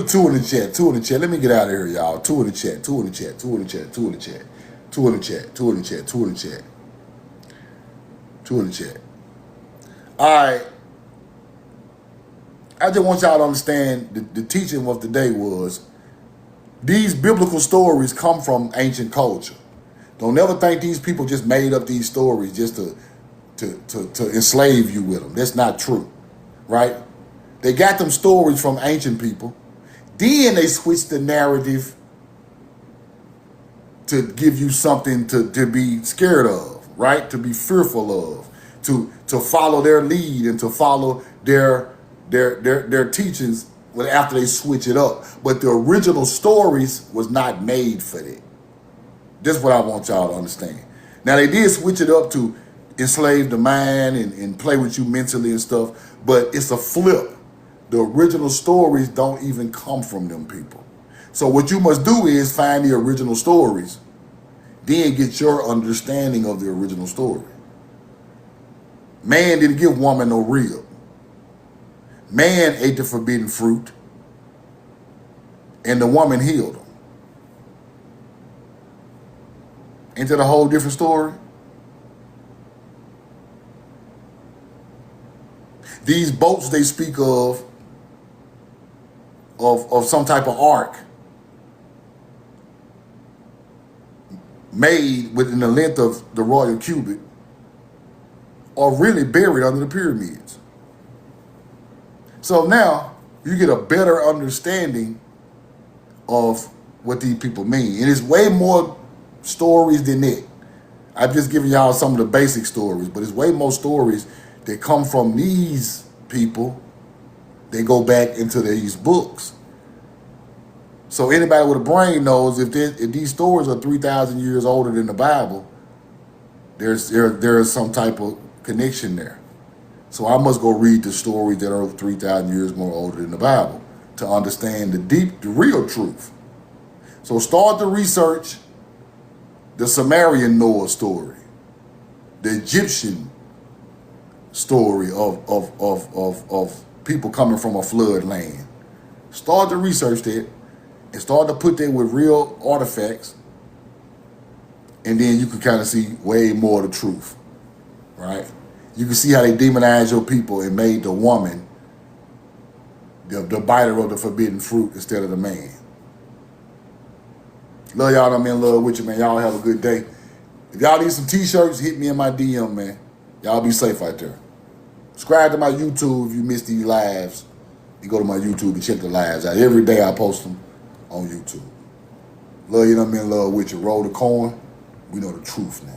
S1: Two in the chat. Two in the chat. Let me get out of here, y'all. Two in the chat. Two in the chat. Two in the chat. Two in the chat. Two in the chat. Two in the chat. Two in the chat. Two in the chat. All right. I just want y'all to understand the teaching of today was these biblical stories come from ancient culture. Don't ever think these people just made up these stories just to enslave you with them. That's not true, right? They got them stories from ancient people. Then they switched the narrative to give you something to be scared of, right? To be fearful of, to follow their lead and to follow their teachings after they switch it up. But the original stories was not made for that. This is what I want y'all to understand. Now they did switch it up to enslave the mind and play with you mentally and stuff, but it's a flip. The original stories don't even come from them people. So what you must do is find the original stories, then get your understanding of the original story. Man didn't give woman no rib. Man ate the forbidden fruit, and the woman healed him. Ain't that a whole different story? These boats they speak of some type of ark made within the length of the royal cubit are really buried under the pyramids. So now you get a better understanding of what these people mean. And it's way more stories than that. I've just given y'all some of the basic stories, but it's way more stories that come from these people. They go back into these books. So anybody with a brain knows if these stories are 3,000 years older than the Bible, there is some type of connection there. So I must go read the stories that are 3,000 years more older than the Bible to understand the real truth. So start to research the Sumerian Noah story, the Egyptian story of people coming from a flood land. Start to research that and start to put that with real artifacts, and then you can kind of see way more of the truth, right? You can see how they demonized your people and made the woman the biter of the forbidden fruit instead of the man. Love y'all. I'm in love with you, man. Y'all have a good day. If y'all need some t-shirts, hit me in my DM, man. Y'all be safe out there. Subscribe to my YouTube if you miss these lives. You go to my YouTube and check the lives out. Every day I post them on YouTube. Love you. I'm in love with you. Roll the coin. We know the truth now.